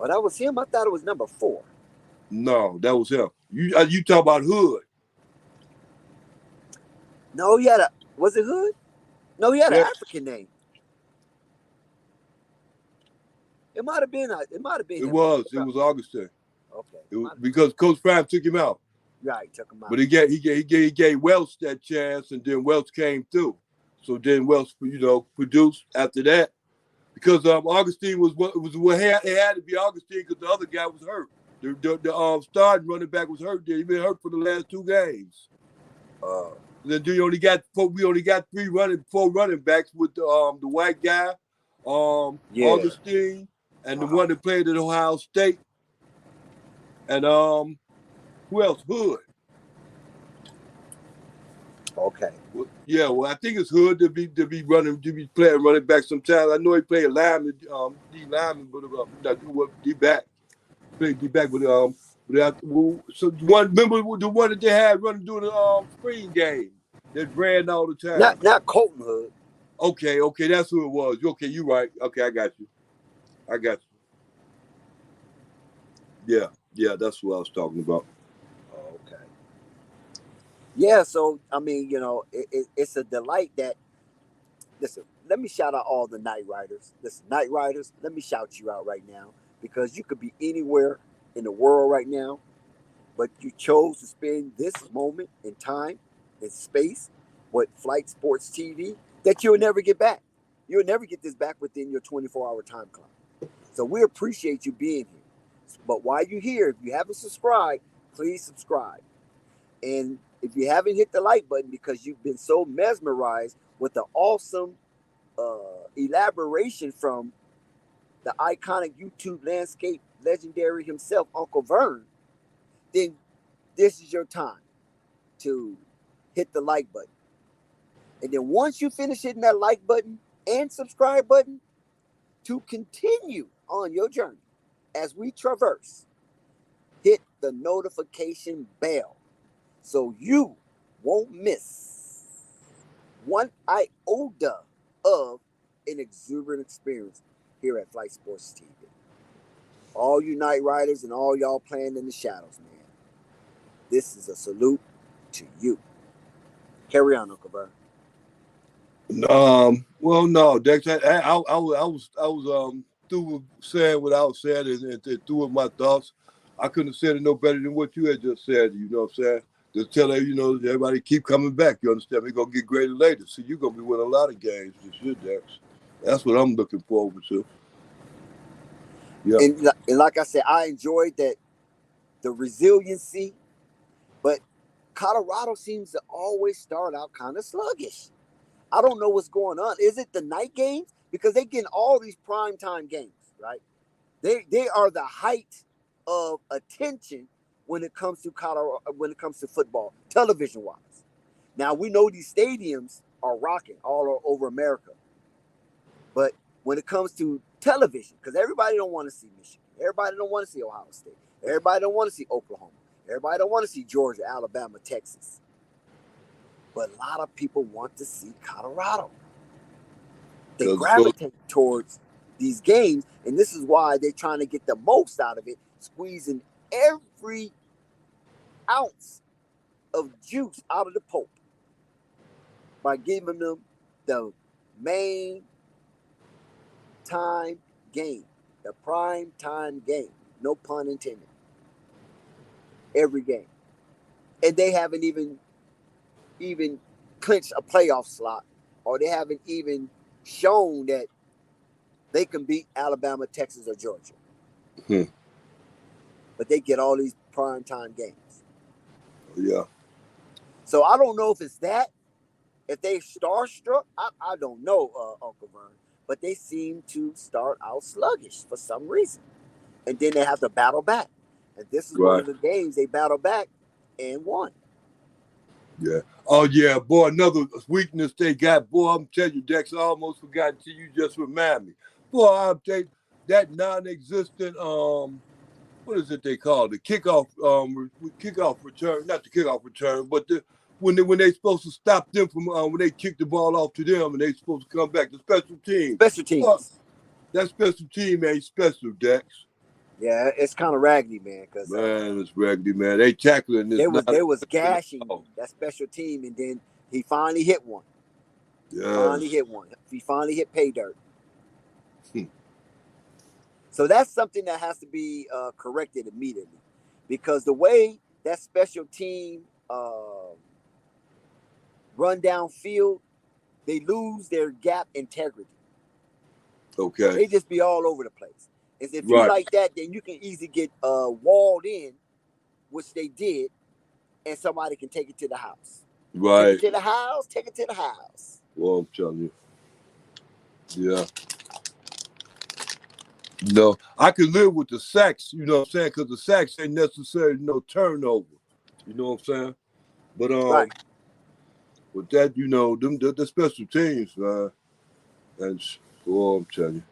Oh, that was him? I thought it was number 4. No, that was him. You talk about Hood? No, he had a. Was it Hood? No, he had an Yeah. African name. It might have been. It might have been. It him. was. It was Augustine. Okay. It was because Coach Prime took him out. Right, took him out. But he gave Welch that chance, and then Welch came through. So then Welch, produced after that. Because Augustine was what it had to be Augustine because the other guy was hurt. The starting running back was hurt. He'd been hurt for the last 2 games. Then we only got 4 running backs with the white guy, Augustine, and the one that played at Ohio State, and who else? Hood. Okay. Well, I think it's Hood to be playing running back sometimes. I know he played lineman, D lineman, but D back. Played D back with so remember the one that they had running during the spring game that ran all the time. Not Colton Hood. Okay, that's who it was. Okay, you right. Okay, I got you. Yeah, that's what I was talking about. Okay. Yeah, so I mean, it's a delight that. Listen, let me shout out all the Night Riders. Listen, Night Riders, let me shout you out right now because you could be anywhere in the world right now, but you chose to spend this moment in time, in space, with Flight Sports TV that you'll never get back. You'll never get this back within your 24-hour time clock. So we appreciate you being here. But while you're here, if you haven't subscribed, please subscribe. And if you haven't hit the like button because you've been so mesmerized with the awesome elaboration from the iconic YouTube landscape legendary himself, Uncle Vern, then this is your time to hit the like button. And then once you finish hitting that like button and subscribe button, to continue on your journey as we traverse, hit the notification bell so you won't miss one iota of an exuberant experience here at Flight Sports TV. All you Night Riders and all y'all playing in the shadows, man. This is a salute to you. Carry on, Uncle Vern. Well, no, Dex. I was through with saying what I was saying and through with my thoughts. I couldn't have said it no better than what you had just said. You know what I'm saying? Just tell everybody keep coming back. You understand? We're gonna get greater later. So you're gonna be winning a lot of games this year, Dex. That's what I'm looking forward to. Yeah. And like I said, I enjoyed the resiliency, but Colorado seems to always start out kind of sluggish. I don't know what's going on. Is it the night games? Because they get all these primetime games, right? They are the height of attention when it comes to Colorado, when it comes to football, television-wise. Now, we know these stadiums are rocking all over America. But when it comes to television, because everybody don't want to see Michigan. Everybody don't want to see Ohio State. Everybody don't want to see Oklahoma. Everybody don't want to see Georgia, Alabama, Texas. But a lot of people want to see Colorado. They gravitate towards these games, and this is why they're trying to get the most out of it, squeezing every ounce of juice out of the pulp by giving them the main time game, the prime time game, no pun intended, every game. And they haven't even clinched a playoff slot, or they haven't even shown that they can beat Alabama, Texas, or Georgia. But they get all these prime time games. Yeah. So I don't know if it's that, if they starstruck, I don't know, Uncle Vern. But they seem to start out sluggish for some reason. And then they have to battle back. And this is one of the games they battle back and won. Yeah. Oh, yeah, boy, another weakness they got. Boy, I'm telling you, Dex, I almost forgot until you just remind me. Boy, I'm telling you, that non-existent, what is it they call it? The kickoff return, not the kickoff return, but when they supposed to stop them from when they kick the ball off to them and they supposed to come back, the special team. Special teams. Boy, that special team ain't special, Dex. Yeah, it's kind of raggedy, man. Because Man, it's raggedy, man. They tackling this. they was gashing that special team, and then he finally hit one. Yeah. He finally hit pay dirt. Hmm. So that's something that has to be corrected immediately, because the way that special team run downfield, they lose their gap integrity. Okay. They just be all over the place. If you Right. like that, then you can easily get walled in, which they did, and somebody can take it to the house. Right. Take it to the house. Take it to the house. Well, I'm telling you. Yeah. No, I could live with the sacks, you know what I'm saying? Because the sacks ain't necessarily no turnover. You know what I'm saying? But Right. with that, you know, the special teams, man. And I'm telling you.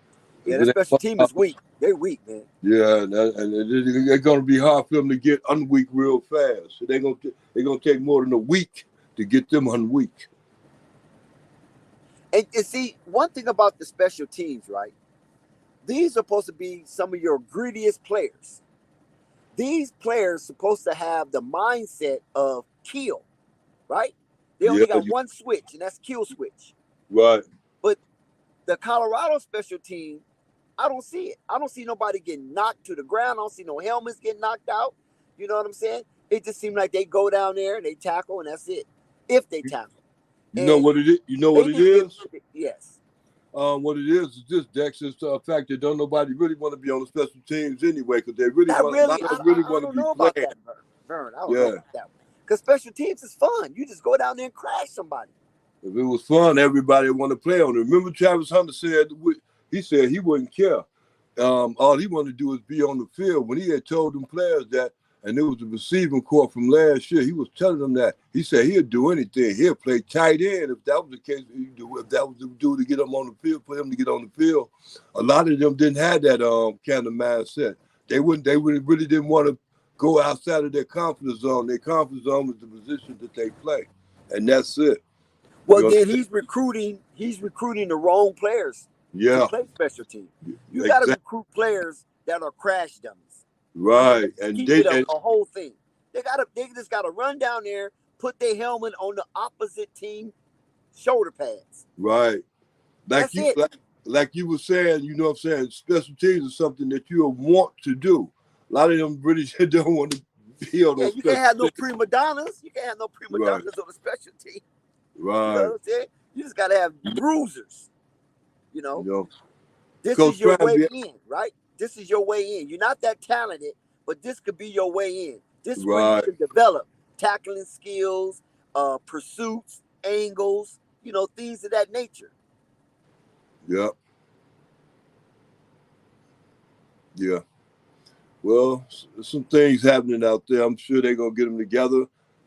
Yeah, the special team is weak. They're weak, man. Yeah, and it's gonna be hard for them to get unweak real fast. So they're gonna take more than a week to get them unweak. And see, one thing about the special teams, right? These are supposed to be some of your grittiest players. These players supposed to have the mindset of kill, right? They only got one switch, and that's kill switch. Right. But the Colorado special team, I don't see it. I don't see nobody getting knocked to the ground. I don't see no helmets getting knocked out. You know what I'm saying? It just seems like they go down there and they tackle, and that's it. If they tackle. You know what it is? You know what it is? Yes. What it is this, Dex, is the fact that don't nobody really want to be on the special teams anyway, because they really want to be playing. Vern. I don't know about that one. Because special teams is fun. You just go down there and crash somebody. If it was fun, everybody would want to play on it. Remember Travis Hunter said he wouldn't care. All he wanted to do was be on the field. When he had told them players that, and it was the receiving corps from last year, he was telling them that. He said he'd do anything. He'd play tight end if that was the case. If that was the dude to get him on the field, for him to get on the field. A lot of them didn't have that kind of mindset. They really didn't want to go outside of their comfort zone. Their comfort zone was the position that they play, and that's it. Well, then he's recruiting the wrong players to play special team. You got to recruit players that are crash dummies. Right, and keep it a whole thing. They just gotta run down there, put their helmet on the opposite team shoulder pads. Right, like you were saying. You know what I'm saying? Special teams is something that you want to do. A lot of them really don't want to be on those. You can't have no prima donnas. You can't have no prima donnas on the special team. Right. You know what I'm saying? You just gotta have bruisers. You know? This Coach is your way in, right? This is your way in. You're not that talented, but this could be your way in. This is where you can develop tackling skills, pursuits, angles, things of that nature. Yep. Yeah. Well, some things happening out there. I'm sure they're gonna get them together.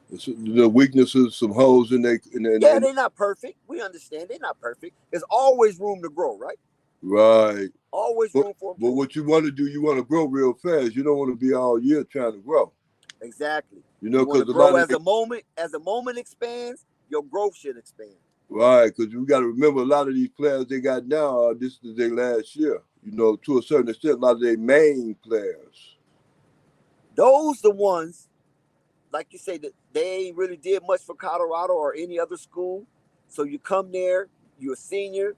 The weaknesses, some holes in their. Yeah, they're not perfect. We understand they're not perfect. There's always room to grow, right? Right. Always room for improvement. But what you want to do, you want to grow real fast. You don't want to be all year trying to grow. Exactly. You want to grow as the moment expands, your growth should expand. Right, because you got to remember a lot of these players they got now, this is their last year. To a certain extent, a lot of their main players. Those the ones, like you say, that they ain't really did much for Colorado or any other school. So you come there, you're a senior,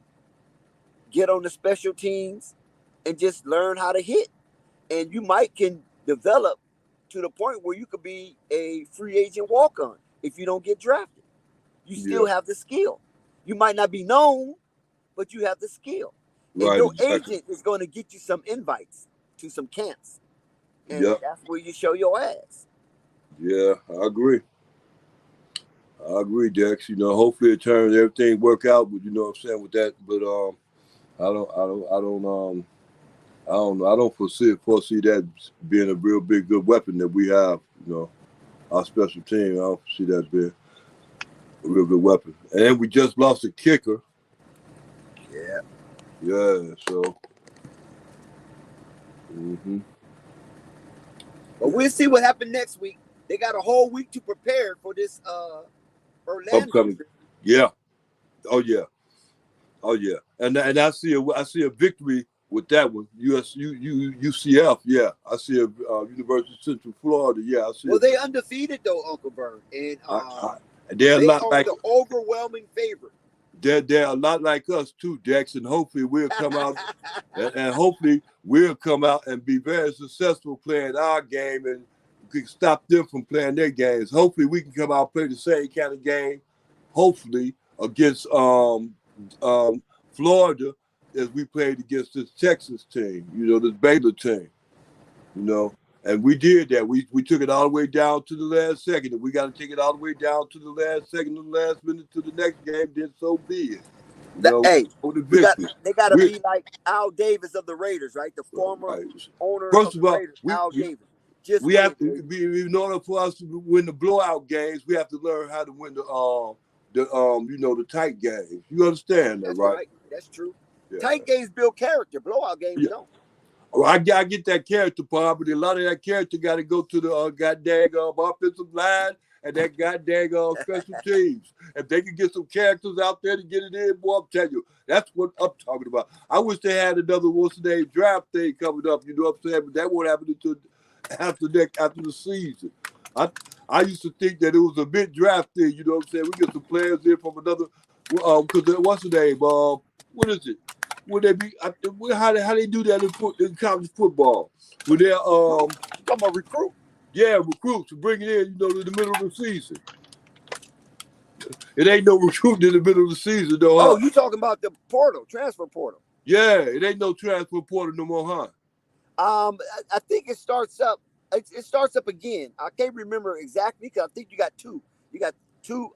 get on the special teams, and just learn how to hit. And you can develop to the point where you could be a free agent walk-on if you don't get drafted. You still have the skill. You might not be known, but you have the skill. And your agent is going to get you some invites to some camps. And that's where you show your ass. Yeah, I agree. Dex. Hopefully it turns everything work out, but you know what I'm saying with that. But I don't foresee that being a real big good weapon that we have. Our special team. I don't see that being a real good weapon. And we just lost a kicker. Yeah. Yeah. So. But we'll see what happens next week. They got a whole week to prepare for this Orlando upcoming. Trip. Yeah. Oh yeah. And I see a victory with that one. UCF, yeah. I see a University of Central Florida, yeah. I see. Well, they undefeated though, Uncle Bird, and they're a they lot are like the overwhelming favorite. they're a lot like us too, Dex, and hopefully we'll come out and hopefully we'll come out and be very successful playing our game and we can stop them from playing their games. Hopefully we can come out and play the same kind of game, hopefully against Florida as we played against this Texas team, this Baylor team, And we did that. We took it all the way down to the last second. If we got to take it all the way down to the last second, the last minute to the next game, then so be it. Hey, they got to be like Al Davis of the Raiders, right? The former owner of the Raiders, Al Davis. We have to be, in order for us to win the blowout games, we have to learn how to win the tight games. You understand that, That's right? That's true. Yeah. Tight games build character. Blowout games don't. Oh, I get that character part, but a lot of that character got to go to the goddamn offensive line and that goddamn special teams. If they can get some characters out there to get it in, boy, I'm telling you, that's what I'm talking about. I wish they had another draft thing coming up. You know what I'm saying? But that won't happen until after the season. I used to think that it was a big draft thing. You know what I'm saying? We get some players in from another. Because what's the name? What is it? Would they be? How they do that in college football? Would they talking about recruit? Yeah, recruits to bring it in. In the middle of the season. It ain't no recruiting in the middle of the season, though. Oh, you talking about the transfer portal? Yeah, it ain't no transfer portal no more, huh? I think it starts up. It starts up again. I can't remember exactly because I think you got two. You got two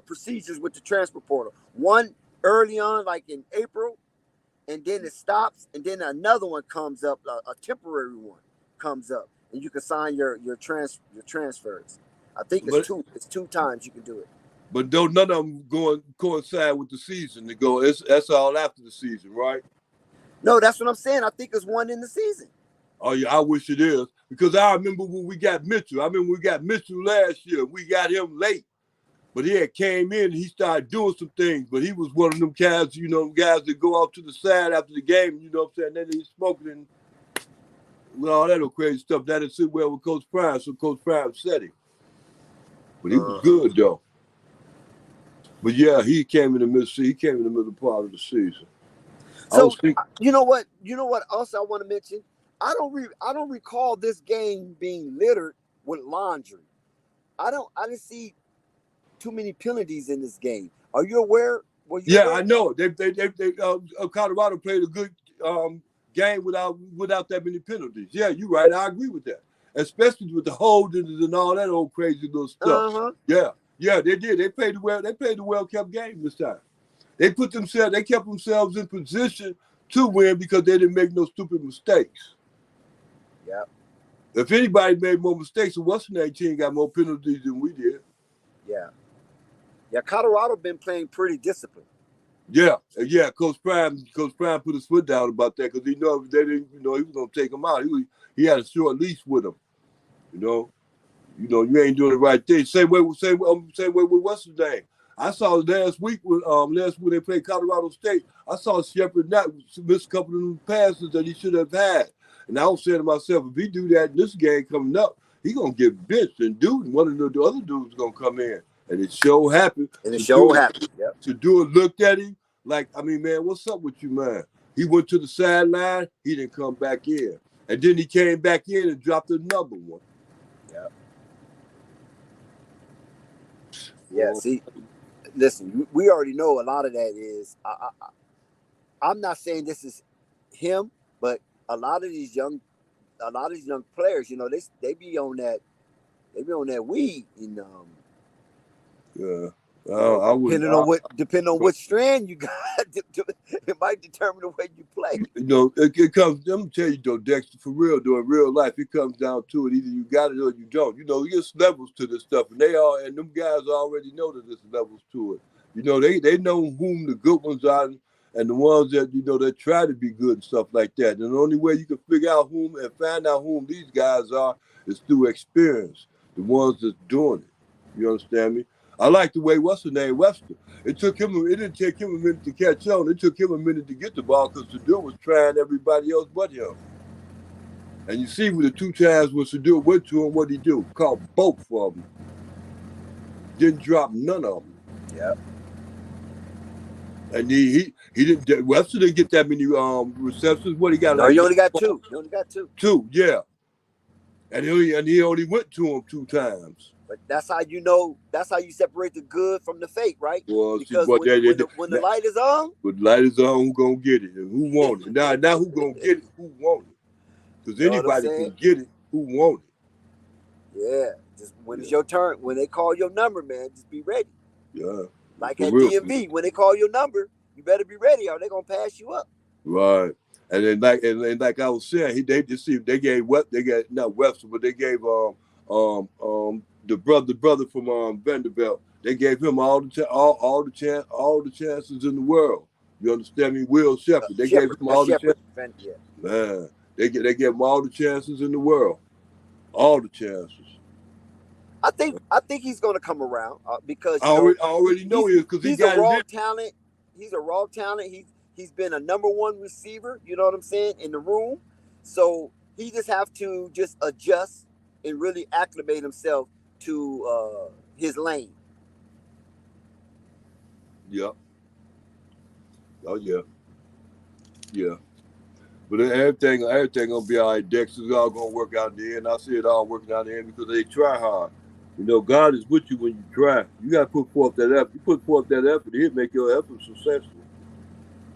procedures with the transfer portal. One early on, like in April, and then it stops, and then another one comes up, a temporary one comes up, and you can sign your transfers. I think it's two times you can do it. But though none of them coincide with the season, that's all after the season, right? No, that's what I'm saying. I think it's one in the season. Oh yeah, I wish it is because I remember when we got Mitchell. I remember we got Mitchell last year. We got him late, but he had came in and he started doing some things. But he was one of them guys, guys that go off to the side after the game. You know what I'm saying? Then he's smoking and all that crazy stuff. That didn't sit well with Coach Prime, so Coach Prime said him. But he was good though. But yeah, he came in the middle. He came in the middle part of the season. So you know what? Also, I want to mention. I don't recall this game being littered with laundry. I didn't see too many penalties in this game. Are you aware? Aware? I know. They Colorado played a good game without that many penalties. Yeah, you're right. I agree with that. Especially with the holdings and all that old crazy little stuff. Uh-huh. Yeah, they did. They played the well-kept game this time. They kept themselves in position to win because they didn't make no stupid mistakes. Yeah. If anybody made more mistakes, the Western 18 got more penalties than we did. Yeah. Yeah, Colorado been playing pretty disciplined. Yeah. Coach Prime put his foot down about that because he knew if they didn't, he was gonna take them out. He had a short leash with him. You ain't doing the right thing. Same way with Western Day. I saw last week when they played Colorado State. I saw Shepard not miss a couple of them passes that he should have had. And I was saying to myself, if he do that in this game coming up, he gonna get benched and one of the other dudes gonna come in. And it sure happened. Yep. To do it, looked at him like, man, what's up with you, man? He went to the sideline, he didn't come back in. And then he came back in and dropped another one. Yeah. Yeah, see, listen, we already know a lot of that is I'm not saying this is him, but a lot of these young players, they be on that weed, Yeah. Depending on what strand you got, it might determine the way you play. It comes. Let me tell you though, Dexter, for real, though, in real life, it comes down to it. Either you got it or you don't. There's levels to this stuff, and them guys already know that there's levels to it. They know whom the good ones are and the ones that that try to be good and stuff like that. And the only way you can figure out whom and find out whom these guys are is through experience. The ones that's doing it. You understand me? I like the way what's the name Webster. It didn't take him a minute to catch on. It took him a minute to get the ball because Shador was trying everybody else but him. And you see with the 2 times when Shador went to him, what he do? Caught both of them. Didn't drop none of them. Yeah. And he didn't. Webster didn't get that many receptions. What he got? No, like he only got 2. He only got 2. 2, yeah. And he only went to him 2 times. But that's how you know. That's how you separate the good from the fake, right? Well, Because when the light is on, when the light is on, who gonna get it and who want it? Now who gonna get it? Who want it? Because anybody can get it. Who want it? Yeah. Just when it's your turn, when they call your number, man, just be ready. Yeah. Like at DMV, when they call your number, you better be ready, or they're gonna pass you up. Right. And then like I was saying, they gave not Webster, but they gave the brother from Vanderbilt. They gave him all the chances in the world. You understand me? Will Shepard. They gave him all the chances. Man, they gave him all the chances in the world. All the chances. I think he's going to come around because I already know he is because he's a raw talent. He's a raw talent. He's been a number 1 receiver. You know what I'm saying, in the room. So he just have to just adjust and really acclimate himself to his lane. Yeah. Oh yeah. Yeah. But everything gonna be all right. Dexter's all gonna work out in the end. I see it all working out in the end because they try hard. You know, God is with you when you try. You gotta put forth that effort. You put forth that effort, He'll make your effort successful.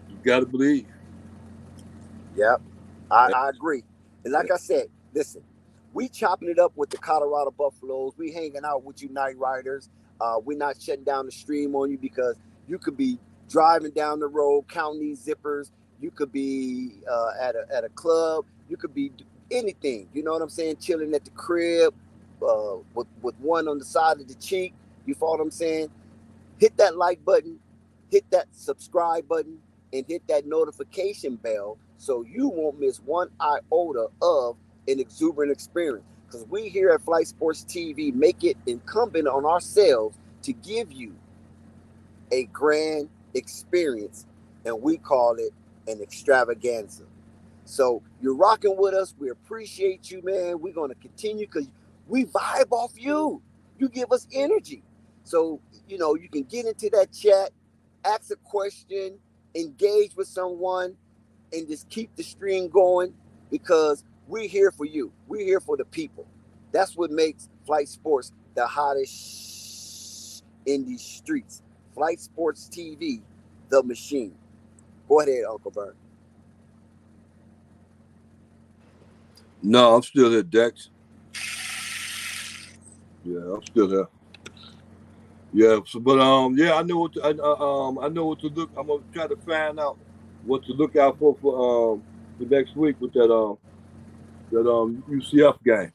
You gotta believe. Yep. I agree. And like I said, listen, we chopping it up with the Colorado Buffaloes. We hanging out with you Night Riders. We're not shutting down the stream on you because you could be driving down the road, counting these zippers. You could be at a club. You could be anything. You know what I'm saying? Chilling at the crib with one on the side of the cheek. You follow what I'm saying? Hit that like button, hit that subscribe button, and hit that notification bell so you won't miss one iota of an exuberant experience. Because we here at Flight Sports TV make it incumbent on ourselves to give you a grand experience, and we call it an extravaganza. So you're rocking with us. We appreciate you, man. We're going to continue because we vibe off you. You give us energy. So, you know, you can get into that chat, ask a question, engage with someone, and just keep the stream going because we're here for you. We're here for the people. That's what makes Flight Sports the hottest in these streets. Flight Sports TV, the machine. Go ahead, Uncle Vern. No, I'm still here, Dex. Yeah, I'm still here. Yeah, so, but yeah, I know what to, I know what to look. I'm gonna try to find out what to look out for next week with that UCF game.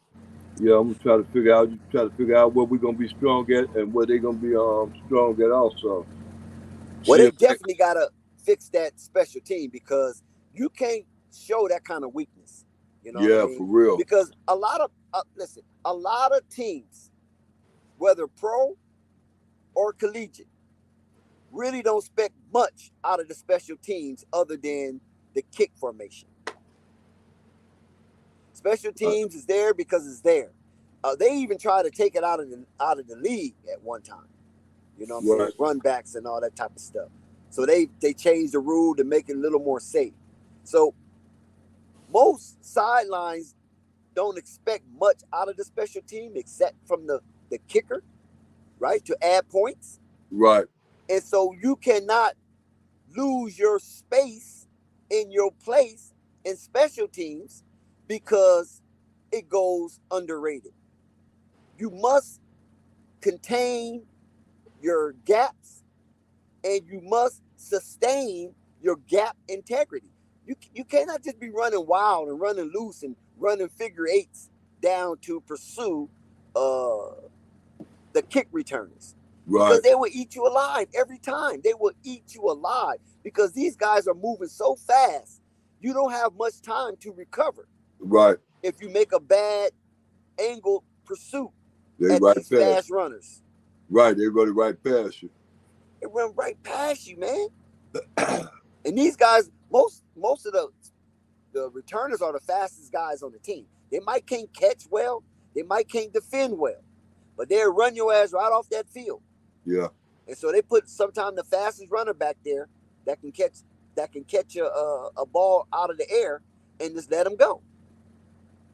Yeah, I'm gonna try to figure out where we're gonna be strong at and where they're gonna be strong at also. Well, they definitely gotta fix that special team because you can't show that kind of weakness. You know what I mean? For real. Because a lot of teams, whether pro or collegiate, really don't expect much out of the special teams other than the kick formation. Special teams is there because it's there. They even try to take it out of the league at one time. You know what I'm saying? Run backs and all that type of stuff. So they changed the rule to make it a little more safe. So most sidelines don't expect much out of the special team except from the kicker, right? To add points. Right. And so you cannot lose your space in your place in special teams because it goes underrated. You must contain your gaps and you must sustain your gap integrity. You cannot just be running wild and running loose and running figure eights down to pursue the kick returners. Right. Because they will eat you alive every time. They will eat you alive because these guys are moving so fast. You don't have much time to recover. Right. If you make a bad angled pursuit at these fast runners. Right, they run it right past you. They run right past you, man. And these guys, most of the returners are the fastest guys on the team. They might can't catch well, they might can't defend well, but they'll run your ass right off that field. Yeah. And so they put sometimes the fastest runner back there that can catch a ball out of the air and just let them go.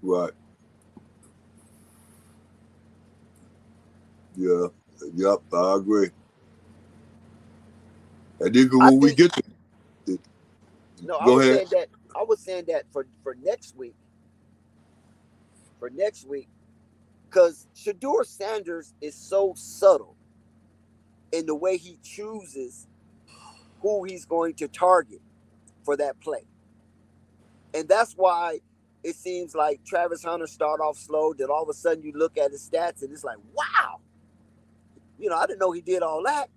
Right. Yeah. Yep. I agree. And then when we get to no, go ahead. I was saying that for next week. For next week, because Shedeur Sanders is so subtle in the way he chooses who he's going to target for that play. And that's why it seems like Travis Hunter start off slow, then all of a sudden you look at his stats and it's like, wow. I didn't know he did all that,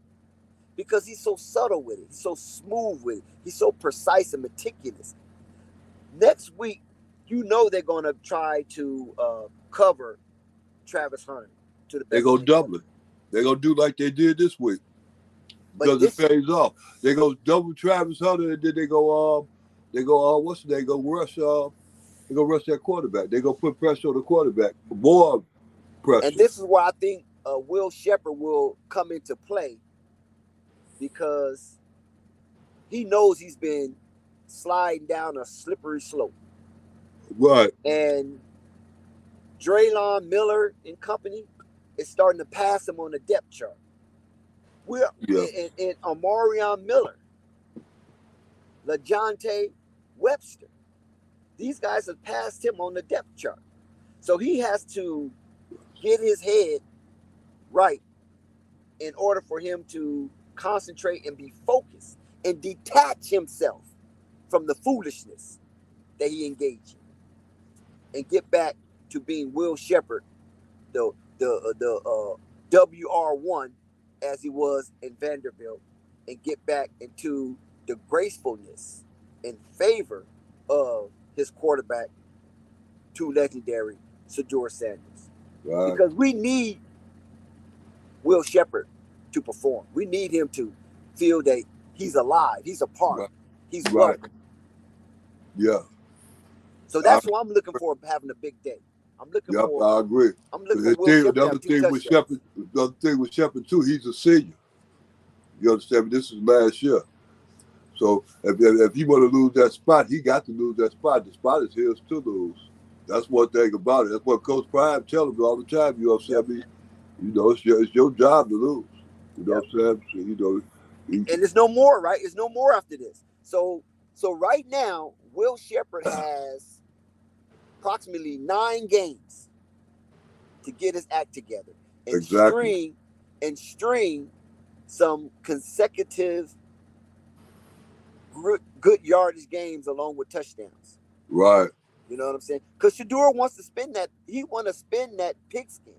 because he's so subtle with it. He's so smooth with it. He's so precise and meticulous. Next week, they're going to try to cover Travis Hunter to the best. They're going to double it. They're going to do like they did this week. Because it pays off. They go double Travis Hunter, and then they go rush that quarterback. They go put pressure on the quarterback. More pressure. And this is where I think Will Shepherd will come into play, because he knows he's been sliding down a slippery slope. Right. And Draylon Miller and company is starting to pass him on the depth chart. And Amarion Miller, LaJohntay Webster. These guys have passed him on the depth chart. So he has to get his head right in order for him to concentrate and be focused and detach himself from the foolishness that he engaged in, and get back to being Will Shepherd, the WR1 as he was in Vanderbilt, and get back into the gracefulness and favor of his quarterback, too legendary, Shedeur Sanders. Right. Because we need Will Shepherd to perform. We need him to feel that he's alive, he's a part, right. He's right. welcome. Yeah. So that's why I'm looking for having a big day. I'm looking for. I agree. I'm looking for Will Shepherd. The other thing with Shepherd too, he's a senior. You understand? This is last year. So if he want to lose that spot, he got to lose that spot. The spot is his to lose. That's one thing about it. That's what Coach Prime tells him all the time. You know what I'm saying? It's your job to lose. You know what I'm saying? So, and there's no more, right? There's no more after this. So right now, Will Shepherd has approximately 9 games to get his act together and string some consecutive good yardage games along with touchdowns. Right. You know what I'm saying? Because Shedeur wants to spin that. He want to spin that pigskin.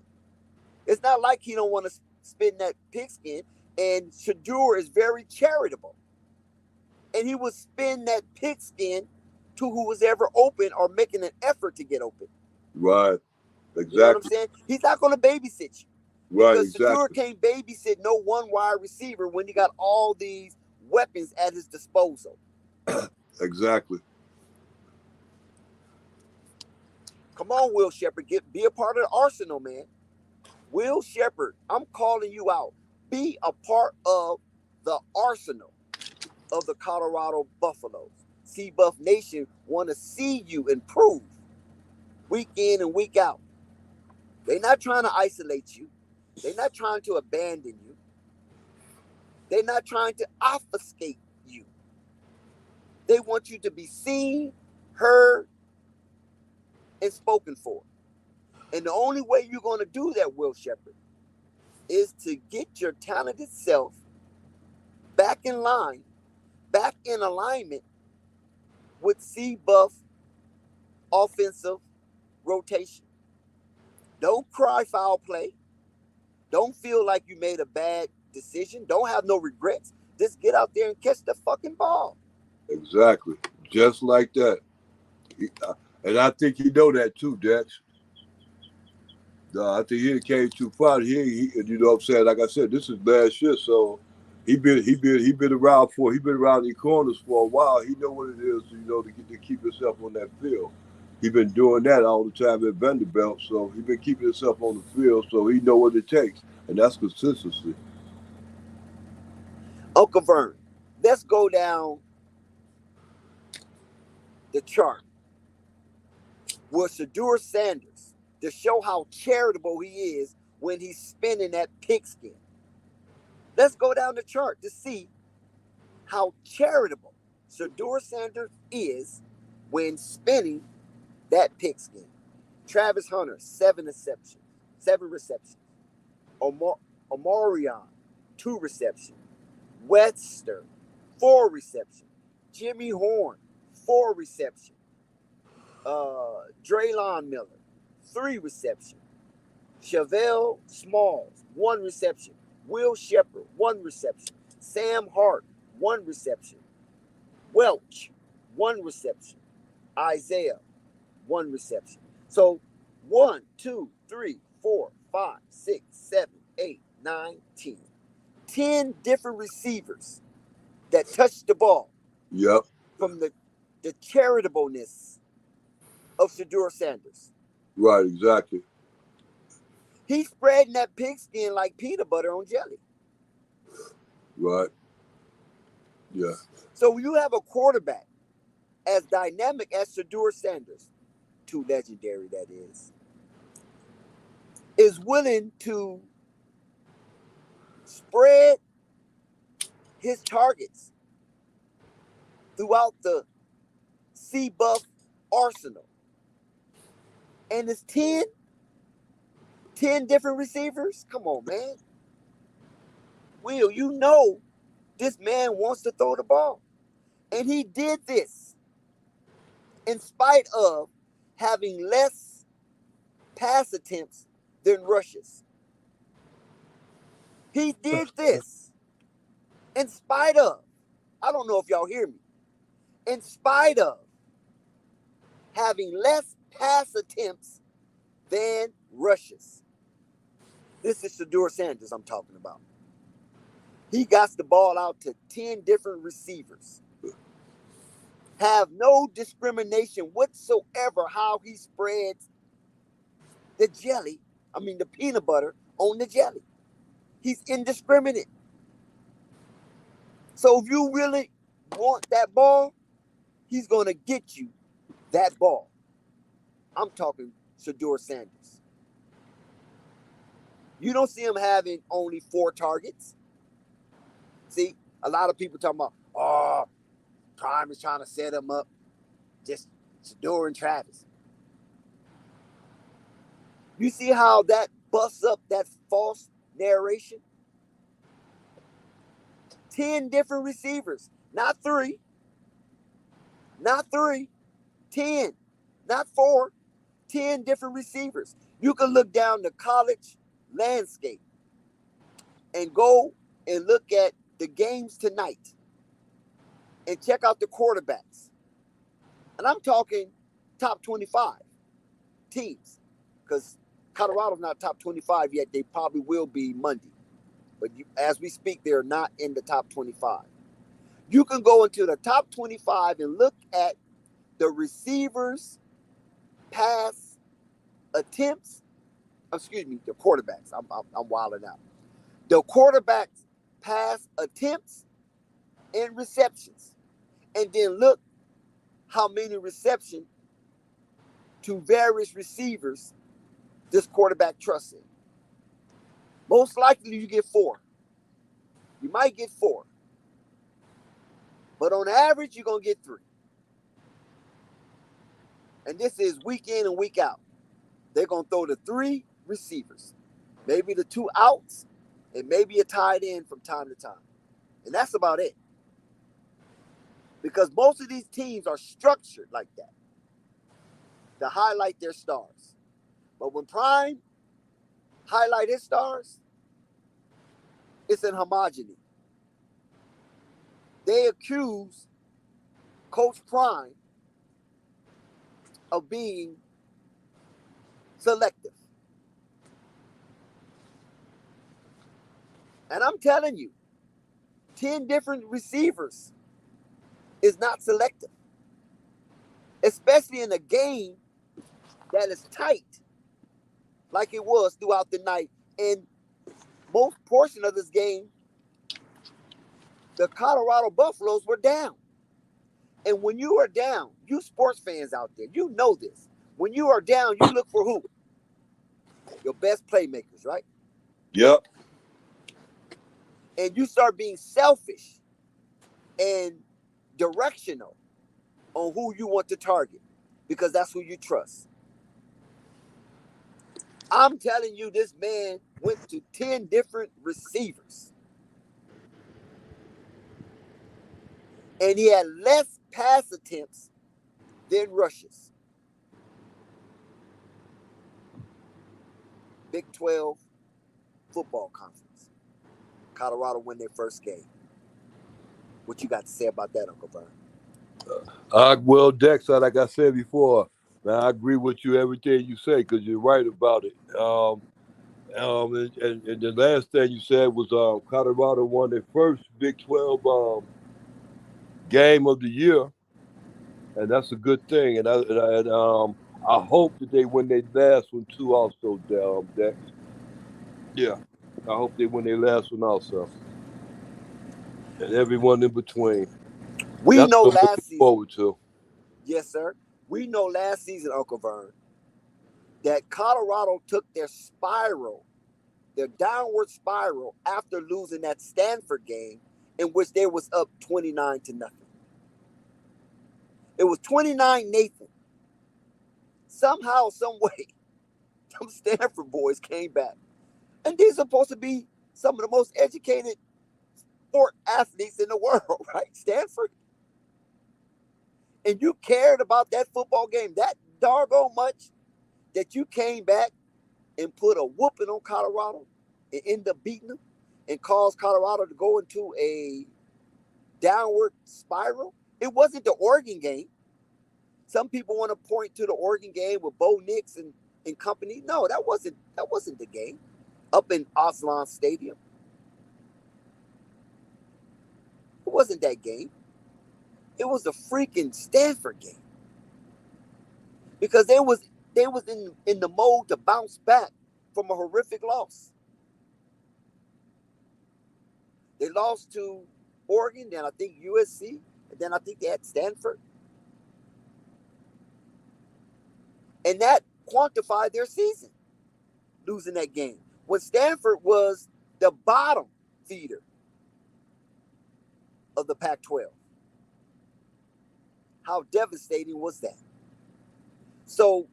It's not like he don't want to spin that pigskin. And Shedeur is very charitable. And he would spin that pigskin to who was ever open or making an effort to get open. Right. Exactly. You know what I'm saying? He's not going to babysit you. Right, because Shedeur can't babysit no one wide receiver when he got all these weapons at his disposal. Exactly. Come on, Will Shepherd. Be a part of the arsenal, man. Will Shepherd, I'm calling you out. Be a part of the arsenal of the Colorado Buffaloes. C-Buff Nation want to see you improve week in and week out. They're not trying to isolate you. They're not trying to abandon you. They're not trying to obfuscate you. They want you to be seen, heard, and spoken for. And the only way you're going to do that, Will Shepherd, is to get your talented self back in line, back in alignment with C-Buff offensive rotation. Don't cry foul play. Don't feel like you made a bad decision. Don't have no regrets. Just get out there and catch the fucking ball. Exactly. Just like that. And I think you know that too, Dex. I think he came too far. He, you know what I'm saying? Like I said, this is last year, so he been around these corners for a while. He know what it is, to keep himself on that field. He been doing that all the time at Vanderbilt, so he been keeping himself on the field, so he know what it takes, and that's consistency. Uncle Vern, let's go down the chart with Shedeur Sanders to show how charitable he is when he's spinning that pigskin. Let's go down the chart to see how charitable Shedeur Sanders is when spinning that pigskin. Travis Hunter, 7 receptions. Omarion, 2 receptions. Webster, 4 receptions. Jimmy Horn, 4 receptions. Draylon Miller, 3 receptions. Chevelle Smalls, 1 reception. Will Shepard, 1 reception. Sam Hart, 1 reception. Welch, 1 reception. Isaiah, 1 reception. So 1, 2, 3, 4, 5, 6, 7, 8, 9, 10. 10 different receivers that touched the ball. Yep. From the charitableness of Shedeur Sanders. Right, exactly. He's spreading that pigskin like peanut butter on jelly. Right. Yeah. So you have a quarterback as dynamic as Shedeur Sanders, too legendary that is willing to spread his targets throughout the C-Buff arsenal. And it's 10 different receivers? Come on, man. Will, you know this man wants to throw the ball. And he did this in spite of having less pass attempts than rushes. He did this in spite of, I don't know if y'all hear me, in spite of having less pass attempts than rushes. This is Shedeur Sanders I'm talking about. He got the ball out to 10 different receivers. Have no discrimination whatsoever how he spreads the peanut butter on the jelly. He's indiscriminate. So if you really want that ball, he's going to get you that ball. I'm talking Shedeur Sanders. You don't see him having only 4 targets. See, a lot of people talking about, Prime is trying to set him up. Just Shedeur and Travis. You see how that busts up that false narration? 10 different receivers. Not 3. 10. Not 4. 10 different receivers. You can look down the college landscape and go and look at the games tonight and check out the quarterbacks. And I'm talking top 25 teams, because Colorado's not top 25 yet. They probably will be Monday. But as we speak, they're not in the top 25. You can go into the top 25 and look at the receivers' pass attempts. Excuse me, the quarterbacks. I'm wilding out. The quarterbacks' pass attempts and receptions. And then look how many receptions to various receivers this quarterback trusts in. Most likely you get 4. You might get 4. But on average, you're going to get 3. And this is week in and week out. They're going to throw the 3 receivers. Maybe the 2 outs, and maybe a tight end from time to time. And that's about it. Because most of these teams are structured like that to highlight their stars. But when Prime highlight his stars, it's in homogeny. They accuse Coach Prime of being selective. And I'm telling you, 10 different receivers is not selective, especially in a game that is tight like it was throughout the night. And most portion of this game, the Colorado Buffaloes were down. And when you are down, you sports fans out there, you know this. When you are down, you look for who? Your best playmakers, right? Yep. And you start being selfish and directional on who you want to target because that's who you trust. I'm telling you, this man went to 10 different receivers. And he had less pass attempts than rushes. Big 12 football conference. Colorado win their first game. What you got to say about that, Uncle Vern? Well, Dex, like I said before, man, I agree with you everything you say because you're right about it. And the last thing you said was Colorado won their first Big 12 game of the year, and that's a good thing. And I hope that they win their last one too, also, Dex. Yeah, I hope they win their last one also, and everyone in between. We That's know what I'm looking last season. forward to. Yes, sir. We know last season, Uncle Vern, that Colorado took their downward spiral after losing that Stanford game in which they was up 29-0. It was 29-0. Somehow, some way, some Stanford boys came back. And these are supposed to be some of the most educated sport athletes in the world, right? Stanford. And you cared about that football game that doggone much that you came back and put a whooping on Colorado and end up beating them and caused Colorado to go into a downward spiral. It wasn't the Oregon game. Some people want to point to the Oregon game with Bo Nix and company. No, that wasn't the game up in Aslan Stadium. It wasn't that game. It was the freaking Stanford game. Because they was in the mode to bounce back from a horrific loss. They lost to Oregon, then I think USC, and then I think they had Stanford. And that quantified their season, losing that game. When Stanford was the bottom feeder of the Pac-12. How devastating was that? So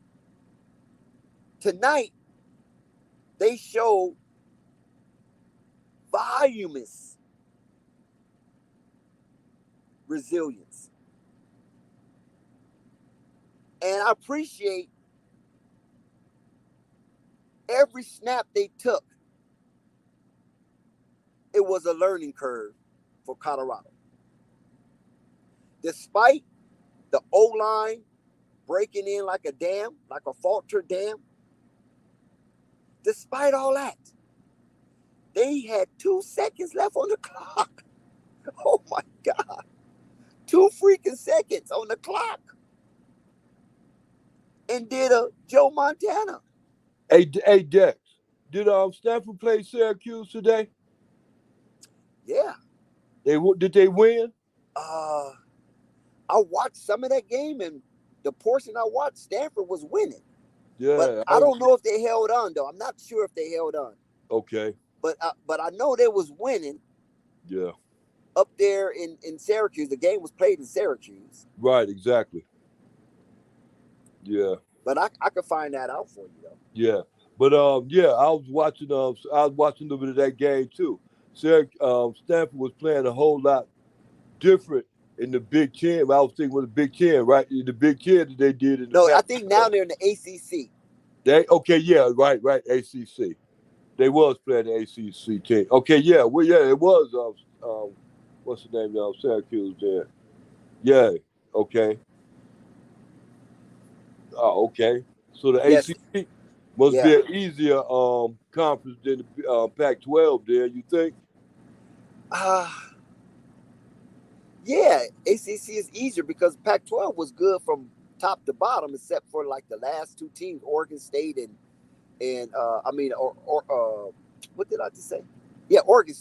tonight, they showed voluminous resilience. And I appreciate every snap they took. It was a learning curve for Colorado. Despite the O-line breaking in like a dam, like a falter dam, despite all that, they had 2 seconds left on the clock. Oh my God. 2 freaking seconds on the clock. And did a Joe Montana. Hey, Dex, did Stanford play Syracuse today? Yeah. Did they win? I watched some of that game, and the portion I watched, Stanford was winning. Yeah. But I don't know if they held on, though. I'm not sure if they held on. Okay. But I know they was winning. Yeah. Up there in Syracuse. The game was played in Syracuse. Right, exactly. Yeah. But I could find that out for you, though. Yeah. But I was watching a little bit of that game too. Stanford was playing a whole lot different in the Big Ten. I was thinking with the Big Ten, right? In the Big Ten that they did in the No, I think now they're in the ACC. Right, ACC. They was playing the ACC team. Okay, yeah, well, yeah, it was. What's the name of Syracuse there? Yeah, okay. Oh, okay. So the ACC must be an easier conference than the Pac-12. There, you think? Yeah, ACC is easier because Pac-12 was good from top to bottom, except for like the last two teams, Oregon State and what did I just say? Yeah, Oregon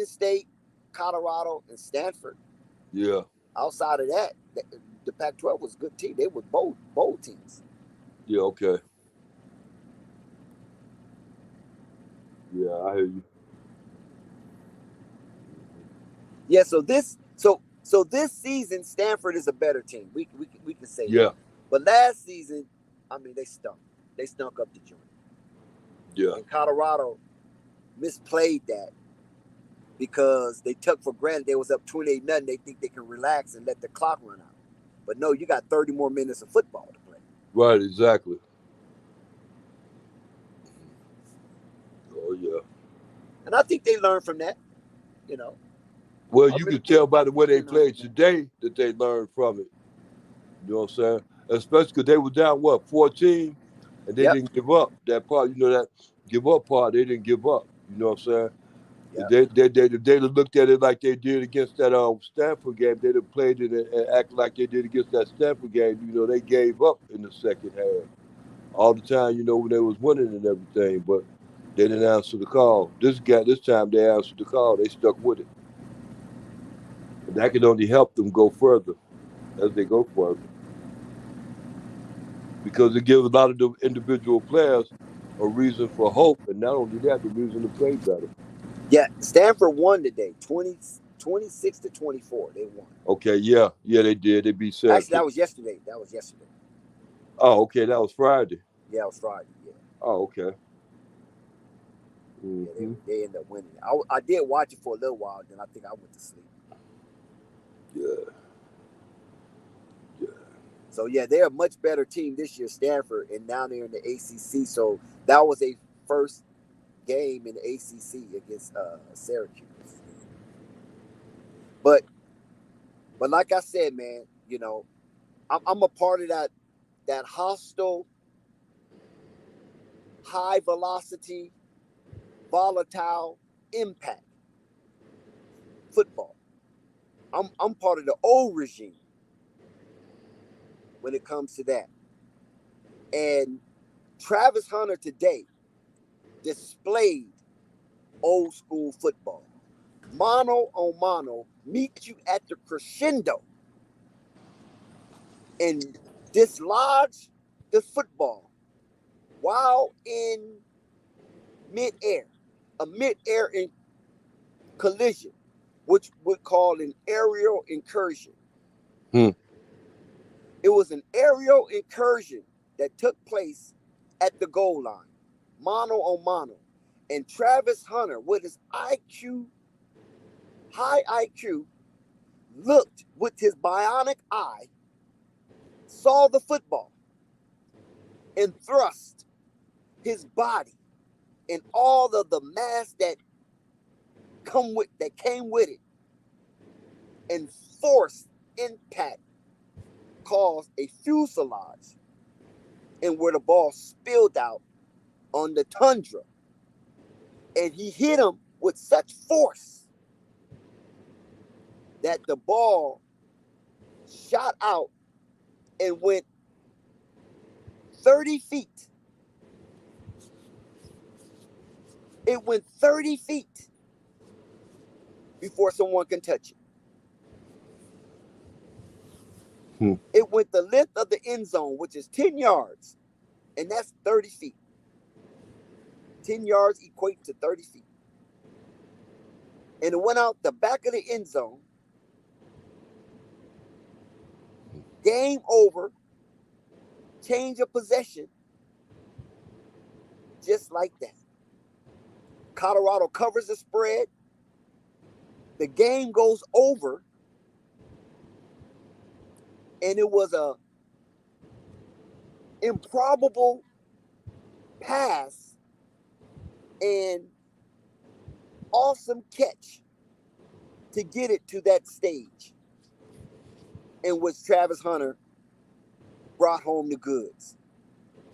State, Colorado, and Stanford. Yeah. Outside of that, the Pac-12 was a good team. They were bold teams. Yeah. Okay. Yeah, I hear you. Yeah. So this season, Stanford is a better team. We can say Yeah. that. But last season, I mean, they stunk. They stunk up the joint. Yeah. And Colorado misplayed that because they took for granted they was up 28-0. They think they can relax and let the clock run out. But no, you got 30 more minutes of football to play. Right. Exactly. Oh yeah. And I think they learned from that. You know. Well, you can tell by the way they played today that they learned from it. You know what I'm saying? Especially because they were down 14, and they didn't give up. That part, that give up part, they didn't give up. You know what I'm saying? Yep. They'd have looked at it like they did against that Stanford game. They'd have played it and acted like they did against that Stanford game. They gave up in the second half all the time. When they was winning and everything, but they didn't answer the call. This time they answered the call. They stuck with it, and that could only help them go further as they go further, because it gives a lot of the individual players a reason for hope, and not only that, the reason to play better. Yeah, Stanford won today, 26-24. They won. Okay, yeah, they did. They beat Syracuse. Actually, that was yesterday. Oh, okay, that was Friday. Yeah, it was Friday. Yeah. Oh, okay. Mm-hmm. Yeah, they ended up winning. I did watch it for a little while, then I think I went to sleep. Yeah. So yeah, they're a much better team this year, Stanford, and now they're in the ACC. So that was a first game in the ACC against Syracuse. But like I said, man, I'm a part of that hostile, high velocity, volatile impact football. I'm part of the old regime when it comes to that. And Travis Hunter today displayed old school football. Mano on mano, meet you at the crescendo and dislodge the football while in midair, a midair collision, which would call an aerial incursion. It was an aerial incursion that took place at the goal line, mano on mano. And Travis Hunter, with his high IQ, looked with his bionic eye, saw the football, and thrust his body and all of the mass that came with it, and force impact caused a fuselage, and where the ball spilled out on the tundra, and he hit him with such force that the ball shot out and went 30 feet. It went 30 feet before someone can touch it. It went the length of the end zone, which is 10 yards, and that's 30 feet. 10 yards equate to 30 feet. And it went out the back of the end zone. Game over. Change of possession. Just like that. Colorado covers the spread. The game goes over. And it was a improbable pass and awesome catch to get it to that stage, in which Travis Hunter brought home the goods.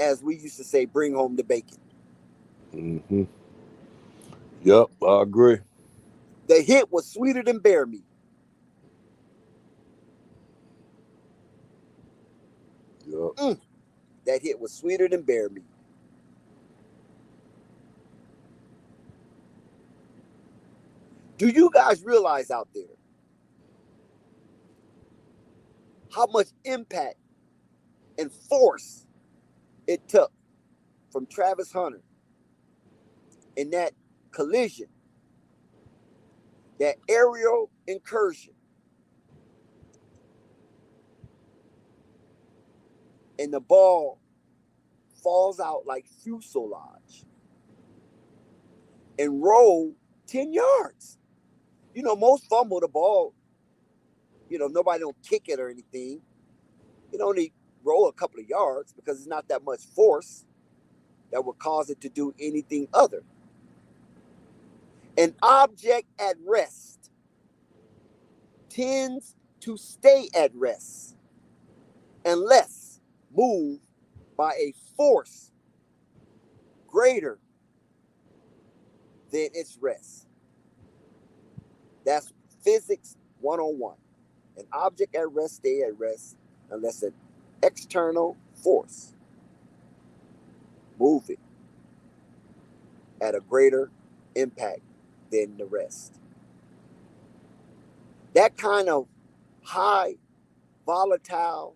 As we used to say, bring home the bacon. Mm-hmm. Yep, I agree. The hit was sweeter than bear meat. Yep. That hit was sweeter than bear meat. Do you guys realize out there how much impact and force it took from Travis Hunter in that collision, that aerial incursion, and the ball falls out like fuselage and roll 10 yards? You know, most fumble the ball, you know, nobody don't kick it or anything. It only roll a couple of yards because it's not that much force that would cause it to do anything other. An object at rest tends to stay at rest unless moved by a force greater than its rest. That's physics 101. An object at rest stay at rest unless an external force move it at a greater impact than the rest. That kind of high volatile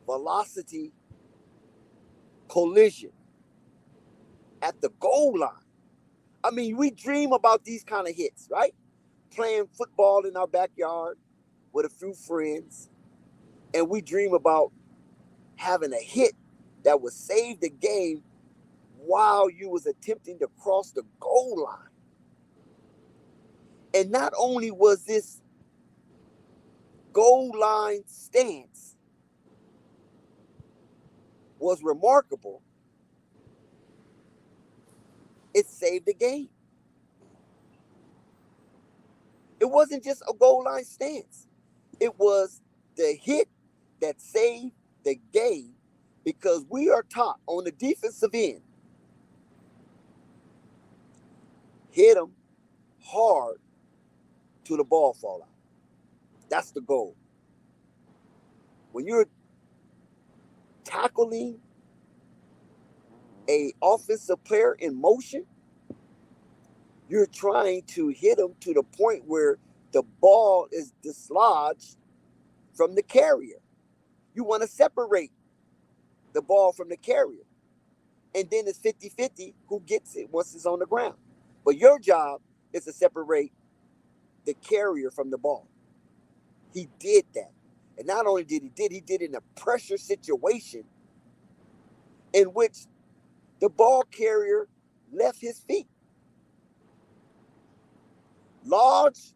velocity collision at the goal line. I mean, we dream about these kind of hits, right? Playing football in our backyard with a few friends, and we dream about having a hit that would save the game while you was attempting to cross the goal line. And not only was this goal line stance was remarkable, it saved the game. It wasn't just a goal line stance. It was the hit that saved the game, because we are taught on the defensive end, hit them hard till the ball fall out. That's the goal. When you're tackling a offensive player in motion, you're trying to hit them to the point where the ball is dislodged from the carrier. You want to separate the ball from the carrier. And then it's 50-50 who gets it once it's on the ground. But your job is to separate the carrier from the ball. He did that. And not only did he did it in a pressure situation in which the ball carrier left his feet. Lodge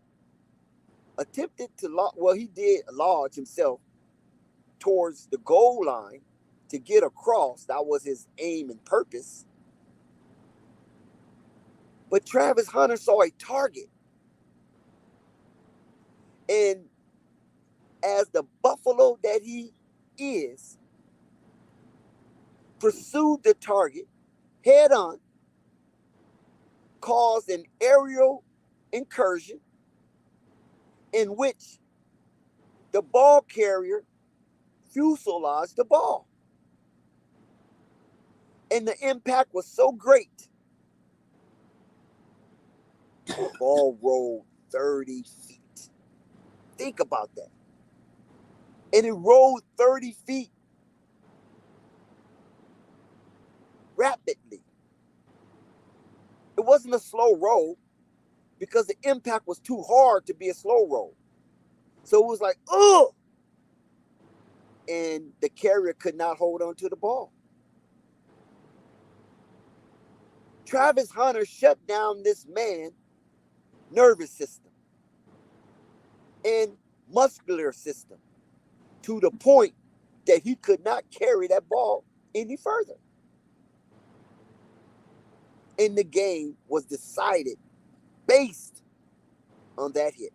attempted to, he did lodge himself towards the goal line to get across. That was his aim and purpose. But Travis Hunter saw a target. And as the buffalo that he is, pursued the target head on, caused an aerial incursion in which the ball carrier fuselaged the ball. And the impact was so great, the ball rolled 30 feet. Think about that. And it rolled 30 feet rapidly. It wasn't a slow roll because the impact was too hard to be a slow roll. So it was like, oh! And the carrier could not hold on to the ball. Travis Hunter shut down this man's nervous system and muscular system to the point that he could not carry that ball any further. And the game was decided based on that hit.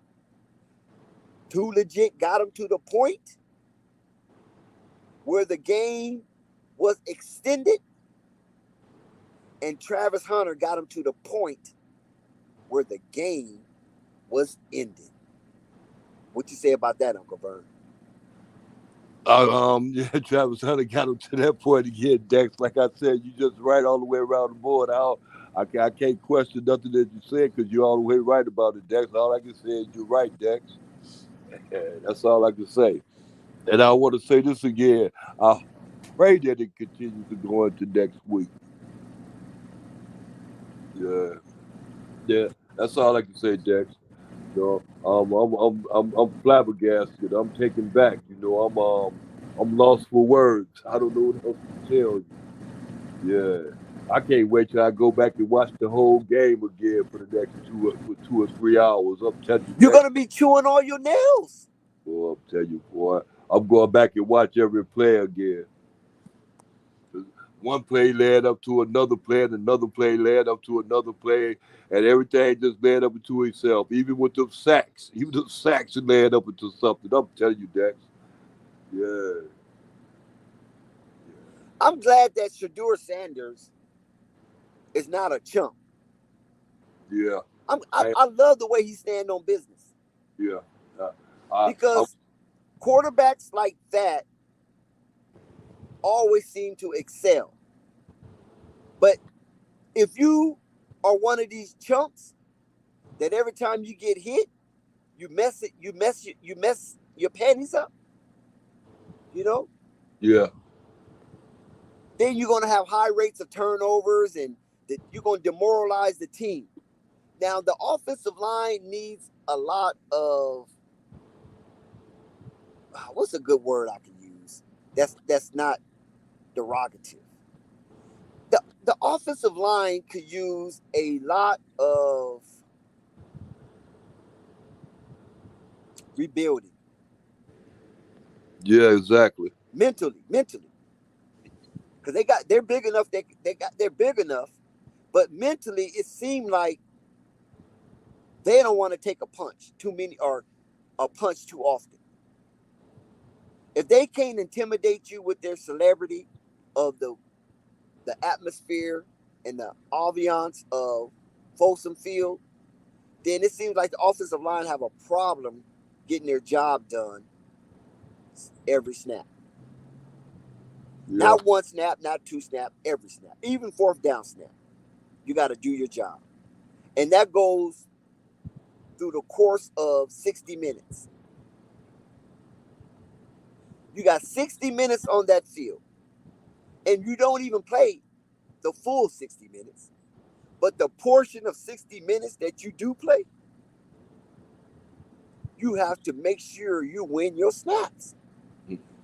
Too Legit got him to the point where the game was extended And Travis Hunter got him to the point where the game was ended. What you say about that, Uncle Vern? Yeah, Travis Hunter got him to that point again, Dex. Like I said, you just right all the way around the board. I can't question nothing that you said because you're all the way right about it, Dex. All I can say is you're right, Dex. That's all I can say. And I want to say this again. I pray that it continues to go into next week. Yeah, yeah. That's all I can say, Dex. I'm flabbergasted. I'm taken back. I'm lost for words. I don't know what else to tell you. Yeah, I can't wait till I go back and watch the whole game again for the next 2 or 3 hours. I'm telling you, You're Dex. gonna be chewing all your nails. Boy, I'm telling you, boy. I'm going back and watch every play again. One play led up to another play, and another play led up to another play, and everything just led up into itself. Even with the sacks, led up into something. I'm telling you, Dex. Yeah, I'm glad that Shador Sanders is not a chump. yeah, I I, love the way he stand on business yeah. I'm, because quarterbacks like that always seem to excel. But if you are one of these chumps that every time you get hit, you mess your panties up, you know, yeah, then you're gonna have high rates of turnovers and that you're gonna demoralize the team. Now the offensive line needs a lot of what's a good word I can use? That's not derogative. The offensive line could use a lot of rebuilding yeah, exactly. mentally, because they're big enough. They're big enough, but mentally it seemed like they don't want to take a punch too many or a punch too often. If they can't intimidate you with their celebrity of the atmosphere and the ambiance of Folsom Field, then it seems like the offensive line have a problem getting their job done every snap. Yeah, Not one snap, not two snap, every snap. Even fourth down snap. You got to do your job. And that goes through the course of 60 minutes. You got 60 minutes on that field. And you don't even play the full 60 minutes. But the portion of 60 minutes that you do play, you have to make sure you win your snaps.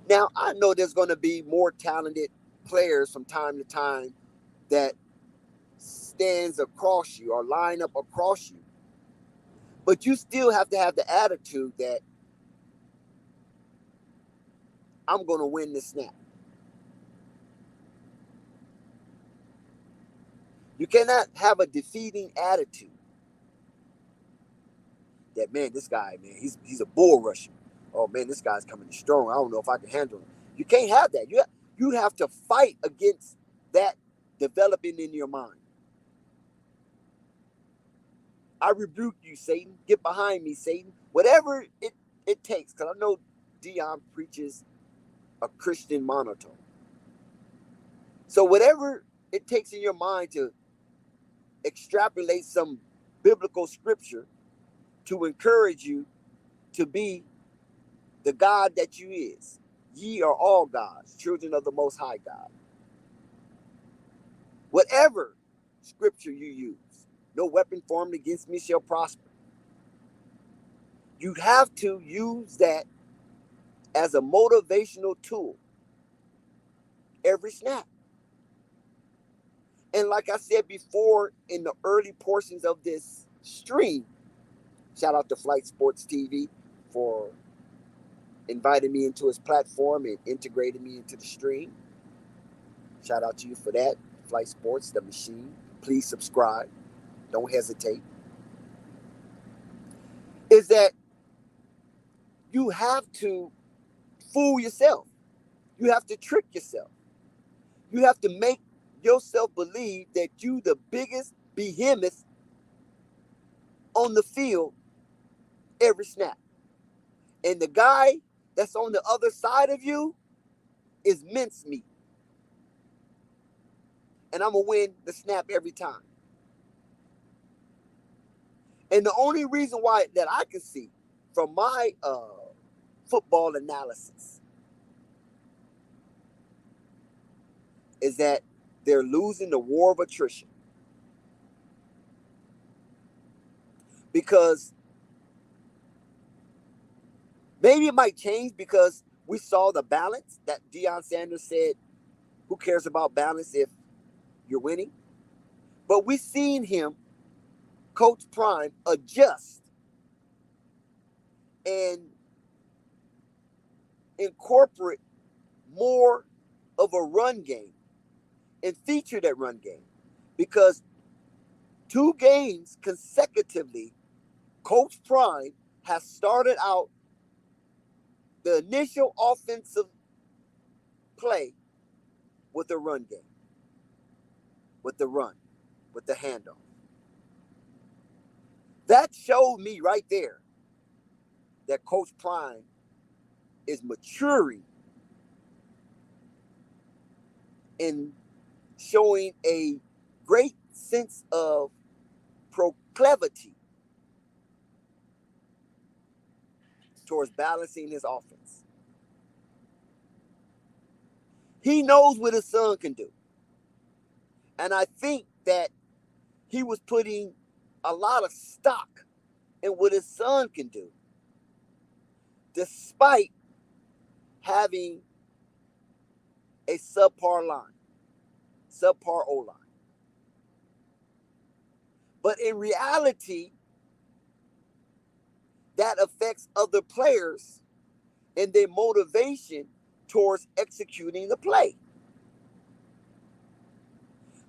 Now, I know there's going to be more talented players from time to time that stands across you or line up across you. But you still have to have the attitude that I'm going to win this snap. You cannot have a defeating attitude that, man, this guy, man, he's a bull rusher. Oh, man, this guy's coming strong. I don't know if I can handle him. You can't have that. You have to fight against that developing in your mind. I rebuke you, Satan. Get behind me, Satan. Whatever it takes, because I know Deion preaches a Christian monotone. So whatever it takes in your mind to extrapolate some biblical scripture to encourage you to be the God that you is. Ye are all gods, children of the Most High God. Whatever scripture you use, no weapon formed against me shall prosper. You have to use that as a motivational tool every snap. And like I said before in the early portions of this stream, shout out to Flight Sports TV for inviting me into his platform and integrating me into the stream. Shout out to you for that, Flight Sports, the machine. Please subscribe. Don't hesitate. Is that you have to fool yourself. You have to trick yourself. You have to make yourself believe that you the biggest behemoth on the field every snap. And the guy that's on the other side of you is mincemeat. And I'm going to win the snap every time. And the only reason why that I can see from my football analysis is that they're losing the war of attrition. Because maybe it might change because we saw the balance that Deion Sanders said, who cares about balance if you're winning? But we've seen him, Coach Prime, adjust and incorporate more of a run game and feature that run game. Because 2 games consecutively, Coach Prime has started out the initial offensive play with the run game, with the run, with the handoff. That showed me right there that Coach Prime is maturing and showing a great sense of proclivity towards balancing his offense. He knows what his son can do. And I think that he was putting a lot of stock in what his son can do, despite having a subpar line, subpar O-line. But in reality, that affects other players and their motivation towards executing the play.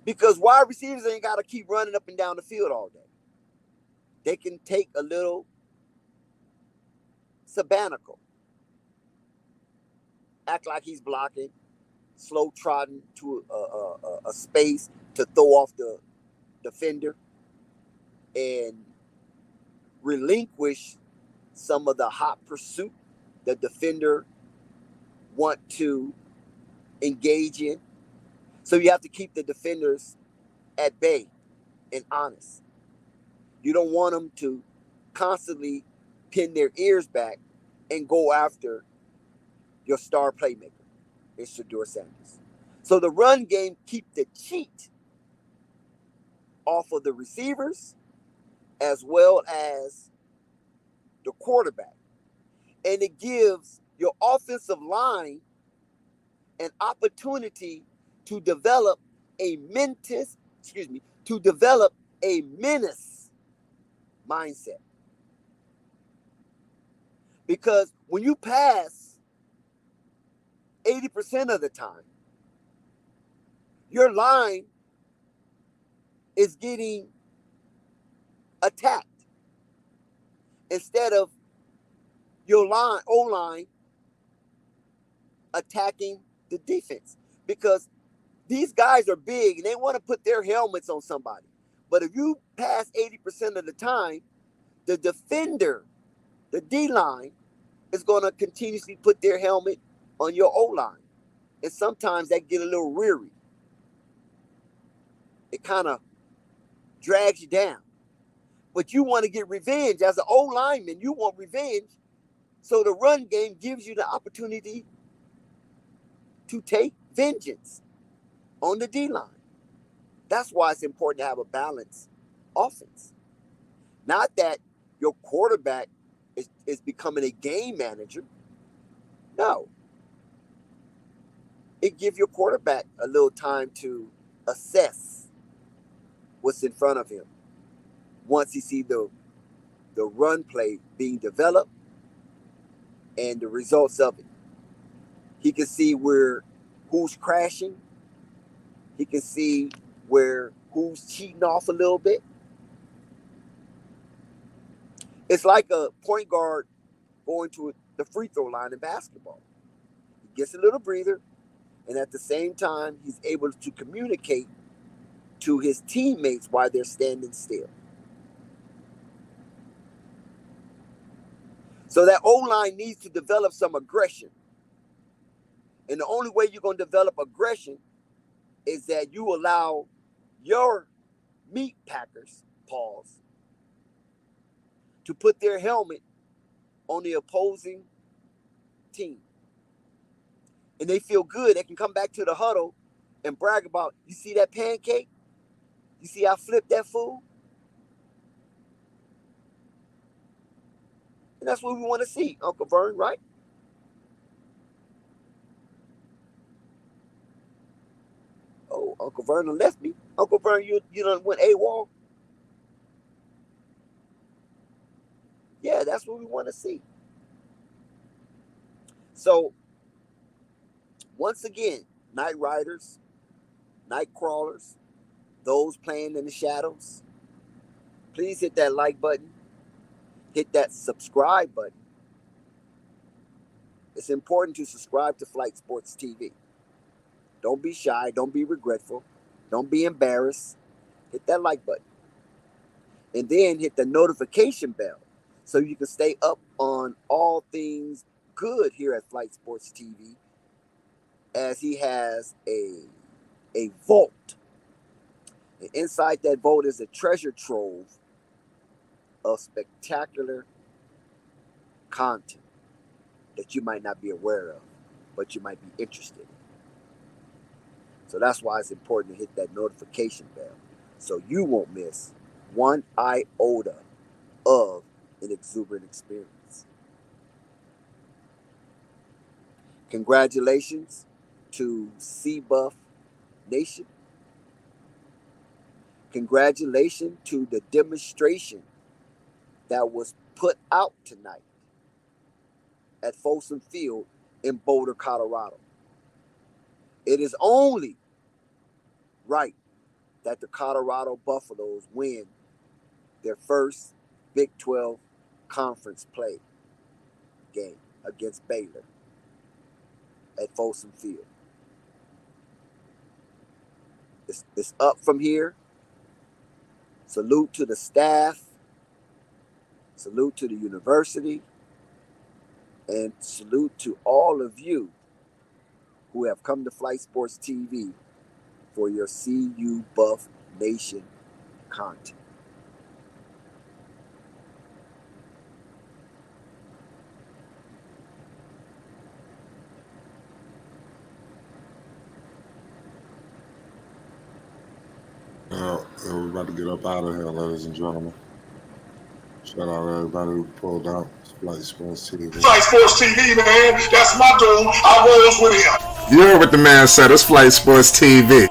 Because wide receivers ain't got to keep running up and down the field all day. They can take a little sabbatical, act like he's blocking, slow trotting to a space to throw off the defender, and relinquish some of the hot pursuit the defender want to engage in. So you have to keep the defenders at bay and honest. You don't want them to constantly pin their ears back and go after your star playmaker, it's Shedeur Sanders. So the run game keep the cheat off of the receivers as well as the quarterback. And it gives your offensive line an opportunity to develop a menace mindset. Because when you pass 80% of the time, your line is getting attacked instead of your O-line attacking the defense. Because these guys are big and they want to put their helmets on somebody. But if you pass 80% of the time, the defender, the D-line, is going to continuously put their helmet on your O-line. And sometimes that get a little weary. It kind of drags you down. But you want to get revenge. As an O-lineman, you want revenge. So the run game gives you the opportunity to take vengeance on the D-line. That's why it's important to have a balanced offense. Not that your quarterback is becoming a game manager. No. It gives your quarterback a little time to assess what's in front of him. Once he sees the run play being developed and the results of it, he can see who's crashing. He can see who's cheating off a little bit. It's like a point guard going to the free throw line in basketball. He gets a little breather, And at the same time, he's able to communicate to his teammates while they're standing still. So that O-line needs to develop some aggression. And the only way you're going to develop aggression is that you allow your meat packers, pause, to put their helmet on the opposing team. And they feel good. They can come back to the huddle and brag about, you see that pancake? You see I flipped that fool? And that's what we want to see, Uncle Vern, right? Oh, Uncle Vernon left me. Uncle Vern, you done went AWOL? Yeah, that's what we want to see. So, once again, night riders, night crawlers, those playing in the shadows, please hit that like button. Hit that subscribe button. It's important to subscribe to Flight Sports TV. Don't be shy. Don't be regretful. Don't be embarrassed. Hit that like button. And then hit the notification bell so you can stay up on all things good here at Flight Sports TV, as he has a vault. And inside that vault is a treasure trove of spectacular content that you might not be aware of, but you might be interested in. So that's why it's important to hit that notification bell so you won't miss one iota of an exuberant experience. Congratulations to C-Buff Nation. Congratulations to the demonstration that was put out tonight at Folsom Field in Boulder, Colorado. It is only right that the Colorado Buffaloes win their first Big 12 conference play game against Baylor at Folsom Field. It's up from here. Salute to the staff. Salute to the university. And salute to all of you who have come to Flight Sports TV for your CU Buff Nation content. We're about to get up out of here, ladies and gentlemen. Shout out to everybody who pulled out. It's Flight Sports TV. Flight Sports TV, man. That's my dude. I rolls with him. You heard what the man said. It's Flight Sports TV.